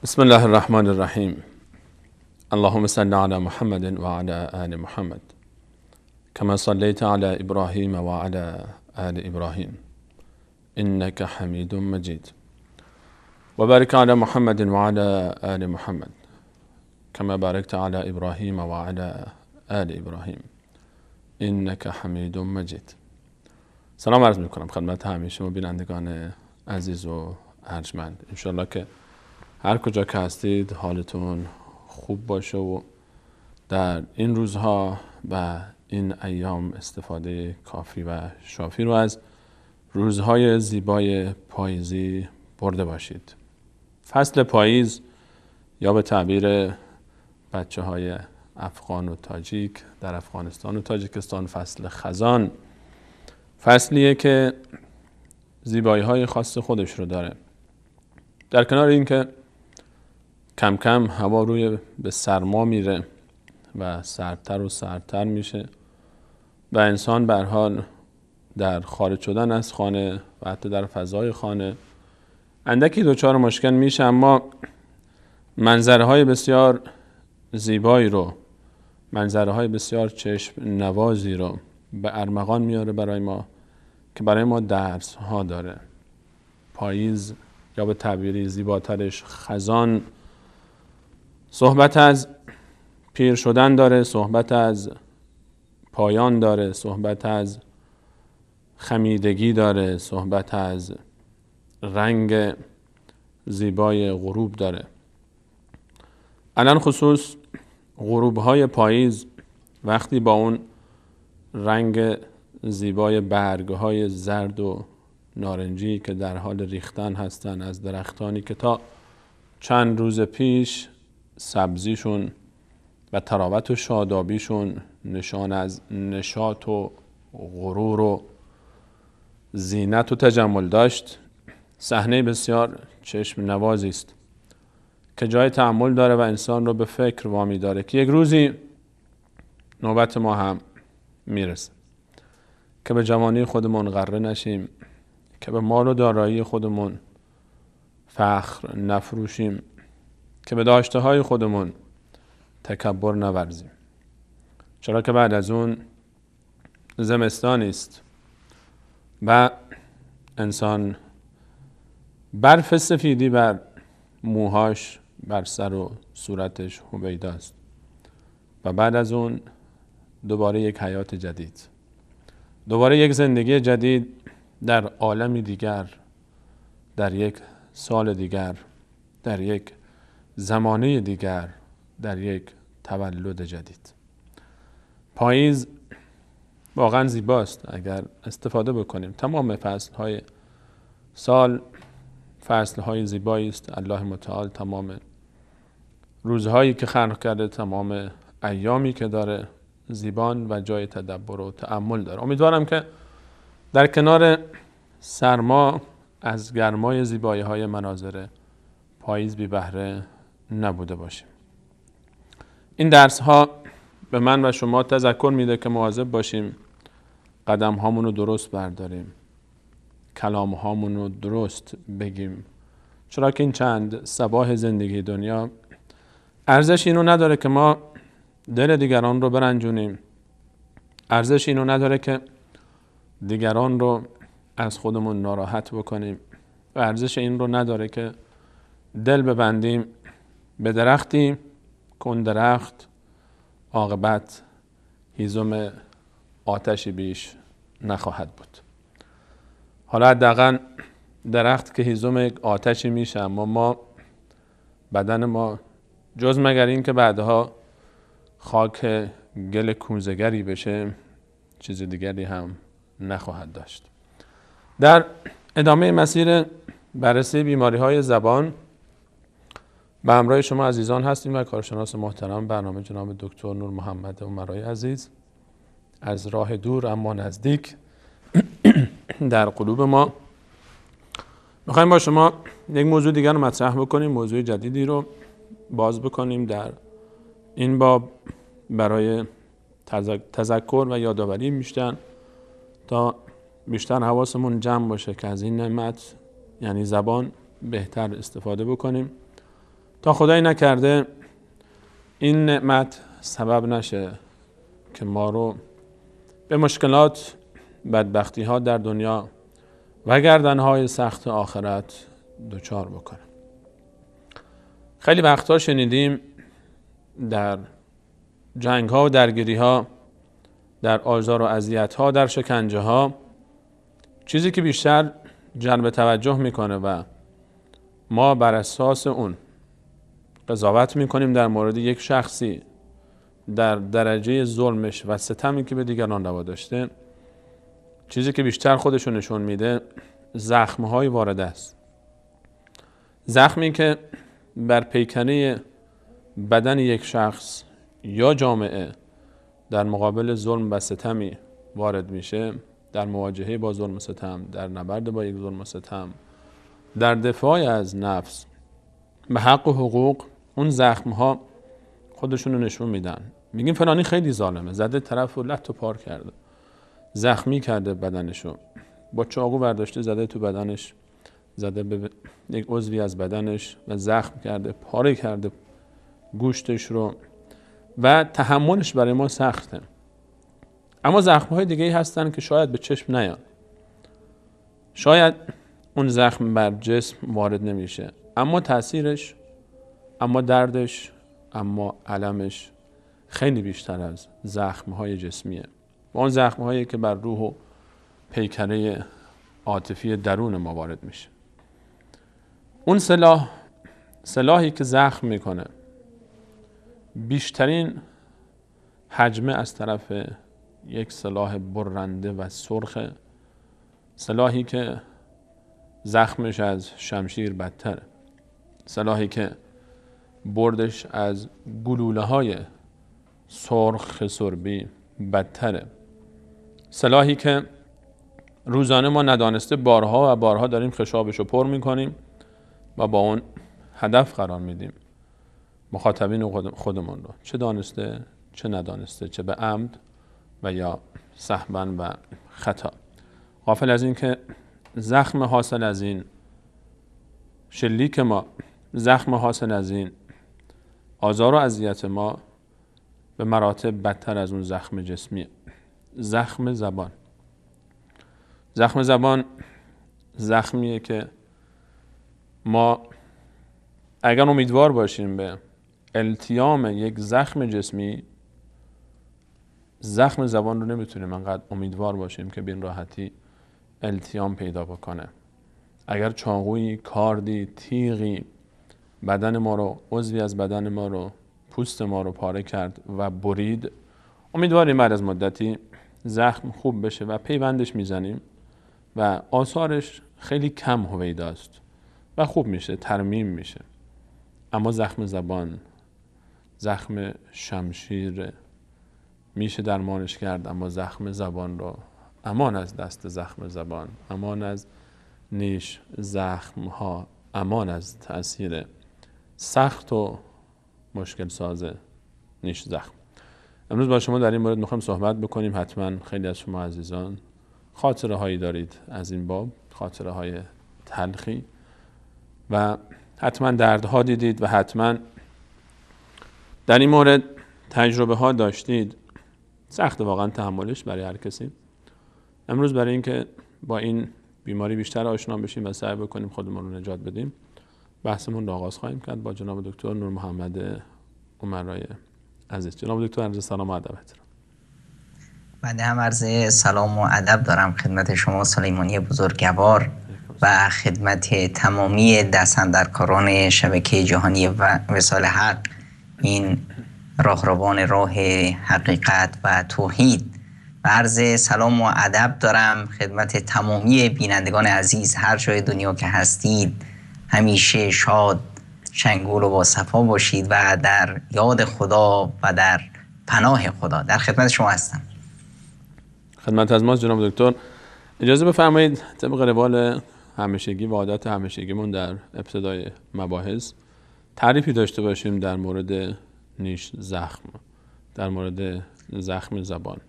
بسم الله الرحمن الرحیم. اللهم صل علی محمد و علی آل محمد كما صليت على ابراهیم و علی آل ابراهیم انك حمید مجید و بارک علی محمد و علی آل محمد كما بارکت علی ابراهیم و علی آل ابراهیم انك حمید مجید. سلام عرض میکنم خدمت همه شما بینندگان عزیز و ارجمند. انشالله که هر کجا که هستید حالتون خوب باشه و در این روزها و این ایام استفاده کافی و شافی رو از روزهای زیبای پاییزی برده باشید. فصل پاییز یا به تعبیر بچه های افغان و تاجیک در افغانستان و تاجیکستان فصل خزان، فصلیه که زیبایی های خاص خودش رو داره. در کنار این که کم کم هوا روی به سرما میره و سردتر و سردتر میشه و انسان به هر حال در خارج شدن از خانه و حتی در فضای خانه اندکی دچار مشکل میشه، اما منظره های بسیار زیبایی رو، منظره های بسیار چشم نوازی رو به ارمغان میاره برای ما که برای ما درس ها داره. پاییز یا به تعبیری زیباترش خزان صحبت از پیر شدن داره، صحبت از پایان داره، صحبت از خمیدگی داره، صحبت از رنگ زیبای غروب داره. الان خصوص غروب‌های پاییز وقتی با اون رنگ زیبای برگ‌های زرد و نارنجی که در حال ریختن هستن از درختانی که تا چند روز پیش سبزیشون و طراوت و شادابیشون نشان از نشاط و غرور و زینت و تجمل داشت، صحنه بسیار چشم نوازی است که جای تأمل داره و انسان رو به فکر وامی داره که یک روزی نوبت ما هم میرسه که به جوانی خودمون غره نشیم، که به مال و دارایی خودمون فخر نفروشیم، که به داشته های خودمون تکبر نورزیم. چرا که بعد از اون زمستانی است و انسان برف سفیدی بر موهاش، بر سر و صورتش هویداست و بعد از اون دوباره یک حیات جدید، دوباره یک زندگی جدید در عالمی دیگر، در یک سال دیگر، در یک زمانه دیگر، در یک تولد جدید. پاییز واقعا زیباست اگر استفاده بکنیم. تمام فصلهای سال فصلهای زیبایی است. الله متعال تمام روزهایی که خلق کرده، تمام ایامی که داره زیبان و جای تدبر و تأمل داره. امیدوارم که در کنار سرما از گرمای زیبایی های مناظر پاییز بی بهره نبوده باشیم. این درس ها به من و شما تذکر میده که مواظب باشیم قدم هامون رو درست برداریم، کلام هامون رو درست بگیم، چرا که این چند صباح زندگی دنیا ارزش اینو نداره که ما دل دیگران رو برنجونیم، ارزش اینو نداره که دیگران رو از خودمون ناراحت بکنیم و ارزش این رو نداره که دل ببندیم به درختی کن درخت عاقبت هیزم آتشی بیش نخواهد بود. حالا حداقل درخت که هیزم آتشی میشه، اما ما بدن ما جز مگر این که بعدها خاک گل کوزه‌گری بشه چیز دیگری هم نخواهد داشت. در ادامه مسیر بررسی بیماری‌های زبان به همراه شما عزیزان هستیم و کارشناس محترم برنامه جناب دکتر نور محمد عمرایی عزیز از راه دور اما نزدیک در قلوب ما. میخوایم با شما یک موضوع دیگر رو مطرح بکنیم، موضوع جدیدی رو باز بکنیم در این باب برای تذکر و یادآوری بیشتر تا بیشتر حواسمون جمع باشه که از این نعمت یعنی زبان بهتر استفاده بکنیم تا خدای نکرده این نعمت سبب نشه که ما رو به مشکلات، بدبختی ها در دنیا و گردن های سخت آخرت دچار بکنه. خیلی وقتا شنیدیم در جنگ ها و درگیری ها، در آزار و اذیت ها، در شکنجه ها، چیزی که بیشتر جلب توجه میکنه و ما بر اساس اون قضاوت میکنیم در مورد یک شخصی در درجه ظلمش و ستمی که به دیگران روا داشته، چیزی که بیشتر خودشو نشون میده زخم‌های وارد است. زخمی که بر پیکره بدن یک شخص یا جامعه در مقابل ظلم و ستمی وارد میشه، در مواجهه با ظلم و ستم، در نبرد با یک ظلم و ستم، در دفاع از نفس به حق و حقوق، اون زخم‌ها خودشون رو نشون میدن. میگیم فلانی خیلی ظالمه، زده طرف رو لت و پار کرده، زخمی کرده بدنشو، با چاقو برداشته زده تو بدنش، زده به یک عضوی از بدنش و زخم کرده، پاره کرده گوشتش رو و تحملش برای ما سخته. اما زخم‌های دیگه‌ای هستن که شاید به چشم نیان، شاید اون زخم بر جسم وارد نمیشه، اما تأثیرش، اما دردش، اما علمش خیلی بیشتر از زخم‌های جسمیه. و اون زخم‌هایی که بر روح و پیکره عاطفی درون ما وارد میشه. اون سلاحی که زخم میکنه بیشترین حجمه از طرف یک سلاح برنده و سرخ، سلاحی که زخمش از شمشیر بدتره، سلاحی که بردش از گلوله های سرخ سربی بدتره، سلاحی که روزانه ما ندانسته بارها و بارها داریم خشابشو پر میکنیم و با اون هدف قرار میدیم مخاطبین خودمون رو، چه دانسته چه ندانسته، چه به عمد و یا سهوا و خطا. غافل از این که زخم حاصل از این شلیک ما، زخم حاصل از این آزار و اذیت ما به مراتب بدتر از اون زخم جسمیه. زخم زبان. زخم زبان زخمیه که ما اگر امیدوار باشیم به التیام یک زخم جسمی، زخم زبان رو نمیتونیم انقدر امیدوار باشیم که به این راحتی التیام پیدا بکنه. اگر چاقویی، کاردی، تیغی بدن ما رو، عضوی از بدن ما رو، پوست ما رو پاره کرد و برید، امیدواریم بعد از مدتی زخم خوب بشه و پیوندش میزنیم و آثارش خیلی کم هویداست و خوب میشه، ترمیم میشه. اما زخم زبان، زخم شمشیر، میشه درمانش کرد، اما زخم زبان رو امان از دست زخم زبان، امان از نیش زخم ها، امان از تأثیر سخت و مشکل ساز نیش زخم. امروز با شما در این مورد میخوایم صحبت بکنیم. حتما خیلی از شما عزیزان خاطره هایی دارید از این باب، خاطره های تلخی و حتما دردها دیدید و حتما در این مورد تجربه ها داشتید. سخت واقعا تحملش برای هر کسی. امروز برای اینکه با این بیماری بیشتر آشنا بشیم و سعی بکنیم خودمون رو نجات بدیم، بحثمون رو آغاز خواهیم کرد با جناب دکتر نور محمد عمرای عزیز. جناب دکتر عرض سلام و ادب. بنده هم عرض سلام و ادب دارم خدمت شما سلیمانی بزرگوار و خدمت تمامی دستاندرکاران شبکه جهانی و وصال حق، این راهروان راه حقیقت و توحید. و عرض سلام و ادب دارم خدمت تمامی بینندگان عزیز هر جای دنیا که هستید. همیشه شاد، شنگول و با صفا باشید و در یاد خدا و در پناه خدا. در خدمت شما هستم. خدمت از ماست جناب دکتر. اجازه بفرمایید طبق روال همیشگی و عادت همیشگیمون در ابتدای مباحث تعریفی داشته باشیم در مورد نیش زخم، در مورد زخم زبان.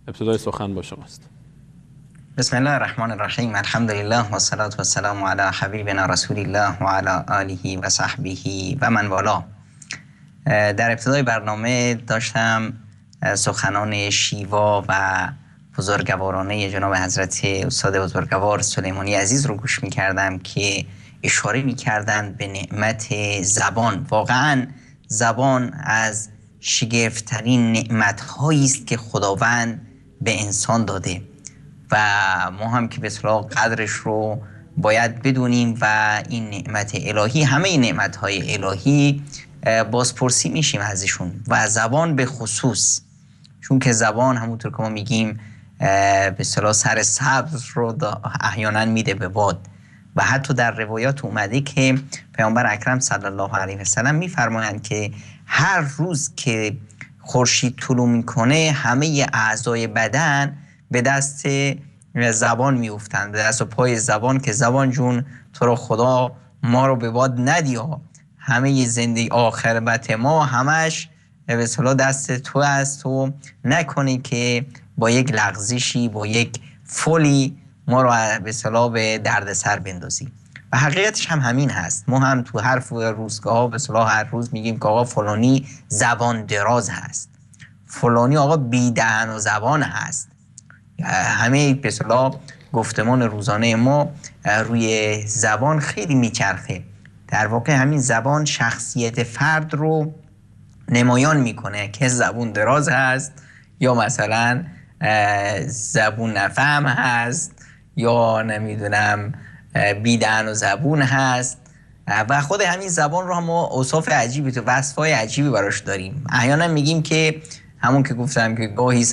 ابتدای سخن با شماست. بسم الله الرحمن الرحیم. الحمد لله و الصلاة و السلام علی حبیبنا رسول الله و علی آله و صحبه و من والا. در ابتدای برنامه داشتم سخنان شیوا و بزرگوارانه جناب حضرت استاد بزرگوار سلیمانی عزیز رو گوش می کردم که اشاره می کردن به نعمت زبان. واقعا زبان از شگفت‌ترین نعمت‌هایی است که خداوند به انسان داده و ما هم که به اصطلاح قدرش رو باید بدونیم و این نعمت الهی، همه این نعمت‌های الهی بازپرسی میشیم ازشون و زبان به خصوص، چون که زبان همونطور که ما میگیم به اصطلاح سر سبز رو احیانا میده به باد و حتی در روایات اومده که پیامبر اکرم صلی الله علیه و سلم میفرمایند که هر روز که خورشید طلوع میکنه همه اعضای بدن به دست زبان میافتند، به دست و پای زبان، که زبان جون تو رو خدا ما رو به باد ندیا، همه زندگی آخرت ما همش به اصطلاح دست تو است و نکنی که با یک لغزشی، با یک فولی ما رو به اصطلاح به دردسر بندازی. و حقیقتش هم همین هست. ما هم تو هر روزگاه به اصطلاح هر روز میگیم که آقا فلانی زبان دراز هست، فلانی آقا بی دهن و زبان هست. همه به اصطلاح گفتمان روزانه ما روی زبان خیلی میچرخه. در واقع همین زبان شخصیت فرد رو نمایان میکنه که زبون دراز هست یا مثلا زبون نفهم هست یا نمیدونم بیدن و زبون هست و خود همین زبان رو هم ما اوصاف عجیبی تو وصفای عجیبی براش داریم. احیانا میگیم که همون که گفتم که گاهی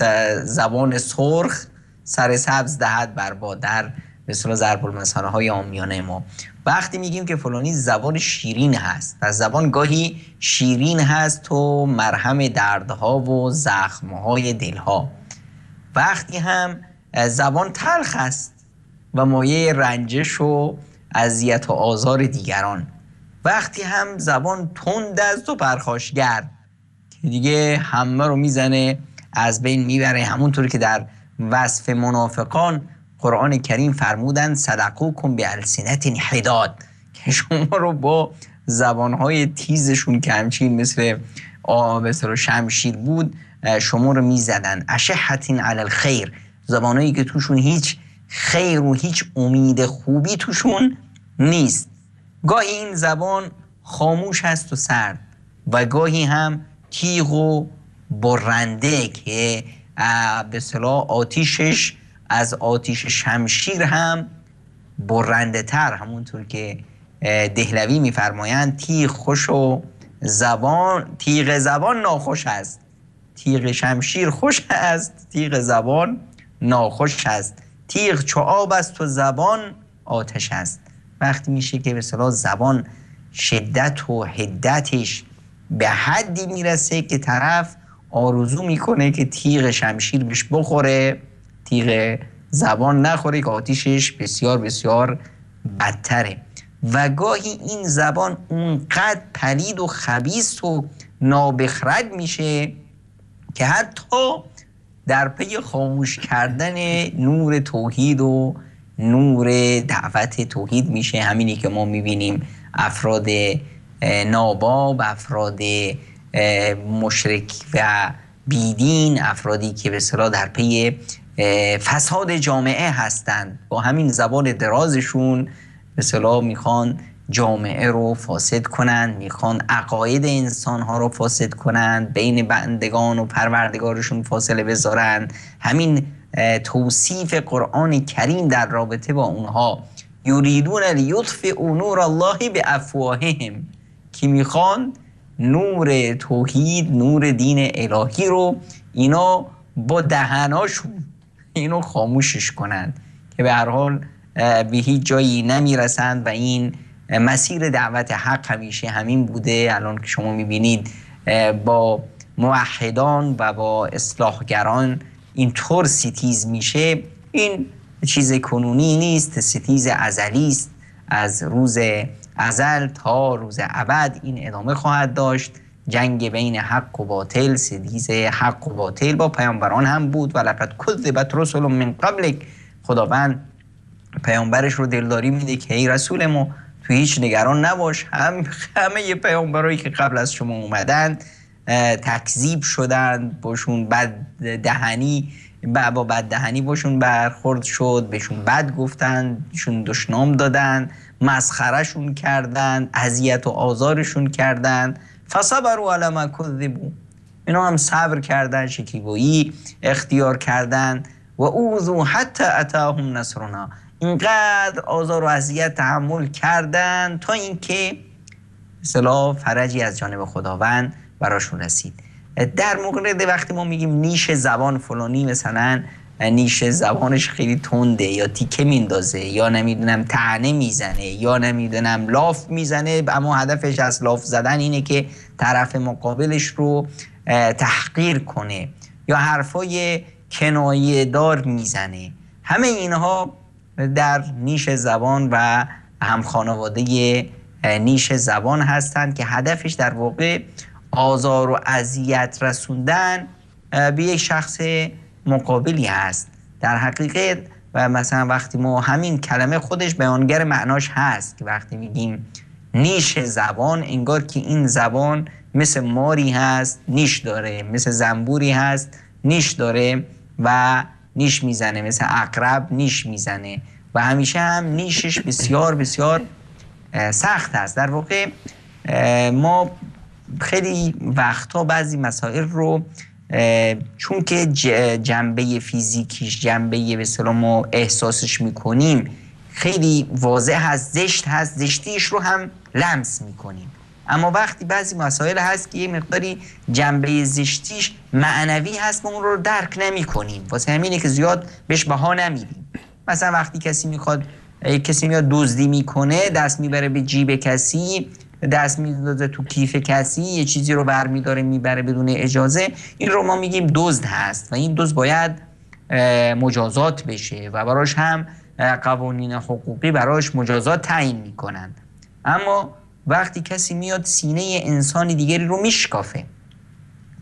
زبان سرخ سر سبز دهد بر باد، در مثلا ضرب المثل های عامیانه ما وقتی میگیم که فلانی زبان شیرین هست و زبان گاهی شیرین هست و مرهم دردها و زخمهای دلها، وقتی هم زبان تلخ است و مایه رنجش و اذیت و آزار دیگران، وقتی هم زبان تند است و پرخاشگر که دیگه همه رو میزنه از بین میبره. همونطور که در وصف منافقان قرآن کریم فرمودن صدقوکم بالسنة حداد، که شما رو با زبانهای تیزشون که همچین مثل شمشیر بود شما رو میزدن. اشحة علی الخیر، زبانهایی که توشون هیچ خیر و هیچ امید خوبی توشون نیست. گاهی این زبان خاموش هست و سرد و گاهی هم تیغ و برنده که به اصطلاح آتیشش از آتیش شمشیر هم برنده تر. همونطور که دهلوی میفرمایند تیغ خوش و تیغ زبان ناخوش است، تیغ شمشیر خوش است، تیغ زبان ناخوش است، تیغ چو آب است و زبان آتش است. وقتی میشه که به اصطلاح زبان شدت و حدتش به حدی میرسه که طرف آرزو میکنه که تیغ شمشیر بهش بخوره، تیغ زبان نخوره که آتیشش بسیار بسیار بدتره. و گاهی این زبان اونقدر پلید و خبیث و نابخرد میشه که حتی در پی خاموش کردن نور توحید و نور دعوت توحید میشه. همینی که ما میبینیم افراد ناباب، افراد مشرک و بیدین، افرادی که به اصطلاح در پی فساد جامعه هستند، با همین زبان درازشون به اصطلاح میخوان جامعه رو فاسد کنند، میخوان عقاید انسانها رو فاسد کنند، بین بندگان و پروردگارشون فاصله بذارند. همین توصیف قرآن کریم در رابطه با اونها، یریدون لیطفئوا نور الله بافواههم، که میخوان نور توحید، نور دین الهی رو اینا با دهناشون اینو خاموشش کنند که به هر حال به هیچ جایی نمیرسند. و این مسیر دعوت حق همیشه همین بوده. الان که شما میبینید با موحدان و با اصلاحگران اینطور ستیز میشه، این چیز کنونی نیست، ستیز ازلی است. از روز ازل تا روز ابد این ادامه خواهد داشت. جنگ بین حق و باطل، ستیز حق و باطل با پیامبران هم بود. و لقد کذبت رسل من قبلک، خداوند پیامبرش رو دلداری میده که ای رسول ما تو هیچ نگران نباش، همه پیامبرایی که قبل از شما اومدن تکذیب شدن، باشون بد دهنی با بد دهنی باشون برخورد شد، بهشون بد گفتن، بهشون دشنام دادن، مسخرهشون کردن، اذیت و آزارشون کردن. فصبروا علی ما کذبوا، اینا هم صبر کردن، شکیبایی اختیار کردن. و اوذوا حتی اتاهم نصرنا، اینقدر آزار و اذیت تحمل کردن تا اینکه مثلا فرجی از جانب خداوند براشون رسید. در مورد وقتی ما میگیم نیش زبان فلانی مثلا نیش زبانش خیلی تنده یا تیکه میندازه یا نمیدونم طعنه میزنه یا نمیدونم لاف میزنه، اما هدفش از لاف زدن اینه که طرف مقابلش رو تحقیر کنه یا حرفای کنایه دار میزنه، همه اینها در نیش زبان و هم خانواده نیش زبان هستند که هدفش در واقع آزار و اذیت رسوندن به یک شخص مقابلی هست. در حقیقت و مثلا وقتی ما همین کلمه خودش بیانگر معناش هست که وقتی میگیم نیش زبان، انگار که این زبان مثل ماری هست، نیش داره، مثل زنبوری هست، نیش داره و نیش میزنه، مثل عقرب نیش میزنه و همیشه هم نیشش بسیار بسیار سخت است. در واقع ما خیلی وقتا بعضی مسائل رو چون که جنبه فیزیکیش، جنبه به اصطلاح ما احساسش میکنیم خیلی واضح هست، زشت هست، زشتیش رو هم لمس میکنیم. اما وقتی بعضی مسائل هست که یه مقداری جنبه زشتیش معنوی هست ما اون رو درک نمی کنیم، واسه همینه که زیاد بهش بها نمیدیم. مثلا وقتی کسی میاد دزدی میکنه، دست میبره به جیب کسی، دست میدازه تو کیف کسی، یه چیزی رو برمیداره میبره بدون اجازه، این رو ما میگیم دزد هست و این دزد باید مجازات بشه و براش هم قوانین حقوقی براش مجازات تعیین میکنن. اما وقتی کسی میاد سینه انسانی دیگری رو میشکافه،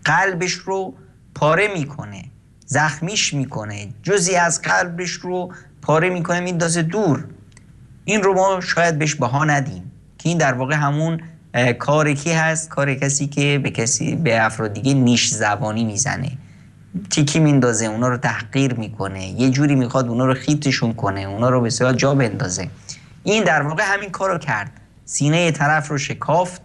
قلبش رو پاره میکنه، زخمیش میکنه، جزئی از قلبش رو پاره میکنه میندازه دور، این رو ما شاید بهش بها ندیم که این در واقع همون کار کی هست؟ کار کسی که به افراد دیگه نیش زبانی میزنه، تیکی میندازه، اونا رو تحقیر میکنه، یه جوری میخواد اونا رو خیتشون کنه، اونا رو به اصطلاح جا بندازه. این در واقع همین کار رو کرد، سینه طرف رو شکافت،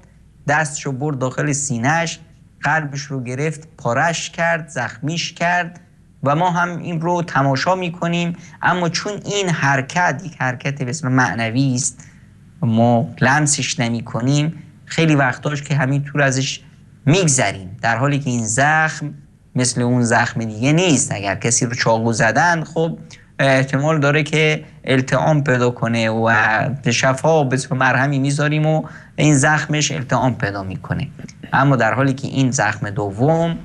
دستشو برد داخل سینهش، قلبش رو گرفت، پارش کرد، زخمیش کرد و ما هم این رو تماشا میکنیم. اما چون این حرکت یک حرکت به اصطلاح معنوی است، ما لمسش نمی کنیم، خیلی وقتاش که همینطور ازش میگذریم، در حالی که این زخم مثل اون زخم دیگه نیست. اگر کسی رو چاقو زدن خب احتمال داره که التئام پیدا کنه و به شفا به مرهمی میذاریم و این زخمش التئام پیدا میکنه، اما در حالی که این زخم دوم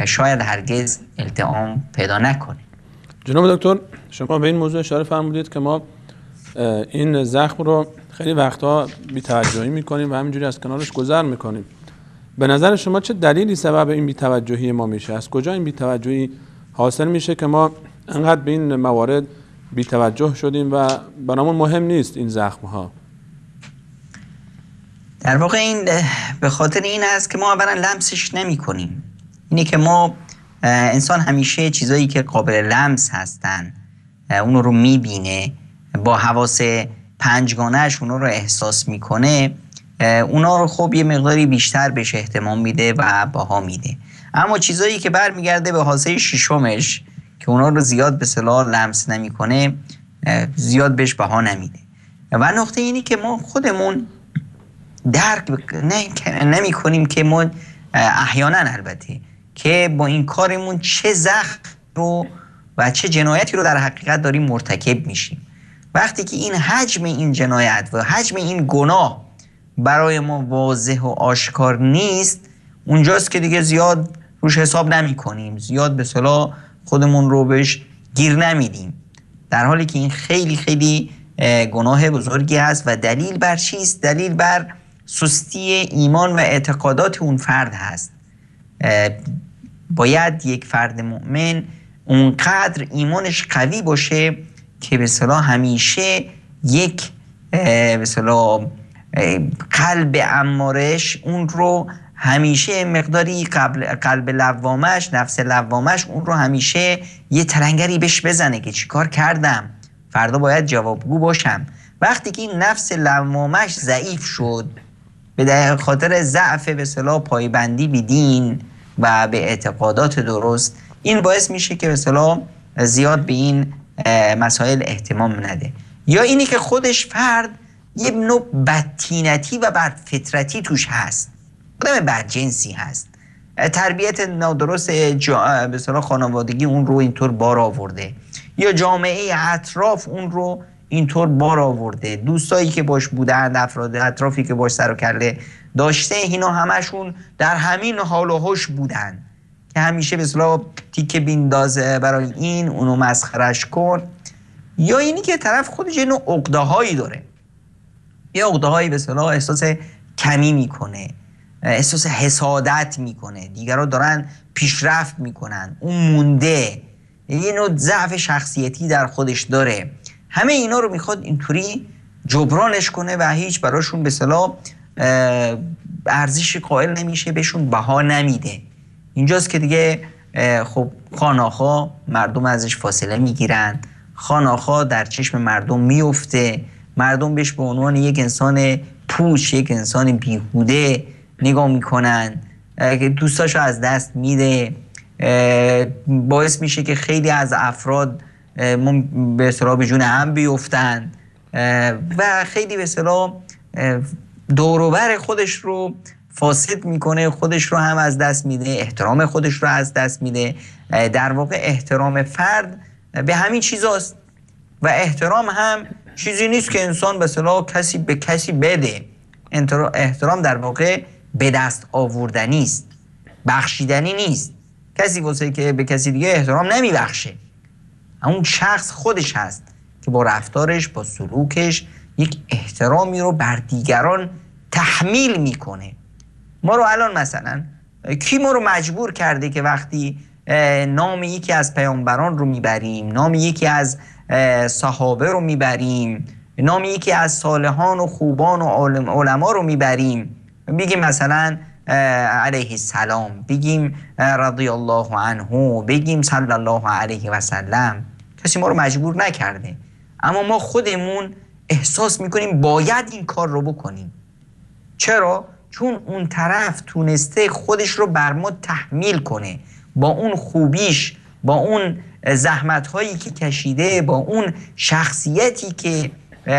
شاید هرگز التئام پیدا نکنه. جناب دکتر، شما به این موضوع اشاره فرمودید که ما این زخم رو خیلی وقتا بی‌توجهی میکنیم و همینجوری از کنارش گذر میکنیم. به نظر شما چه دلیلی سبب این بی‌توجهی ما میشه؟ از کجا این بی‌توجهی حاصل میشه که ما انقدر به این موارد بی‌توجه شدیم و برامون مهم نیست این زخم ها؟ در واقع این به خاطر این است که ما اولا لمسش نمی کنیم. اینه که ما انسان همیشه چیزایی که قابل لمس هستن اونو رو میبینه، با حواس پنجگانه‌اش اونو رو احساس میکنه، اونا رو خب یه مقداری بیشتر بهش اهتمام میده و بها میده. اما چیزایی که برمیگرده به حاسه ششمش که اونا رو زیاد به اصطلاح لمس نمیکنه، زیاد بهش بها نمیده. و نقطه اینی که ما خودمون درک نمی کنیم که ما احیانا البته که با این کارمون چه زخم رو و چه جنایتی رو در حقیقت داریم مرتکب میشیم. وقتی که این حجم این جنایت و حجم این گناه برای ما واضح و آشکار نیست، اونجاست که دیگه زیاد روش حساب نمی کنیم، زیاد به اصطلاح خودمون رو بهش گیر نمیدیم، در حالی که این خیلی خیلی گناه بزرگی است. و دلیل بر چیست؟ دلیل بر سستی ایمان و اعتقادات اون فرد هست. باید یک فرد مؤمن اونقدر ایمانش قوی باشه که به اصطلاح همیشه یک به اصطلاح قلب امارش اون رو همیشه مقداری قلب لوامش، نفس لوامش اون رو همیشه یه تلنگری بهش بزنه که چیکار کردم، فردا باید جوابگو باشم. وقتی که این نفس لوامش ضعیف شد به خاطر ضعف به اصطلاح پایبندی به دین و به اعتقادات درست، این باعث میشه که به اصطلاح زیاد به این مسائل اهتمام نده. یا اینی که خودش فرد یه نوع بدتینتی و بدفطرتی توش هست، آدم بدجنسی هست، تربیت نادرست به اصطلاح خانوادگی اون رو اینطور بار آورده، یا جامعه اطراف اون رو اینطور بار آورده، دوستایی که باش بودن، افراد اطرافی که باش سر و کله داشته، اینا همشون در همین حال و هوش بودن که همیشه به اصطلاح تیکه بیندازه برای این، اونو مسخرش کن. یا اینی که طرف خودش یه نوع عقده‌هایی داره، یه عقده‌هایی به اصطلاح احساس کمی میکنه، احساس حسادت میکنه، دیگران دارن پیشرفت میکنن، اون مونده، یه نوع ضعف شخصیتی در خودش داره. همه اینا رو میخواد اینطوری جبرانش کنه و هیچ براشون به اصطلاح ارزش قائل نمیشه، بهشون بها نمیده. اینجاست که دیگه خب خاناخا مردم ازش فاصله میگیرن، خاناخا در چشم مردم میفته، مردم بهش به عنوان یک انسان پوچ، یک انسان بیهوده نگاه میکنن که دوستاشو از دست میده. باعث میشه که خیلی از افراد به اصطلاح به جون هم بیفتن و خیلی به اصطلاح دور و بر خودش رو فاسد میکنه، خودش رو هم از دست میده، احترام خودش رو از دست میده. در واقع احترام فرد به همین چیزاست و احترام هم چیزی نیست که انسان به اصطلاح کسی به کسی بده. احترام در واقع به دست آوردنی است، بخشیدنی نیست. کسی واسه که به کسی دیگه احترام نمیبخشه، اون شخص خودش هست که با رفتارش، با سلوکش یک احترامی رو بر دیگران تحمیل میکنه. ما رو الان مثلا کی ما رو مجبور کرده که وقتی نام یکی از پیامبران رو میبریم، نام یکی از صحابه رو میبریم، نام یکی از صالحان و خوبان و علما رو میبریم، بگیم مثلا علیه السلام، بگیم رضی الله عنه، بگیم صلی الله علیه و سلم، کسی ما رو مجبور نکرده، اما ما خودمون احساس میکنیم باید این کار رو بکنیم. چرا؟ چون اون طرف تونسته خودش رو بر ما تحمیل کنه، با اون خوبیش، با اون زحمت‌هایی که کشیده، با اون شخصیتی که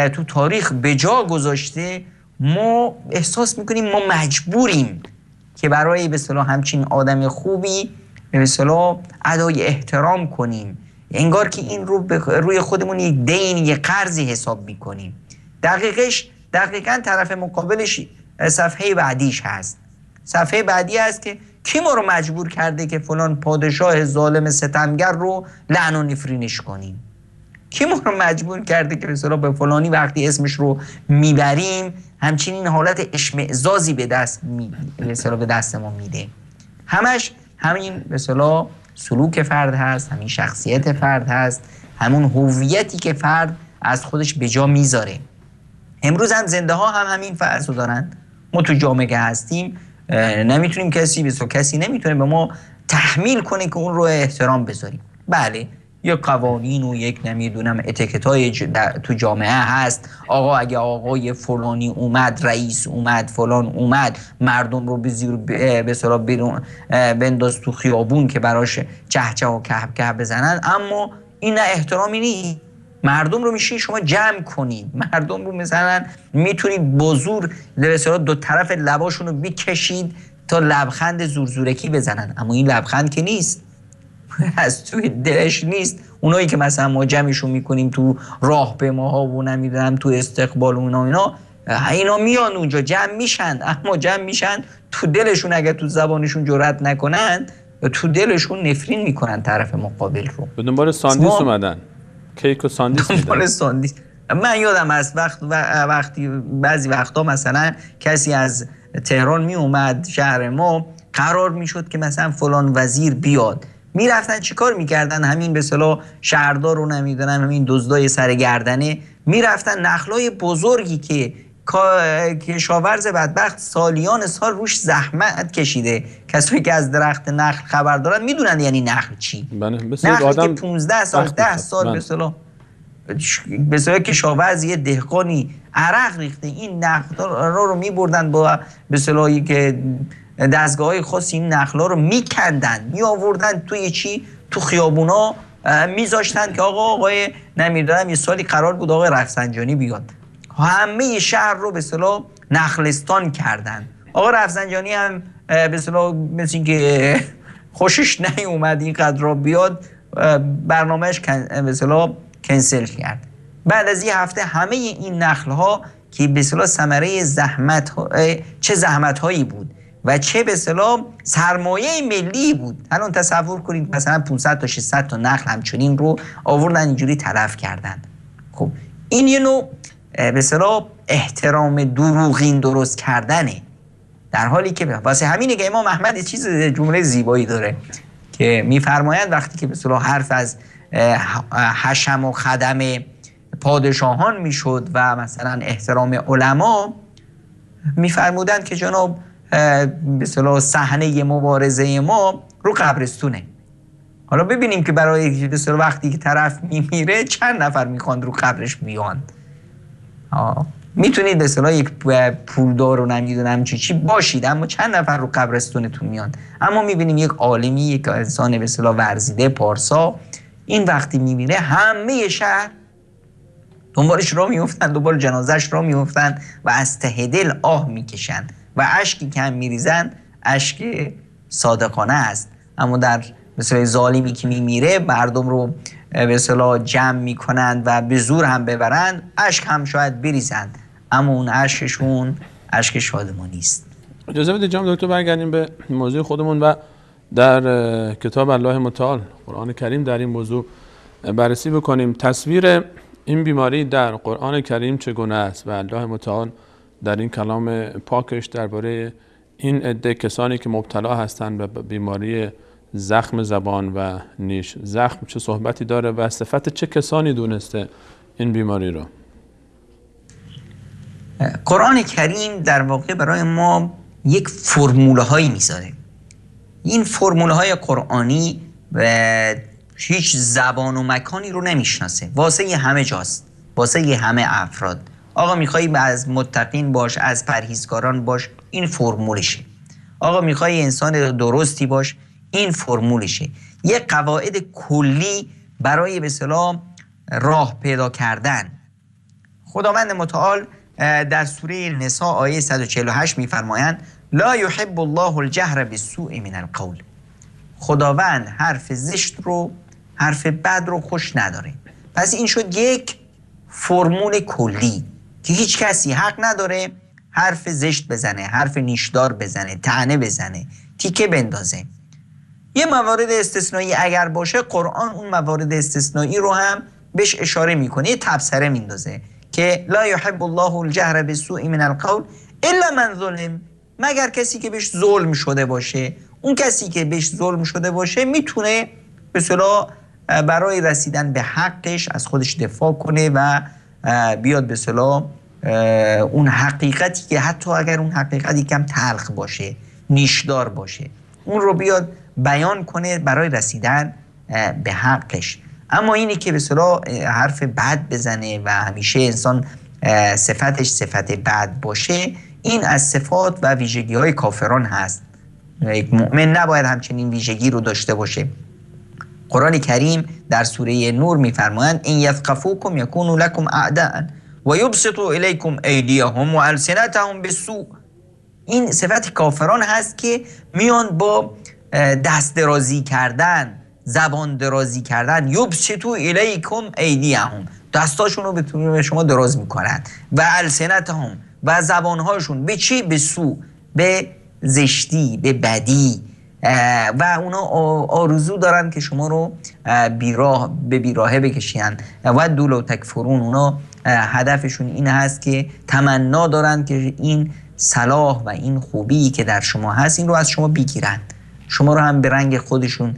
تو تاریخ به جا گذاشته، ما احساس میکنیم ما مجبوریم که برای به اصطلاح همچین آدم خوبی به اصطلاح ادای احترام کنیم، انگار که این رو روی خودمون یک دین، یک قرضی حساب میکنیم. دقیقاً طرف مقابلش صفحه بعدیش هست. صفحه بعدی هست که کی ما رو مجبور کرده که فلان پادشاه ظالم ستمگر رو لعن و نفرینش کنیم؟ کی ما رو مجبور کرده که مثلا به فلانی وقتی اسمش رو میبریم همچنین حالت اشمئزازی به دست ما میده؟ همش همین مثلا سلوک فرد هست، همین شخصیت فرد هست، همون هویتی که فرد از خودش به جا میذاره. امروز هم زنده ها هم همین فرض رو دارن. ما تو جامعه که هستیم نمیتونیم کسی نمیتونه به ما تحمیل کنه که اون رو احترام بذاریم. بله یک قوانین و یک نمیدونم اتیکت‌های تو جامعه هست. آقا اگه آقای فلانی اومد، رئیس اومد، فلان اومد، مردم رو به اصطلاح بیرون بنداز تو خیابون که براش چهچه و کهب بزنن. اما این نه احترامی نیست. مردم رو میشین شما جمع کنید، مردم رو مثلا میتونید با زور به اصطلاح دو طرف لباشون رو بکشید تا لبخند زورزورکی بزنن، اما این لبخند که نیست، از توی دلش نیست. اونایی که مثلا ما جمعشون میکنیم تو راه به ماها و نمیدونم تو استقبال اینا میان اونجا جمع میشن، اما جمع میشن تو دلشون اگر تو زبانشون جرأت نکنن تو دلشون نفرین میکنن طرف مقابل رو. به دنبال ساندیس اومدن، کیک و ساندیس میدن. ساندیس. من یادم از وقتی بعضی وقتا مثلا کسی از تهران می اومد شهر ما، قرار میشد که مثلا فلان وزیر بیاد، میرفتن چیکار میکردن؟ همین به اصطلاح شهردار رو نمیدونم، همین دزدای سرگردنه میرفتن نخلای بزرگی که کشاورز بدبخت سالیان سال روش زحمت کشیده، کسایی که از درخت نخل خبر دارن میدونن یعنی نخل چی. نخلی که 15 سال 10 سال به اصطلاح کشاورز یه دهقانی عرق ریخته این نخلا رو میبردن با به اصطلاحی که دستگاه‌های خاص این نخلا رو میکندن میآوردن توی چی؟ تو خیابونا میذاشتن که آقای نمیدونم یه سالی قرار بود آقای رفسنجانی بیاد، همه شهر رو به اصطلاح نخلستان کردن. آقا رفسنجانی هم به اصطلاح مثل این که خوشش نیومد اینقدر را بیاد، برنامهش به اصطلاح کنسل کرد. بعد از یه هفته همه این نخل‌ها که به اصطلاح ثمره چه زحمت‌هایی بود و چه به اصطلاح سرمایه ملی بود. الان تصور کنید مثلا 500 تا 600 تا نخل همچنین رو آوردن اینجوری تلف کردن. خب این یه نوع به اصطلاح احترام دروغین درست کردنه، در حالی که واسه همینه که امام احمد چیز جمله زیبایی داره که میفرمایند وقتی که به اصطلاح حرف از حشم و خدم پادشاهان میشد و مثلا احترام علما، میفرمودند که جناب به اصطلاح صحنه مبارزه ما رو قبرستونه. حالا ببینیم که برای به اصطلاح وقتی که طرف میمیره چند نفر میخوان رو قبرش بیان. میتونید به اصطلاح یک پولدار رو نمیدونم چی باشید، اما چند نفر رو قبرستونتون میان. اما میبینیم یک عالمی، یک انسان به اصطلاح ورزیده پارسا، این وقتی میمیره همه شهر دنبالش راه میفتن، دنبال جنازش راه میفتن و از ته دل آه میکشن و اشکی که هم میریزن اشک صادقانه است. اما در مثلا ظالمی که میمیره مردم رو به اصطلاح جمع میکنند و به زور هم ببرند، اشک هم شاید بریزند، اما اون اشکشون اشک شادمانی است. اجازه بدید جناب دکتر برگردیم به موضوع خودمون و در کتاب الله متعال قرآن کریم در این موضوع بررسی بکنیم. تصویر این بیماری در قرآن کریم چگونه است و الله متعال در این کلام پاکش درباره این عده کسانی که مبتلا هستند به بیماری زخم زبان و نیش زخم چه صحبتی داره و صفت چه کسانی دونسته این بیماری رو؟ قرآن کریم در واقع برای ما یک فرموله هایی میذاره. این فرموله های قرآنی هیچ زبان و مکانی رو نمیشناسه، واسه همه جاست، واسه همه افراد. آقا میخوایی از متقین باش، از پرهیزکاران باش، این فرمولشه. آقا میخوایی انسان درستی باش، این فرمولشه. یه قواعد کلی برای به اصطلاح راه پیدا کردن. خداوند متعال در سوره نساء آیه 148 میفرمایند لا یحب الله الجهر بالسوء من القول. خداوند حرف زشت رو، حرف بد رو خوش نداره. پس این شد یک فرمول کلی که هیچ کسی حق نداره حرف زشت بزنه، حرف نیشدار بزنه، طعنه بزنه، تیکه بندازه. یه موارد استثنایی اگر باشه قرآن اون موارد استثنایی رو هم بهش اشاره میکنه، یه تبصره میندازه که لا یحب الله الجهر بالسوء من القول الا من ظلم، مگر کسی که بهش ظلم شده باشه. اون کسی که بهش ظلم شده باشه میتونه به اصطلاح برای رسیدن به حقش از خودش دفاع کنه و بیاد به اصطلاح اون حقیقتی که حتی اگر اون حقیقتی کم تلخ باشه، نیشدار باشه، اون رو بیاد بیان کنه برای رسیدن به حقش. اما اینی که به اصطلاح حرف بد بزنه و همیشه انسان صفتش صفت بد باشه، این از صفات و ویژگی های کافران هست. یک مؤمن نباید همچنین ویژگی رو داشته باشه. قرآن کریم در سوره نور میفرمایند ان یثقفوکم یکونوا لکم اعداء و یبسطوا الیکم ایدیهم و السنتهم بالسوء. این صفت کافران هست که میان با دست درازی کردن، زبان درازی کردن، یبسطوا الیکم ایدیهم، دستاشون رو به شما دراز میکنند، و السنتهم، و زبانهاشون به چی؟ به سوء، به زشتی، به بدی، و اونا آرزو دارن که شما رو به بیراهه بکشین. و دولو تکفرون، اونا هدفشون این هست که تمنا دارن که این صلاح و این خوبی که در شما هست این رو از شما بگیرن، شما رو هم به رنگ خودشون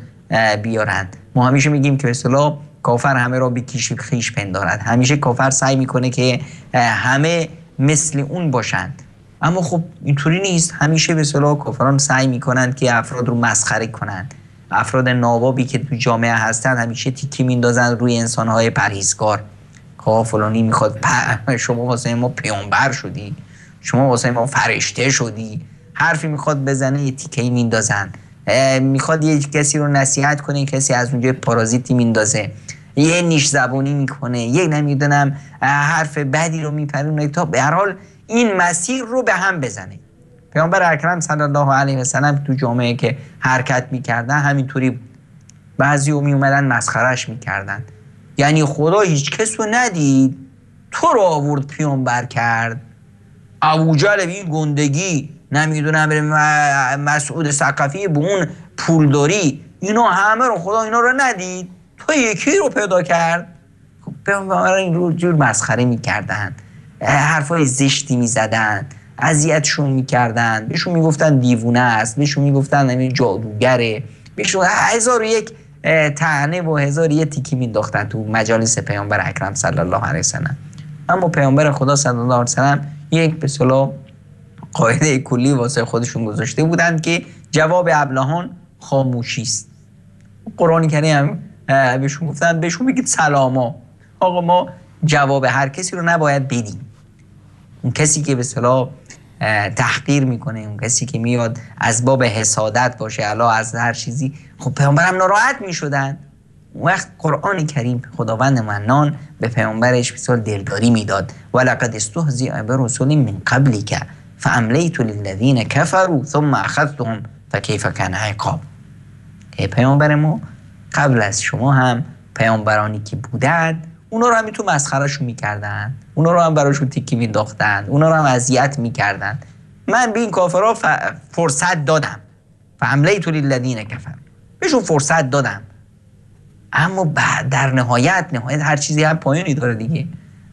بیارند. ما همیشه میگیم که به اصطلاح کافر همه را به کیش خویش پندارد. همیشه کافر سعی میکنه که همه مثل اون باشند، اما خب اینطوری نیست. همیشه به اصطلاح کافران سعی میکنند که افراد رو مسخره کنند. افراد نابابی که تو جامعه هستند همیشه تیکی میندازند روی انسانهای پرهیزگار. که فلانی میخواد شما واسه ما پیامبر شدی، شما واسه ما فرشته شدی، حرفی میخواد بزنه یه تیکه‌ای میندازن. میخواد یه کسی رو نصیحت کنه، کسی از اونجا پارازیتی میندازه، یه نیش زبونی میکنه، یه نمیدونم حرف بدی رو میپرونه تا به هر حال این مسیر رو به هم بزنه. پیامبر اکرم صلی الله علیه و سلم تو جامعه که حرکت میکردن همینطوری بود. بعضی‌ها میومدن مسخرهش میکردن، یعنی خدا هیچ کس رو ندید، تو رو آورد پیامبر کرد. ابوجهل این گندگی، نمیدونم مسعود ثقفی به اون پولداری، اینا همه رو خدا اینا رو ندید، تو یکی رو پیدا کرد. خب پیامبر این رو جور مسخره میکردن، حرفای زشتی میزدن، اذیتشون میکردن، بهشون میگفتن دیوونه است، بهشون میگفتن همین جادوگره، بهشون 1001 طعنه و 1001 تیکی مینداختن تو مجالس پیامبر اکرم صلی الله علیه و سلم. اما پیامبر خدا صلی الله علیه و سلم یک به اصطلاح قاعده کلی واسه خودشون گذاشته بودند که جواب ابلهان خاموشی است. قرآن کریم بهشون گفتن بهشون بگید سلاما. آقا ما جواب هر کسی رو نباید بدیم. اون کسی که به اصطلاح تحقیر میکنه، اون کسی که میاد از باب حسادت باشه علا از هر چیزی، خب پیامبرم ناراحت میشدن. وقت قرآن کریم خداوند منان به پیامبرش بسیار دلداری میداد. ولقد استهزئ برسول من قبلک فاملیت للذین کفروا ثم اخذتهم فکیف کان عقاب. ای پیامبر ما، قبل از شما هم پیامبرانی که بودند اونا رو هم تو مسخرهشون میکردن، اونا رو هم براشون تیکی مینداختن، اونا رو هم اذیت میکردن. من به این کافرها فرصت دادم، فاملیت للذین کفروا، بهشون فرصت دادم، اما بعد در نهایت هر چیزی هم پایانی داره دیگه.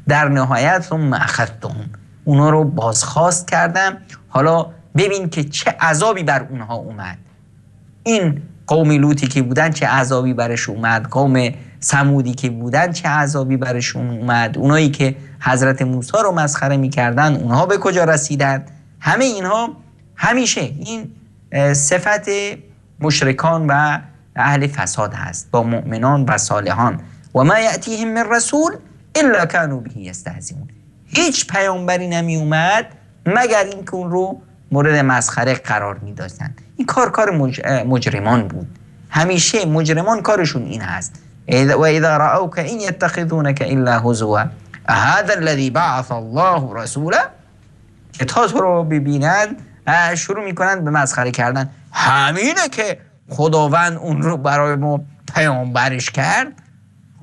در نهایت ثم اخذتهم، اونا رو بازخواست کردم. حالا ببین که چه عذابی بر اونها اومد. این قوم لوطی که بودن چه عذابی برش اومد، قوم ثمودی که بودن چه عذابی برشون اومد، اونایی که حضرت موسی رو مسخره میکردن اونها به کجا رسیدن. همه اینها همیشه این صفت مشرکان و اهل فساد هست با مؤمنان و صالحان. و ما یأتیهم من رسول الا كانوا به یستهزئون. هیچ پیامبری نمی اومد مگر اینکه اون رو مورد مسخره قرار میدادن. این کار مجرمان بود. همیشه مجرمان کارشون این هست. و اذا رأوك ان يتخذونك الا هزوا هذا الذي بعث الله رسولا. که تا تو رو ببینن شروع میکنن به مسخره کردن. همینه که خداوند اون رو برای ما پیامبرش کرد.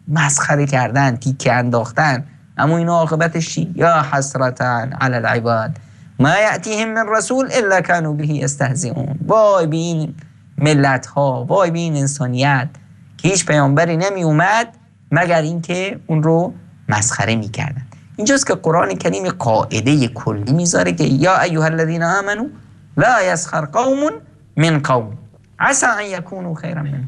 مسخره کردن، تیکه انداختن. اما این عاقبتش چی؟ یا حسرتا علی العباد ما یأتیهم من رسول الا كانوا به یستهزئون. وای به این ملت ها، وای به این انسانیت که هیچ پیامبری نمی اومد مگر اینکه اون رو مسخره میکردن. اینجاست که قرآن کریم قاعده کلی میذاره که یا ایها الذین آمنوا لا یسخر قوم من قوم عسى ان یکونوا خیرا منهم.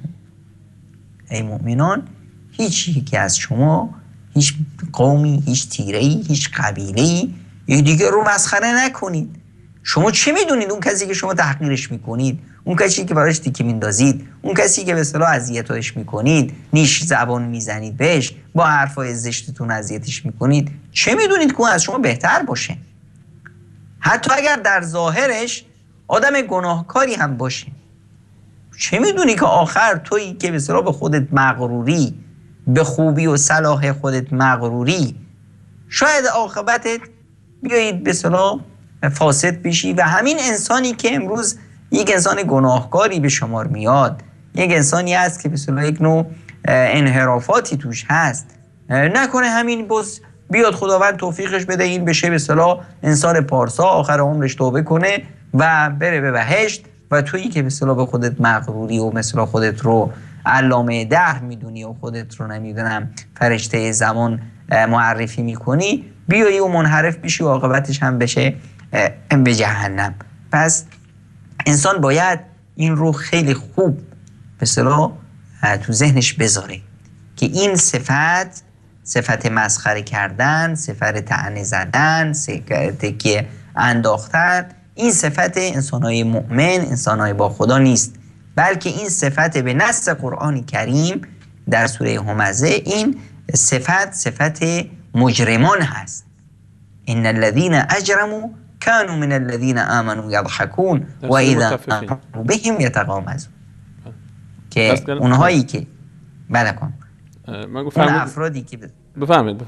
ای مؤمنان، هیچ یکی از شما، هیچ قومی، هیچ تیره‌ای، هیچ قبیله‌ای یه دیگه رو مسخره نکنید. شما چه میدونید اون کسی که شما تحقیرش میکنید، اون کسی که براش تیکه میندازید، اون کسی که به اصطلاح اذیتش میکنید، نیش زبان میزنید بهش، با حرفای زشتتون اذیتش میکنید، چه میدونید که اون از شما بهتر باشه؟ حتی اگر در ظاهرش آدم گناهکاری هم باشه، چه میدونی که آخر تویی که به اصطلاح به خودت مغروری، به خوبی و صلاح خودت مغروری، شاید عاقبتت بیایید به اصطلاح فاسد بشی و همین انسانی که امروز یک انسان گناهکاری به شمار میاد، یک انسانی هست که به اصطلاح یک نوع انحرافاتی توش هست، نکنه همین باز بیاد خداوند توفیقش بده این بشه به اصطلاح انسان پارسا، آخر عمرش توبه کنه و بره به بهشت، و تویی که به اصطلاح به خودت مغروری و مثلا خودت رو علامه دهر میدونی و خودت رو نمیدونم فرشته زمان معرفی میکنی، بیایی و منحرف بشی و عاقبتش هم بشه به جهنم. پس انسان باید این رو خیلی خوب به اصطلاح تو ذهنش بذاره که این صفت مسخره کردن، صفت طعنه زدن، صفت که انداختن، این صفت انسانهای مؤمن، انسانهای با خدا نیست، بلکه این صفت به نص قرآن کریم در سوره همزه این صفت مجرمان هست. ان الذين اجرموا كانوا من الذين آمنوا يضحكون و اذا مروا بهم يتغامزون، که اونهایی که بله کن اون افرادی که بفهمید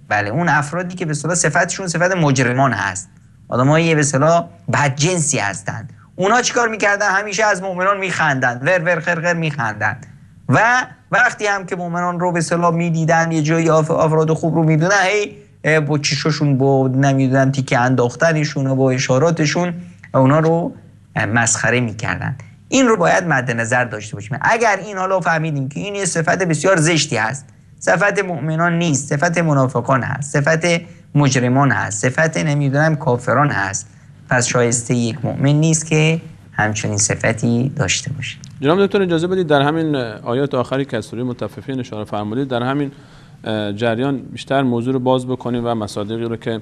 بله اون افرادی که به اصطلاح صفتشون صفت مجرمان هست، آدمایی به اصطلاح بدجنسی هستند، اونا چیکار میکردن؟ همیشه از مؤمنان میخندند، ور خرخر میخندند، و وقتی هم که مؤمنان رو به اصطلاح میدیدن یه جایی افراد خوب رو میدونن، هی با چشاشون با نمیدونن تیکه انداختنشون و با اشاراتشون اونا رو مسخره میکردن. این رو باید مد نظر داشته باشیم. اگر این حالا فهمیدیم که این یه صفت بسیار زشتی هست، صفت مؤمنان نیست، صفت منافقان هست، صفت مجرمان هست، صفت نمیدونم کافران هست، پس شایسته یک مؤمن نیست که همچنین صفتی داشته باشه. جناب دکتر اجازه بدید در همین آیات آخری که از سوره مطففین اشاره فرمودید، در همین جریان بیشتر موضوع رو باز بکنیم و مصادیقی رو که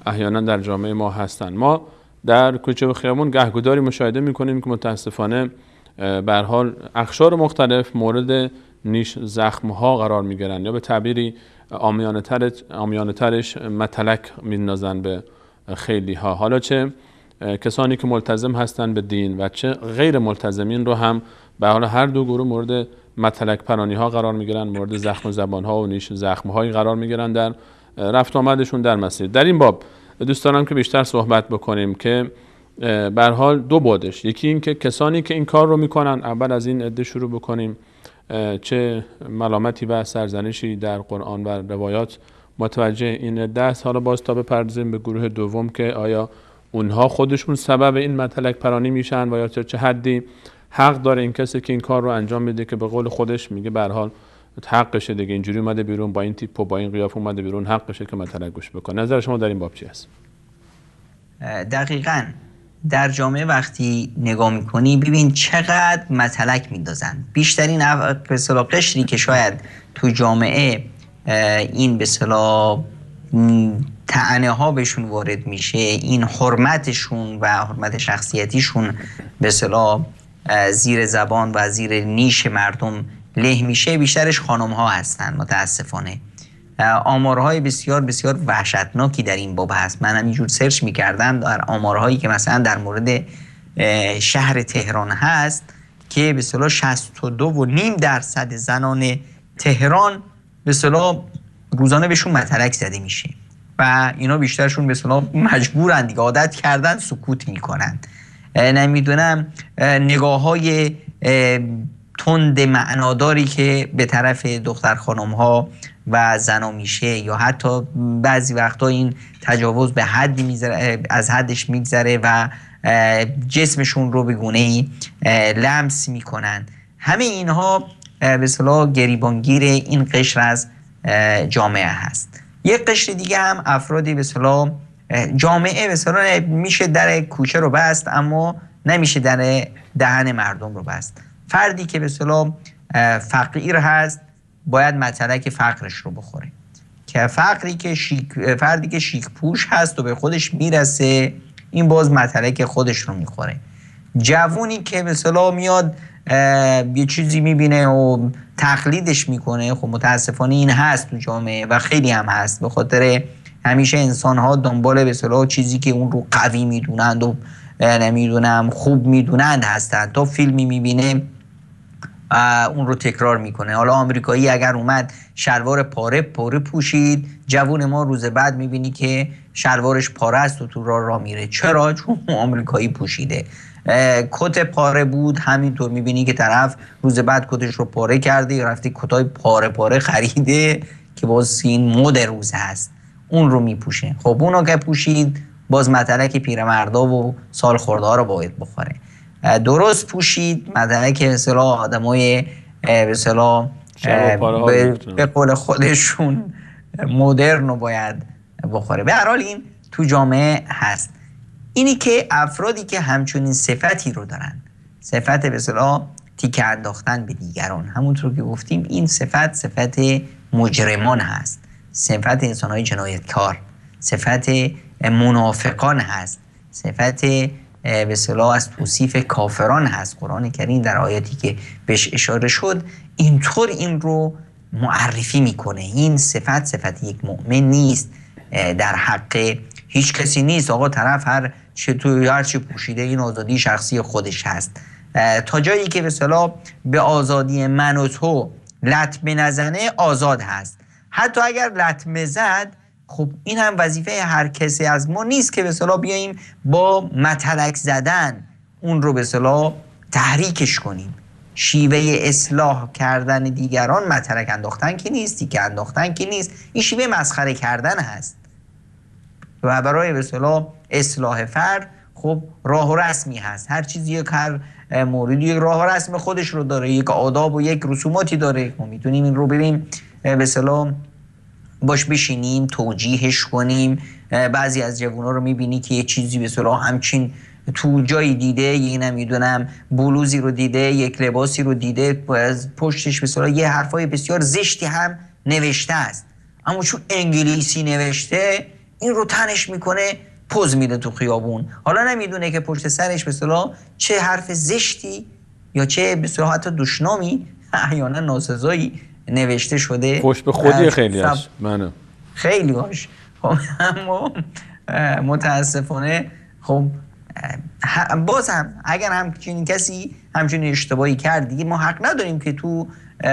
احیانا در جامعه ما هستن. ما در کوچه و خیابون گهگداری مشاهده میکنیم که متاسفانه به هر حال اقشار مختلف مورد نیش زخم‌ها قرار میگیرن، یا به تعبیری عامیانه ترش متلک میندازن به خیلی ها، حالا چه کسانی که ملتزم هستند به دین و چه غیر ملتزمین رو هم به حال هر دو گروه مورد متلک پرانی ها قرار میگیرن، مورد زخم زبان ها و نیش زخم هایی قرار میگیرن در رفت آمدشون در مسیر. در این باب دوست دارم که بیشتر صحبت بکنیم که به هر حال دو بعدش، یکی این که کسانی که این کار رو میکنن، اول از این عده شروع بکنیم، چه ملامتی و سرزنشی در قرآن و روایات متوجه این عده است. حالا باز تا بپردازیم به گروه دوم که آیا اونها خودشون سبب این متلک پرانی میشن و یا چه حدی حق داره این کسی که این کار رو انجام میده که به قول خودش میگه به هر حال حقشه دیگه، اینجوری اومده بیرون با این تیپ و با این قیافه اومده بیرون، حقشه که متلک گوش بکنه. نظر شما در این باب چی است؟ دقیقاً در جامعه وقتی نگاه میکنی ببین چقدر متلک میندازن. بیشترین به اصطلاح قشری که شاید تو جامعه این به اصطلاح طعنه ها بهشون وارد میشه، این حرمتشون و حرمت شخصیتیشون به اصطلاح زیر زبان و زیر نیش مردم له میشه، بیشترش خانم ها هستن متاسفانه. آمارهای بسیار بسیار وحشتناکی در این باب هست. من همینجور سرچ میکردم در آمارهایی که مثلا در مورد شهر تهران هست که به اصطلاح 62.5% زنان تهران به اصطلاح روزانه بهشون متلک زده میشه و اینا بیشترشون به اصطلاح مجبورن دیگه، عادت کردن سکوت میکنن. نمیدونم نگاه های تند معناداری که به طرف دختر خانم ها و زنا میشه، یا حتی بعضی وقتا این تجاوز به حدی میگذره، از حدش میگذره و جسمشون رو به گونه‌ای لمس میکنن. همه اینها به اصطلاح گریبانگیر این قشر از جامعه هست. یک قشر دیگه هم افرادی به اصطلاح جامعه به اصطلاح میشه در کوچه رو بست اما نمیشه در دهن مردم رو بست. فردی که به اصطلاح فقیر هست باید متلک فقرش رو بخوره، که فردی که شیک پوش هست و به خودش میرسه این باز متلک خودش رو میخوره. جوونی که به اصطلاح میاد یه چیزی میبینه و تقلیدش میکنه، خب متاسفانه این هست تو جامعه و خیلی هم هست، به خاطر همیشه انسان ها دنبال به اصطلاح چیزی که اون رو قوی میدونند و نمیدونم خوب میدونند هستند. تا فیلمی میبینه اون رو تکرار میکنه. حالا آمریکایی اگر اومد شلوار پاره پوشید، جوون ما روز بعد میبینی که شلوارش پاره است و تو راه میره. چرا؟ چون آمریکایی پوشیده. کت پاره بود، همینطور میبینی که طرف روز بعد کتش رو پاره کرده یا رفته کتای پاره خریده که باز این مد روز هست، اون رو میپوشه. خب اونو که پوشید باز متلک پیرمردا و سال خورده ها رو باید بخوره. درست پوشید متلک به اصطلاح آدمای به اصطلاح به قول خودشون مدرن رو باید بخوره. به هر حال این تو جامعه هست. اینی که افرادی که همچنین صفتی رو دارن، صفت به اصطلاح تیکه انداختن به دیگران. همونطور که گفتیم این صفت مجرمان هست، صفت انسان‌های جنایتکار، صفت منافقان هست، صفت به اصطلاح از توصیف کافران هست. قرآن کریم در آیاتی که بهش اشاره شد اینطور این رو معرفی میکنه. این صفت یک مؤمن نیست، در حق هیچ کسی نیست. آقا طرف هر چی پوشیده این آزادی شخصی خودش هست. تا جایی که به اصطلاح به آزادی من و تو لطمه نزنه آزاد هست. حتی اگر لطمه زد، خب این هم وظیفه هر کسی از ما نیست که به اصطلاح بیاییم با متلک زدن اون رو به اصطلاح تحریکش کنیم. شیوه اصلاح کردن دیگران متلک انداختن که نیست، تیکه انداختن که نیست، این شیوه مسخره کردن هست. و برای به اصطلاح اصلاح فرد خب راه و رسمی هست. هر چیزی هر موردی یک راه و رسم خودش رو داره، یک آداب و یک رسوماتی داره. ما میتونیم این رو بریم به اصطلاح باش بشینیم توجیهش کنیم. بعضی از جوونا رو میبینی که یه چیزی به اصطلاح همچین تو جایی دیده، یه نمیدونم بلوزی رو دیده، یک لباسی رو دیده، از پشتش به اصطلاح یه حرفای بسیار زشتی هم نوشته است، اما چون انگلیسی نوشته این رو تنش میکنه پوز میده تو خیابون. حالا نمیدونه که پشت سرش به اصطلاح چه حرف زشتی یا چه به اصطلاح حتی دشنامی احیانا ناسزایی نوشته شده. خوش به خودی خیلیش منو خیلی باش. خب اما متاسفانه خب باز هم اگر همچین کسی همچین اشتباهی کرد دیگه ما حق نداریم که تو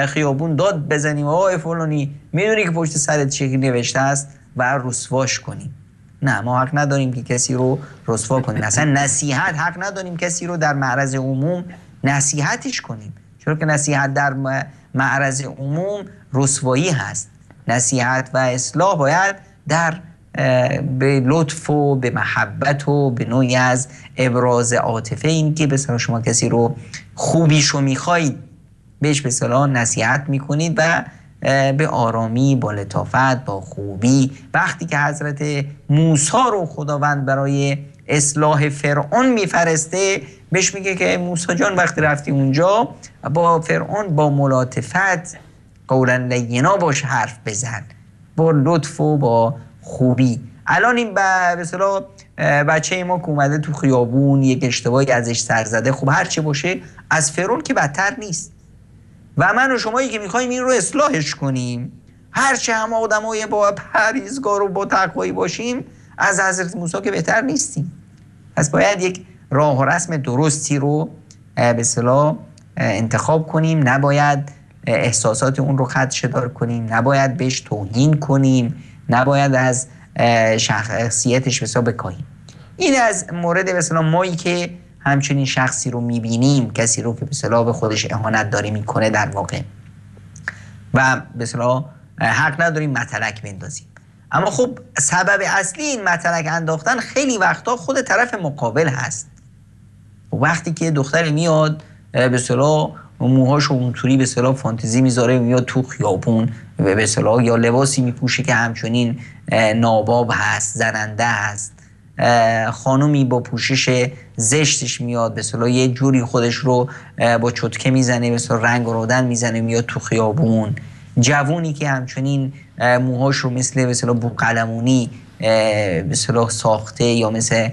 خیابون داد بزنیم آقای فلانی میدونی که پشت سرت چی نوشته است و رسواش کنیم. نه، ما حق نداریم که کسی رو رسوا کنیم. اصلا نصیحت حق نداریم کسی رو در معرض عموم نصیحتش کنیم، چرا که نصیحت در معرض عموم رسوایی هست. نصیحت و اصلاح باید در به لطف و به محبت و به نوعی از ابراز عاطفه، این که مثلا شما کسی رو خوبیشو میخواید بهش به اصطلاح نصیحت میکنید و به آرامی، با لطافت، با خوبی. وقتی که حضرت موسی رو خداوند برای اصلاح فرعون میفرسته بهش میگه که موسی جان وقتی رفتی اونجا با فرعون با ملاطفت قولا لینا باش حرف بزن، با لطف و با خوبی. الان این به اصطلاح بچه ما که اومده تو خیابون یک اشتباهی ازش سر زده، خب هر چه باشه از فرعون که بدتر نیست. و من و شمایی که میخوایم این رو اصلاحش کنیم، هرچه هم آدمای با پرهیزگار و با تقوایی باشیم از حضرت موسی که بهتر نیستیم. پس باید یک راه و رسم درستی رو به اصطلاح انتخاب کنیم. نباید احساسات اون رو خدشه‌دار کنیم، نباید بهش توهین کنیم، نباید از شخصیتش به حساب بکاهیم. این از مورد به اصطلاح مایی که همچنین شخصی رو میبینیم، کسی رو که به اصطلاح به خودش اهانت داری میکنه در واقع، و به اصطلاح حق نداریم متلک بندازیم. اما خب سبب اصلی این متلک انداختن خیلی وقتا خود طرف مقابل هست. وقتی که دختری میاد به اصطلاح موهاشو اونطوری به اصطلاح فانتزی میذاره، میاد تو خیابون به اصطلاح یا لباسی میپوشه که همچنین ناباب هست، زننده هست، خانومی با پوشش زشتش میاد به اصطلاح یه جوری خودش رو با چتکه میزنه، به اصطلاح رنگ و رودن میزنه میاد تو خیابون، جوونی که همچنین موهاش رو مثل به اصطلاح بوقلمونی به اصطلاح ساخته یا مثل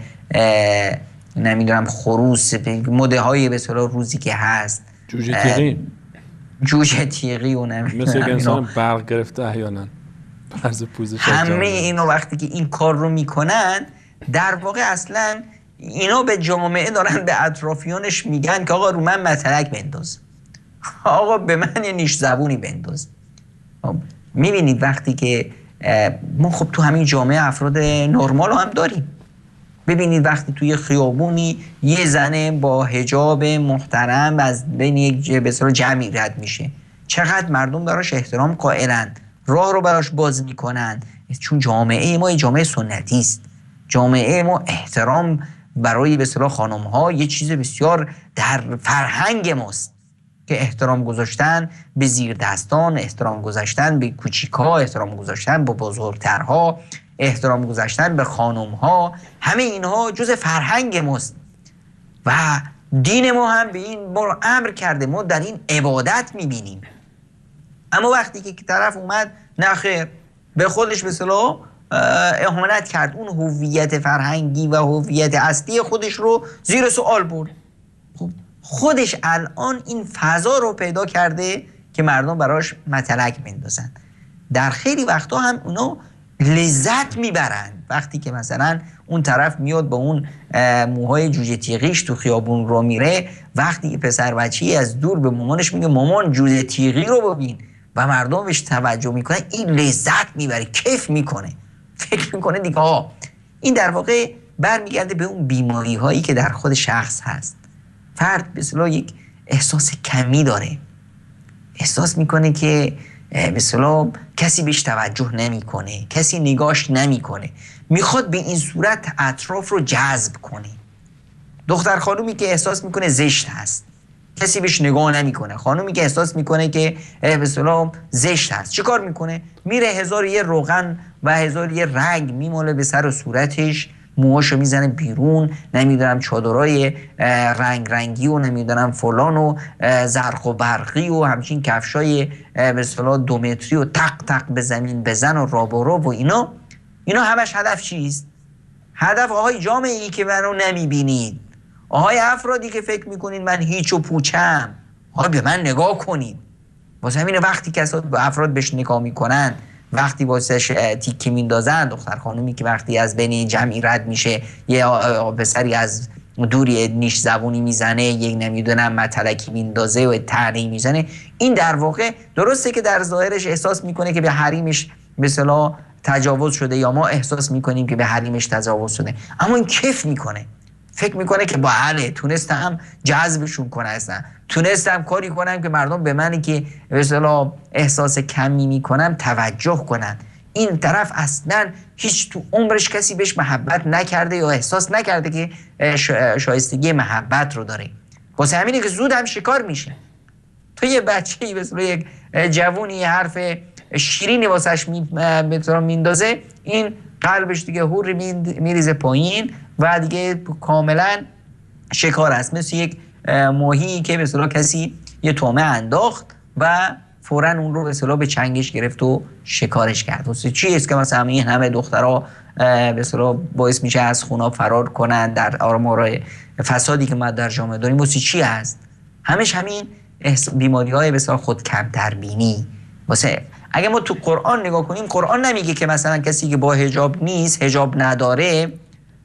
نمیدونم خروس، مده های به اصطلاح روزی که هست، جوجه تیغی و نمیدونم مثل که انسان برق گرفته احیانا برز پوزش، همه اینو وقتی که این کار رو میکنن در واقع اصلا اینا به جامعه دارن به اطرافیانش میگن که آقا رو من متلک بنداز، آقا به من یه نیش زبونی بنداز. میبینید وقتی که ما خب تو همین جامعه افراد نرمال هم داریم، ببینید وقتی توی خیابونی یه زنه با حجاب محترم از بین یک به اصطلاح جمعی رد میشه، چقدر مردم براش احترام قائلن، راه رو براش باز میکنن، چون جامعه ما یه جامعه سنتی است. جامعه ما احترام برای به اصطلاح خانم ها یه چیز بسیار در فرهنگ ماست که احترام گذاشتن به زیر دستان، احترام گذاشتن به کوچیک‌ها، احترام گذاشتن به بزرگترها، احترام گذاشتن به خانم ها، همه اینها جز فرهنگ ماست. و دین ما هم به این ما امر کرده، ما در این عبادت میبینیم. اما وقتی که طرف اومد نه خیر، به خودش به اصطلاح اهانت کرد، اون هویت فرهنگی و هویت اصلی خودش رو زیر سوال برد، خب خودش الان این فضا رو پیدا کرده که مردم براش متلک میندازن. در خیلی وقتا هم اونا لذت میبرن وقتی که مثلا اون طرف میاد با اون موهای جوجه تیغیش تو خیابون رو میره، وقتی پسر بچه‌ای از دور به مامانش میگه مامان جوجه تیغی رو ببین و مردم بهش توجه میکنه، این لذت میبره، کیف میکنه، فکر میکنه دیگه این در واقع برمیگرده به اون بیماری هایی که در خود شخص هست. فرد به اصطلاح یک احساس کمی داره، احساس میکنه که به اصطلاح کسی بهش توجه نمیکنه، کسی نگاش نمیکنه، میخواد به این صورت اطراف رو جذب کنه. دختر خانومی که احساس میکنه زشت هست، کسی بهش نگاه نمیکنه. خانومی که احساس میکنه که به اصطلاح زشت هست، چه کار میکنه؟ میره 1001 روغن و 1001 رنگ میماله به سر و صورتش، موهاشو میزنه بیرون، نمیدونم چادرای رنگ رنگی و نمیدونم فلان و زرق و برقی و همچین کفشای به اصطلاح 2 متری و تق تق به زمین بزن و راب و راب و اینا همش هدف چیست؟ هدف آهای جامعه‌ای که منو نمیبینید، آهای افرادی که فکر میکنید من هیچ و پوچم، آهای به من نگاه کنید. واسه همین وقتی که افراد بهش نگاه میکنن، وقتی واسهش تیکه میندازن، دختر خانومی که وقتی از بین جمعی رد میشه یه پسری از دوری نیش زبونی میزنه، یک نمیدونم متلکی میندازه و تحریم میزنه، این در واقع درسته که در ظاهرش احساس میکنه که به حریمش به اصطلاح تجاوز شده، یا ما احساس میکنیم که به حریمش تجاوز شده، اما این کیف میکنه، فکر میکنه که بله تونستم جذبشون کنم، تونستم کاری کنم که مردم به منی که به اصطلاح احساس کمی میکنم توجه کنن. این طرف اصلا هیچ تو عمرش کسی بهش محبت نکرده یا احساس نکرده که شایستگی محبت رو داره، واسه همینه که زود هم شکار میشه. تو یه بچه‌ای به اصطلاح یک جوونی حرف شیرینی واسش میندازه، این قلبش دیگه هور میریزه پایین و دیگه کاملا شکار است، مثل یک ماهی که به اصطلاح کسی یه تومه انداخت و فوراً اون رو به اصطلاح به چنگش گرفت و شکارش کرد. واسه چی است که مثلا این همه دخترها به اصطلاح باعث میشه از خونه فرار کنن در آمار فسادی که ما در جامعه داریم؟ واسه چی هست؟ همش همین بیماری‌های به اصطلاح خود کمتر بینی. واسه اگه ما تو قرآن نگاه کنیم، قرآن نمیگه که مثلا کسی که با حجاب نیست، حجاب نداره،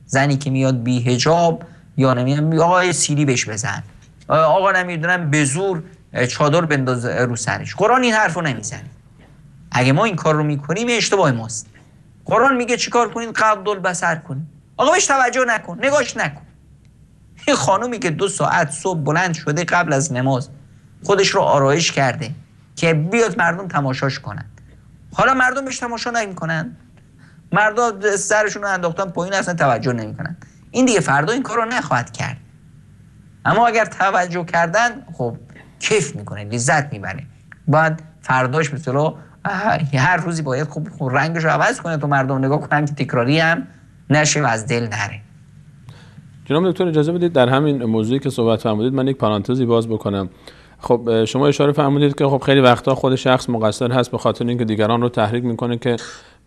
زنی که میاد بی حجاب یا نمیدونم آقا سیلی بهش بزن، آقا نمیدونم به زور چادر بنداز رو سرش. قرآن این حرفو نمیزنه. اگه ما این کار رو میکنیم اشتباه ماست. قرآن میگه چیکار کنین؟ غض البصر کنین، آقا بهش توجه نکن، نگاش نکن. این خانومی که 2 ساعت صبح بلند شده قبل از نماز خودش رو آرایش کرده که بیاد مردم تماشاش کنن، حالا مردم بهش تماشا نمیکنن، مردم سرشون رو انداختن پایین، اصلا توجه نمیکنن، این دیگه فردا این کار رو نخواهد کرد. اما اگر توجه کردن، خب کیف میکنه، لذت میبره. باید فرداش به اصطلاح هر روزی باید خب رنگش رو عوض کنه تو مردم نگاه کنن که تکراری هم نشه و از دل نره. جناب دکتر اجازه بدید در همین موضوعی که صحبت فرمودید من یک پرانتزی باز بکنم. خب شما اشاره فرمودید که خب خیلی وقتا خود شخص مقصر هست به خاطر اینکه دیگران رو تحریک میکنه که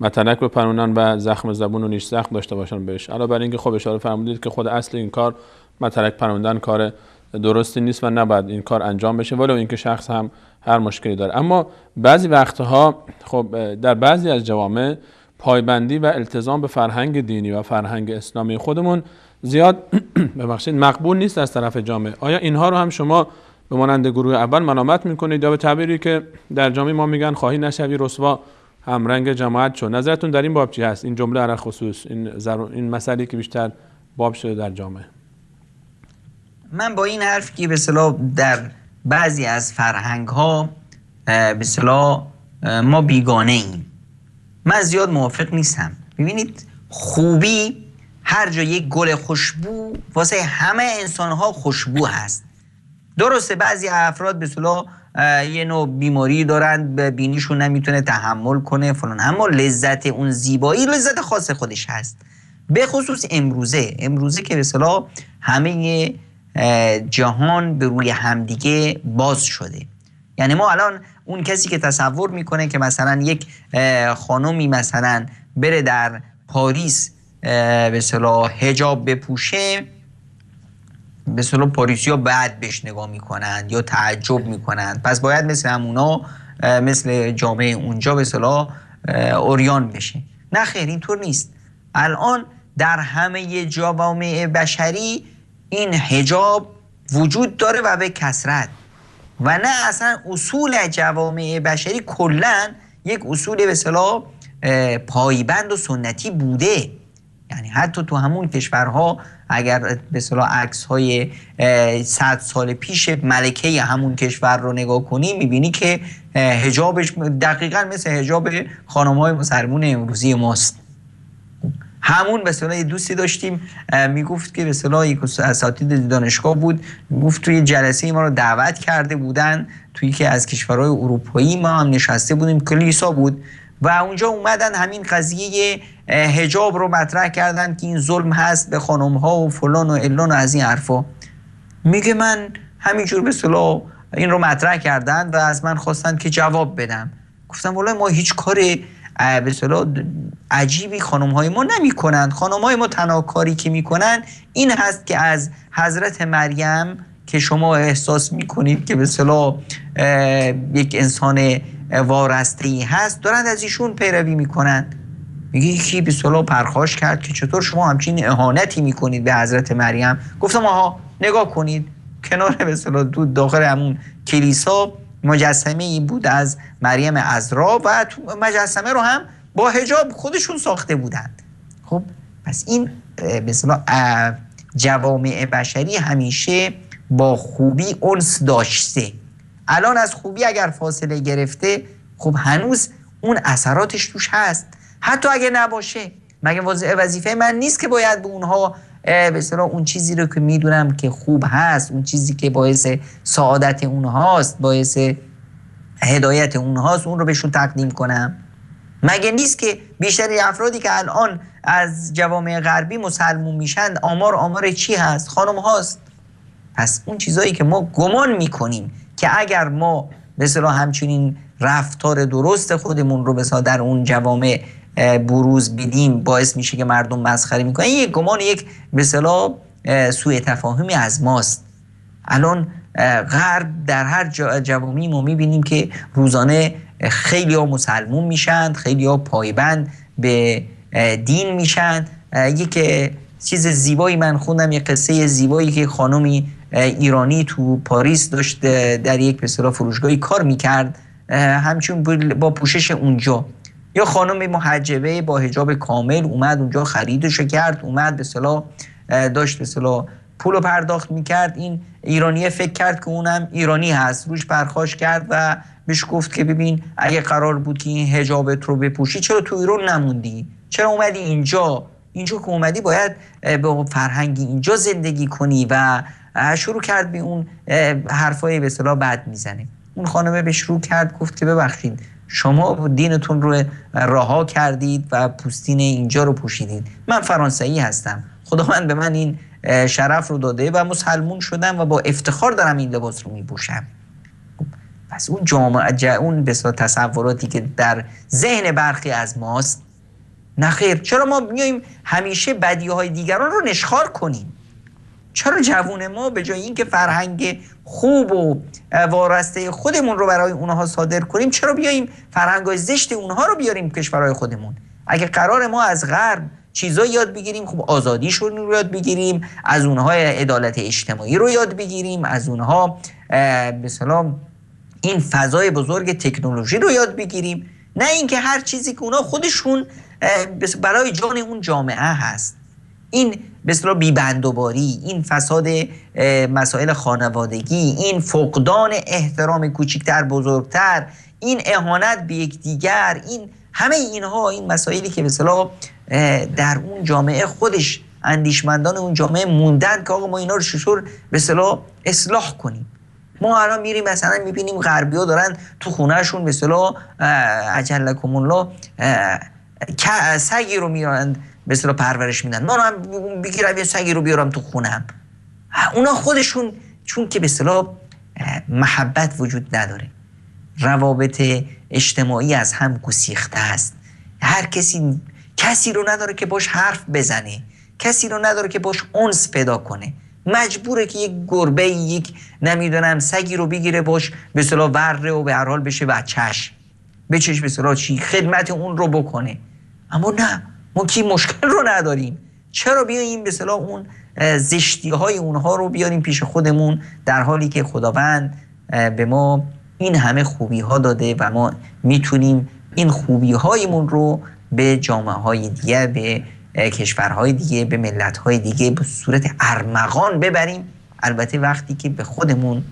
متلک بپرونن و زخم زبون و نیش زخم داشته باشن بهش. علاوه بر اینکه خب اشاره فرمودید که خود اصل این کار متلک پروندن کار درستی نیست و نباید این کار انجام بشه، ولو اینکه شخص هم هر مشکلی داره. اما بعضی وقتها خب در بعضی از جوامع پایبندی و التزام به فرهنگ دینی و فرهنگ اسلامی خودمون زیاد ببخشید مقبول نیست از طرف جامعه. آیا اینها رو هم شما به مانند گروه اول ملامت میکنید یا به تعبیری که در جامعه ما میگن خواهی نشوی رسوا همرنگ جماعت شو؟ نظرتون در این باب چی هست؟ این جمله علی خصوص این مسئله که بیشتر باب شده در جامعه. من با این حرف که به اصطلاح در بعضی از فرهنگ ها به اصطلاح ما بیگانه ایم، من زیاد موافق نیستم. ببینید خوبی هر جا یک گل خوشبو واسه همه انسان ها خوشبو هست. درسته بعضی افراد به اصطلاح یه نوع بیماری دارن، به بینیشون نمیتونه تحمل کنه فلان، اما لذت اون زیبایی لذت خاص خودش هست. به خصوص امروزه که به اصطلاح همه جهان به روی همدیگه باز شده. یعنی ما الان اون کسی که تصور میکنه که مثلا یک خانومی مثلا بره در پاریس به اصطلاح حجاب بپوشه، به اصطلاح پاریسی‌ها بعد بهش نگاه میکنند یا تعجب میکنند، پس باید مثل همونا مثل جامعه اونجا به اصطلاح عریان بشه. نه خیر، اینطور نیست. الان در همه جوامع بشری این حجاب وجود داره و به کثرت، و نه اصلا اصول جوامع بشری کلا یک اصول به اصطلاح پایبند و سنتی بوده. یعنی حتی تو همون کشورها اگر به اصطلاح عکس‌های 100 سال پیش ملکه همون کشور رو نگاه کنی میبینی که حجابش دقیقاً مثل حجاب خانم‌های مسلمان امروزی ماست. همون به اصطلاح دوستی داشتیم میگفت که به اصطلاح یک اساتید دانشگاه بود، میگفت توی جلسه ما رو دعوت کرده بودن توی که از کشورهای اروپایی، ما هم نشسته بودیم، کلیسا بود و اونجا اومدن همین قضیه حجاب رو مطرح کردن که این ظلم هست به خانم ها و فلان و علان و از این حرفا. میگه من همینجور به اصطلاح این رو مطرح کردن و از من خواستن که جواب بدم. گفتم والله ما هیچ کار به اصطلاح عجیبی خانم های ما نمی کنند. خانم های ما تنها کاری که می کنند این هست که از حضرت مریم که شما احساس می کنید که به اصطلاح یک انسان وارسته‌ای هست، دارند از ایشون پیروی می کنند. میگه یکی به اصطلاح پرخاش کرد که چطور شما همچین اهانتی می کنید به حضرت مریم. گفتم آها نگاه کنید، کنار به اصطلاح داخل همون کلیسا مجسمه‌ای بود از مریم عذرا و مجسمه رو هم با حجاب خودشون ساخته بودند. خب پس این به اصطلاح جوامع بشری همیشه با خوبی انس داشته. الان از خوبی اگر فاصله گرفته، خب هنوز اون اثراتش توش هست، حتی اگه نباشه. مگه وظیفه من نیست که باید به اونها به اصطلاح اون چیزی رو که میدونم که خوب هست، اون چیزی که باعث سعادت اونهاست، باعث هدایت اونهاست، اون رو بهشون تقدیم کنم؟ مگه نیست که بیشتری افرادی که الان از جوامع غربی مسلمون میشن آمار چی هست؟ خانم هاست. پس اون چیزایی که ما گمان میکنیم که اگر ما به اصطلاح همچنین رفتار درست خودمون رو به اصطلاح در اون جوامع بروز بدیم باعث میشه که مردم مسخره میکنن، این یک گمان، یک به اصطلاح سوء تفاهمی از ماست. الان غرب در هر جوامعی ما میبینیم که روزانه خیلی ها مسلمون میشن، خیلی ها پایبند به دین میشن. یک چیز زیبایی من خوندم، یک قصه زیبایی که خانمی ایرانی تو پاریس داشت در یک به اصطلاح فروشگاهی کار میکرد، همچون با پوشش اونجا. یا خانم محجبه با حجاب کامل اومد اونجا خریدش کرد، اومد به اصطلاح داشت به اصطلاح پولو پرداخت میکرد. این ایرانیه فکر کرد که اونم ایرانی هست، روش پرخاش کرد و بهش گفت که ببین اگه قرار بود که این حجابت رو بپوشی چرا تو ایران نموندی؟ چرا اومدی اینجا که اومدی باید به فرهنگی اینجا زندگی کنی. و شروع کرد به اون حرفای به اصطلاح بد میزنه. اون خانمه بهش شروع کرد گفت که ببخشید شما دینتون رو رها کردید و پوستین اینجا رو پوشیدید. من فرانسوی هستم، خداوند به من این شرف رو داده و مسلمون شدم و با افتخار دارم این لباس رو میپوشم. پس اون جامعه اون بسیار تصوراتی که در ذهن برخی از ماست، نخیر. چرا ما میاییم همیشه بدیهای دیگران رو نشخوار کنیم؟ چرا جوون ما به جای اینکه فرهنگ خوب و وارسته خودمون رو برای اونها صادر کنیم، چرا بیاییم فرهنگ‌های زشت اونها رو بیاریم کشورهای خودمون؟ اگه قرار ما از غرب چیزایی یاد بگیریم، خب آزادیشون رو یاد بگیریم، از اونها عدالت اجتماعی رو یاد بگیریم، از اونها به اصطلاح این فضای بزرگ تکنولوژی رو یاد بگیریم، نه اینکه هر چیزی که اونها خودشون برای جان اون جامعه هست. این به اصطلاح بی‌بندوباری، این فساد مسائل خانوادگی، این فقدان احترام کوچکتر بزرگتر، این اهانت به یکدیگر، این همه اینها، این مسائلی که به اصطلاح در اون جامعه خودش اندیشمندان اون جامعه موندن که آقا ما اینا رو چطور به اصطلاح اصلاح کنیم. ما الان میریم مثلا میبینیم غربی‌ها دارن تو خونهشون به اصطلاح اجلکم الله سگی رو میارن به اصطلاح پرورش میدن. من هم بگیرم یه سگی رو بیارم تو خونم. اونا خودشون چون که به اصطلاح محبت وجود نداره، روابط اجتماعی از هم گسیخته است، هر کسی رو نداره که باش حرف بزنه، کسی رو نداره که باش انس پیدا کنه، مجبوره که یک گربه، یک نمیدونم سگی رو بگیره باش به اصطلاح وره و به هر حال بشه بچهش، به اصطلاح چی خدمت اون رو بکنه. اما نه، ما کی مشکل رو نداریم، چرا بیاییم به اصطلاح اون زشتی های اونها رو بیاریم پیش خودمون، در حالی که خداوند به ما این همه خوبی ها داده و ما میتونیم این خوبی هایمون رو به جامعه های دیگه، به کشورهای دیگه، به ملت های دیگه به صورت ارمغان ببریم. البته وقتی که به خودمون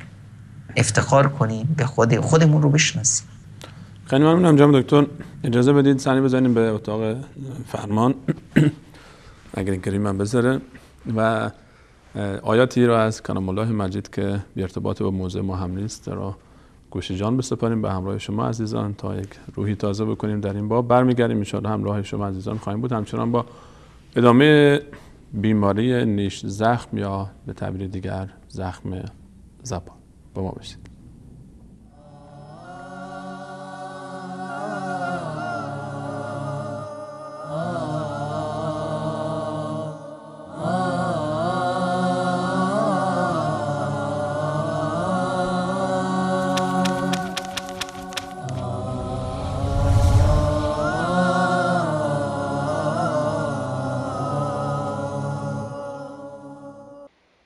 افتخار کنیم، به خودمون رو بشناسیم. خیلی ممنونم جناب دکتر. اجازه بدید سری بزنیم به اتاق فرمان اگر این کریم من بذاره و آیاتی را از کلام الله مجید که بی ارتباط با موضوع ما هم نیست را گوش جان بسپاریم به همراه شما عزیزان تا یک روحی تازه بکنیم در این باب. برمیگردیم ان شاءالله همراه شما عزیزان خواهیم بود، همچنان با ادامه بیماری نیش زخم یا به تعبیر دیگر زخم زبان. با ما باشید.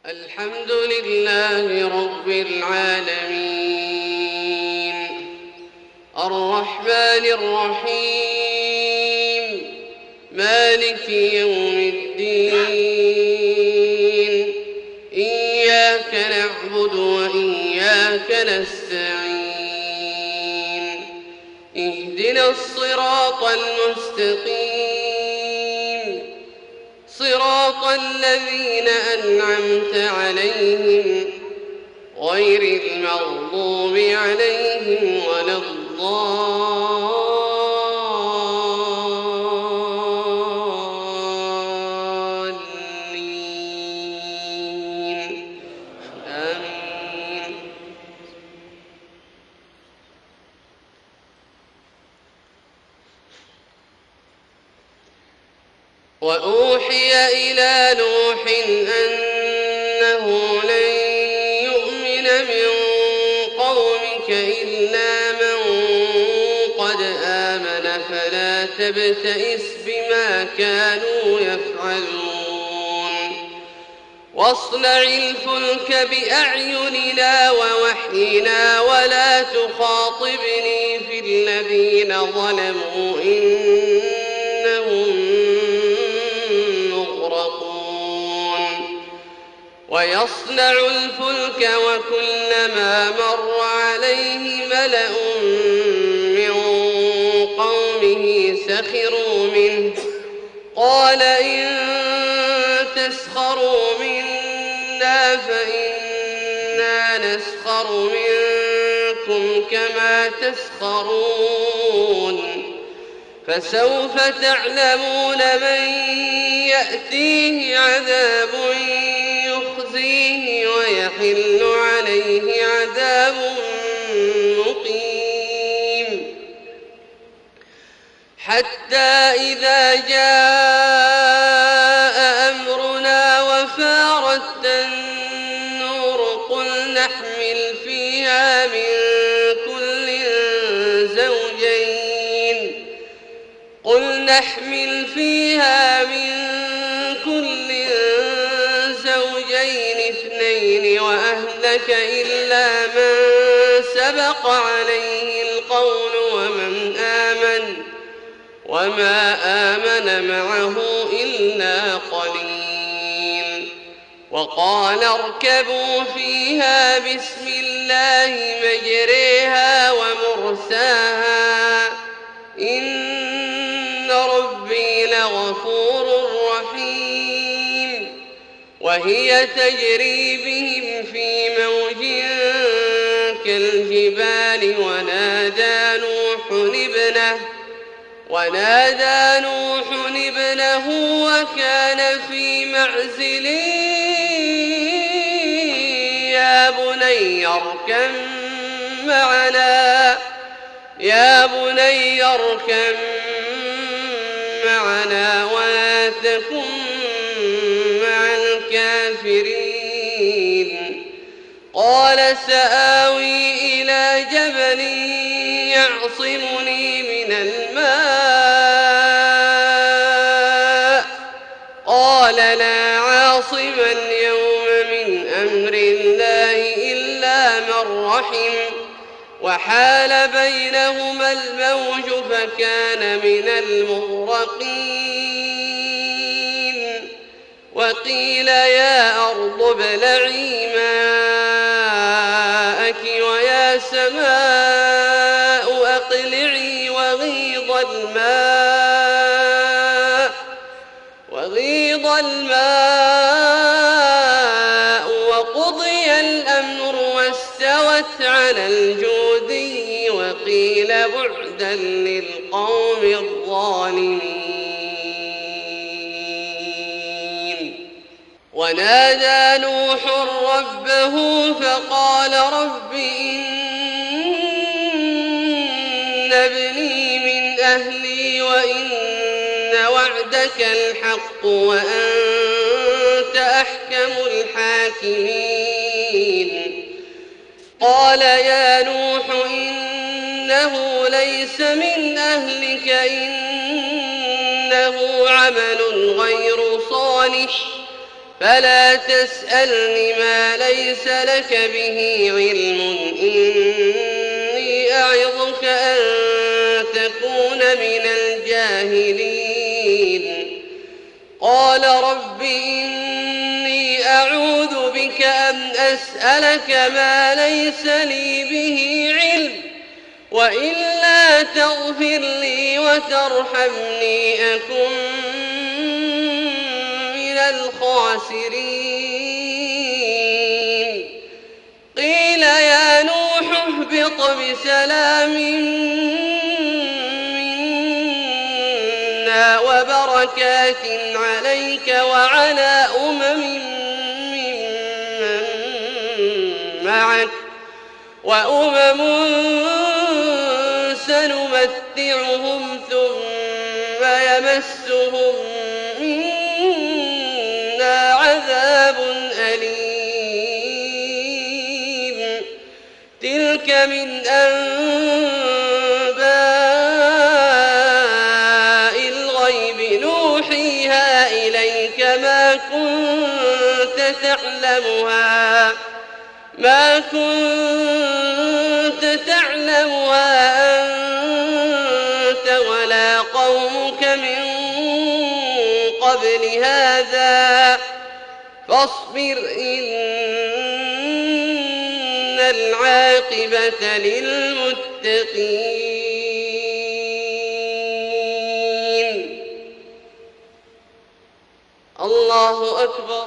الحمد لله رب العالمين الرحمن الرحيم مالك يوم الدين إياك نعبد وإياك نستعين اهدنا الصراط المستقيم صراط الذين أنعمت عليهم غير المغضوب عليهم ولا الضالين آمين. وأوحي إلى نوح أنه لن يؤمن من قومك إلا من قد آمن فلا تبتئس بما كانوا يفعلون واصنع الفلك بأعيننا ووحينا ولا تخاطبني في الذين ظلموا إنهم ويصنع الفلك وكلما مر عليه ملأ من قومه سخروا منه قال إن تسخروا منا فإنا نسخر منكم كما تسخرون فسوف تعلمون من يأتيه عذاب ويحل عليه عذاب مقيم حتى إذا جاء أمرنا وفارت النور قل نحمل فيها من كل زوجين اثنين وأهلك إلا من سبق عليه القول وما آمن معه إلا قليل وقال اركبوا فيها بسم الله مجريها ومرساها إن ربي لغفور رحيم وهي تجري بهم في موج كالجبال ونادى نوح ابنه وكان في معزل بني اركب معنا ولا تكن مع الكافرين. قال سآوي إلى جبل يعصمني من الماء قال لا عاصم اليوم من أمر الله إلا من رحم وحال بينهما الموج فكان من المغرقين. وقيل يا أرض ابلعي ماءك ويا سماء أقلعي وغيض الماء وقضي الأمر واستوت على الجودي وقيل بعدا للقوم الظالمين. ونادى نوح ربه فقال رب إن ابني من أهلي وإن وعدك الحق وأنت أحكم الحاكمين. قال يا نوح إنه ليس من أهلك إنه عمل غير صالح فلا تسألني ما ليس لك به علم إني أعظك أن تكون من الجاهلين. قال رب إني أعوذ بك أن أسألك ما ليس لي به علم وإلا تغفر لي وترحمني أكن من الخاسرين. قيل يا نوح اهبط بسلام منا وبركات عليك وعلى ممن معك وأمم سنمتعهم ثم يمسهم منا عذاب أليم. تلك من أنباء الغيب نوحيها إليك ما كنت تعلمها أنت ولا قومك من قبل هذا فاصبر إن العاقبة للمتقين. الله أكبر.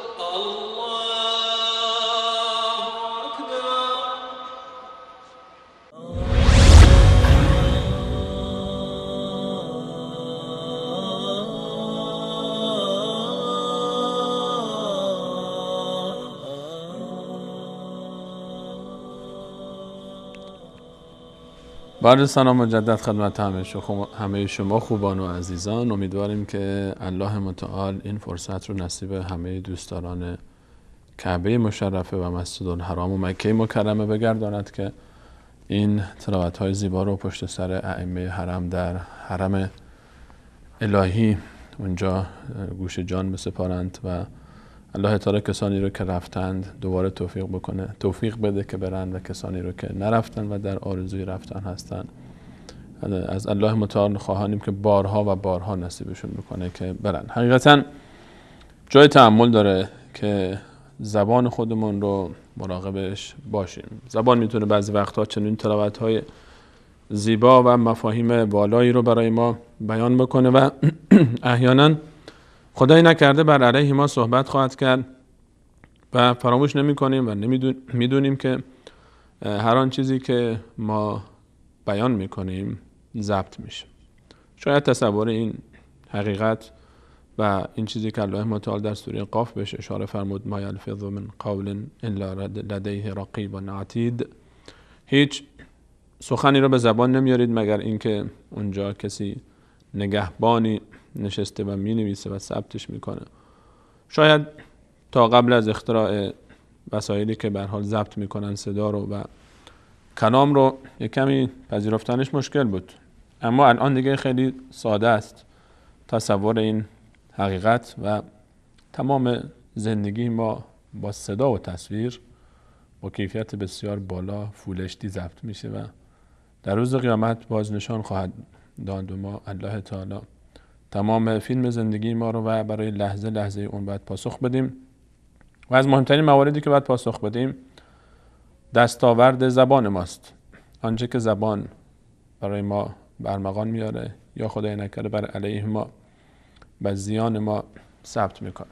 بعد سلام مجدد خدمت همه شما خوبان و عزیزان. امیدواریم که الله متعال این فرصت رو نصیب همه دوستداران کعبه مشرفه و مسجد الحرام و مکه مکرمه بگرداند که این تلاوت‌های زیبا رو پشت سر ائمه حرم در حرم الهی اونجا گوش جان بسپارند و الله تعالی کسانی رو که رفتند دوباره توفیق بده که برند و کسانی رو که نرفتند و در آرزوی رفتن هستند از الله متعال خواهانیم که بارها و بارها نصیبشون میکنه که برند. حقیقتا جای تأمل داره که زبان خودمون رو مراقبش باشیم. زبان میتونه بعضی وقتها چنین تلاوت‌های زیبا و مفاهیم والایی رو برای ما بیان بکنه و احیانا خدای نکرده بر علیه ما صحبت خواهد کرد و فراموش نمی کنیم و میدونیم که هر آن چیزی که ما بیان میکنیم ضبط میشه. شاید تصور این حقیقت و این چیزی که الله متعال در سوره قاف بهش اشاره فرمود ما یلفظ من قول الا لدیه رقیب عتید، هیچ سخنی رو به زبان نمیارید مگر اینکه اونجا کسی نگهبانی نشسته و مینویسه و ثبتش میکنه. شاید تا قبل از اختراع وسایلی که به هر حال ضبط میکنن صدا رو و کلام رو یک کمی پذیرفتنش مشکل بود، اما الان دیگه خیلی ساده است تصور این حقیقت و تمام زندگی ما با صدا و تصویر با کیفیت بسیار بالا فول HD ضبط میشه و در روز قیامت باز نشان خواهد داد و ما الله تعالی تمام فیلم زندگی ما رو و برای لحظه لحظه اون باید پاسخ بدیم. و از مهمترین مواردی که باید پاسخ بدیم دستاورد زبان ماست. آنچه که زبان برای ما برمغان میاره یا خدای نکرده بر علیه ما و زیان ما ثبت میکنه.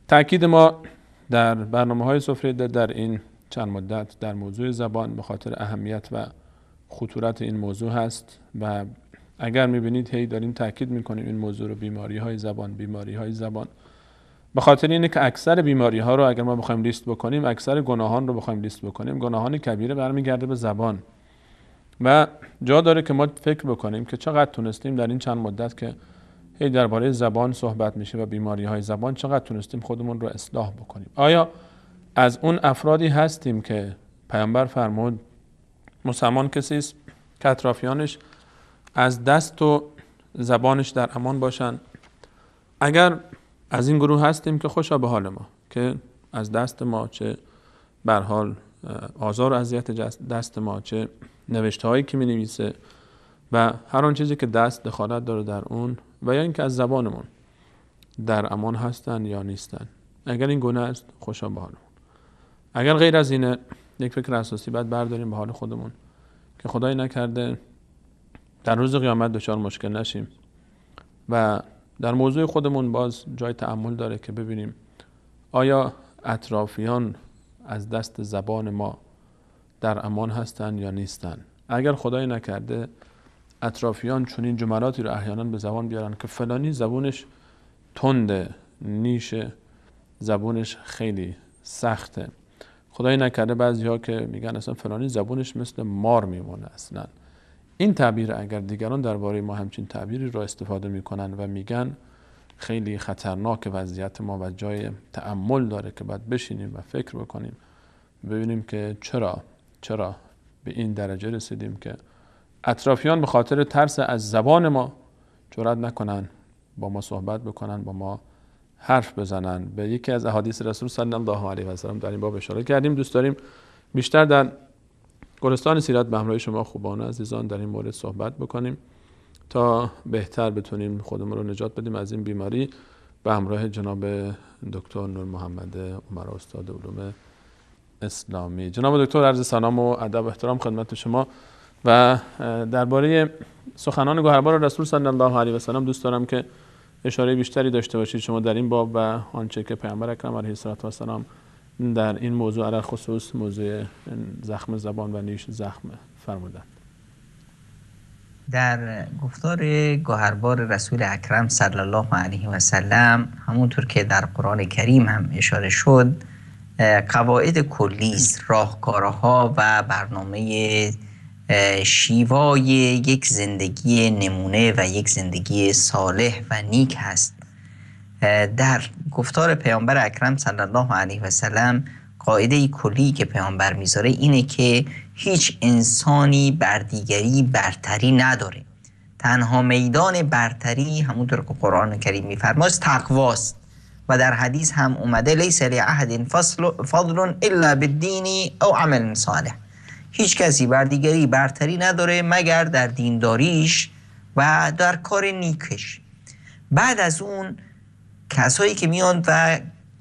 تأکید ما در برنامه‌های سفره در این چند مدت در موضوع زبان به خاطر اهمیت و خطورت این موضوع هست و اگر میبینید هی داریم تأکید میکنیم این موضوع رو، بیماری‌های زبان، به خاطر اینه که اکثر بیماری‌ها رو اگر ما بخوایم لیست بکنیم، اکثر گناهان رو بخوایم لیست بکنیم، گناهان کبیره برمیگرده به زبان و جا داره که ما فکر بکنیم که چقدر تونستیم در این چند مدت که هی درباره زبان صحبت میشه و بیماری‌های زبان چقدر تونستیم خودمون رو اصلاح بکنیم. آیا از اون افرادی هستیم که پیامبر فرمود مسلمان کسی است که اطرافیانش از دست و زبانش در امان باشن؟ اگر از این گروه هستیم که خوشا به حال ما که از دست ما چه به هر حال آزار و اذیت دست ما، چه نوشته هایی که می نویسه و هر آن چیزی که دست دخالت داره در اون و یا اینکه از زبانمون در امان هستن یا نیستن. اگر این گونه است خوشا به حالمون. اگر غیر از اینه یک فکر اساسی باید برداریم به حال خودمون که خدای نکرده در روز قیامت دچار مشکل نشیم و در موضوع خودمون باز جای تأمل داره که ببینیم آیا اطرافیان از دست زبان ما در امان هستن یا نیستن. اگر خدای نکرده اطرافیان چنین جملاتی رو احیانا به زبان بیارن که فلانی زبونش تنده، نیشه، زبونش خیلی سخته، خدای نکرده بعضی‌ها که میگن اصلا فلانی زبونش مثل مار میمونه، اصلا این تعبیر اگر دیگران درباره ما همچین تعبیری رو استفاده میکنن و میگن خیلی خطرناک وضعیت ما و جای تأمل داره که باید بشینیم و فکر بکنیم ببینیم که چرا به این درجه رسیدیم که اطرافیان به خاطر ترس از زبان ما جرئت نکنن با ما صحبت بکنن، با ما حرف بزنن. به یکی از احادیث رسول صلی الله علیه و سلم در این باب اشاره کردیم. دوست داریم بیشتر در گلستان سیرت به همراه شما خوبان عزیزان در این مورد صحبت بکنیم تا بهتر بتونیم خودمون رو نجات بدیم از این بیماری به همراه جناب دکتر نور محمد عمر استاد علوم اسلامی. جناب دکتر عرض سلام و ادب و احترام خدمت شما و درباره سخنان گوهربار رسول صلی الله علیه و سلم دوست دارم که اشاره بیشتری داشته باشید شما در این باب و آنچه که پیامبر اکرم علیه السلام در این موضوع علی خصوص موضوع زخم زبان و نیش زخم فرمودند. در گفتار گوهربار رسول اکرم صلی الله علیه و سلم همونطور که در قرآن کریم هم اشاره شد قواعد کلی است، راهکارها و برنامه شیوای یک زندگی نمونه و یک زندگی صالح و نیک هست. در گفتار پیامبر اکرم صلی الله علیه و سلم قاعده کلی که پیامبر میذاره اینه که هیچ انسانی بر دیگری برتری نداره. تنها میدان برتری همونطور که قرآن کریم میفرماید تقواست و در حدیث هم اومده لیس لأحد فضل الا بالدین او عمل صالح. هیچ کسی بر دیگری برتری نداره مگر در دینداریش و در کار نیکش. بعد از اون کسایی که میان و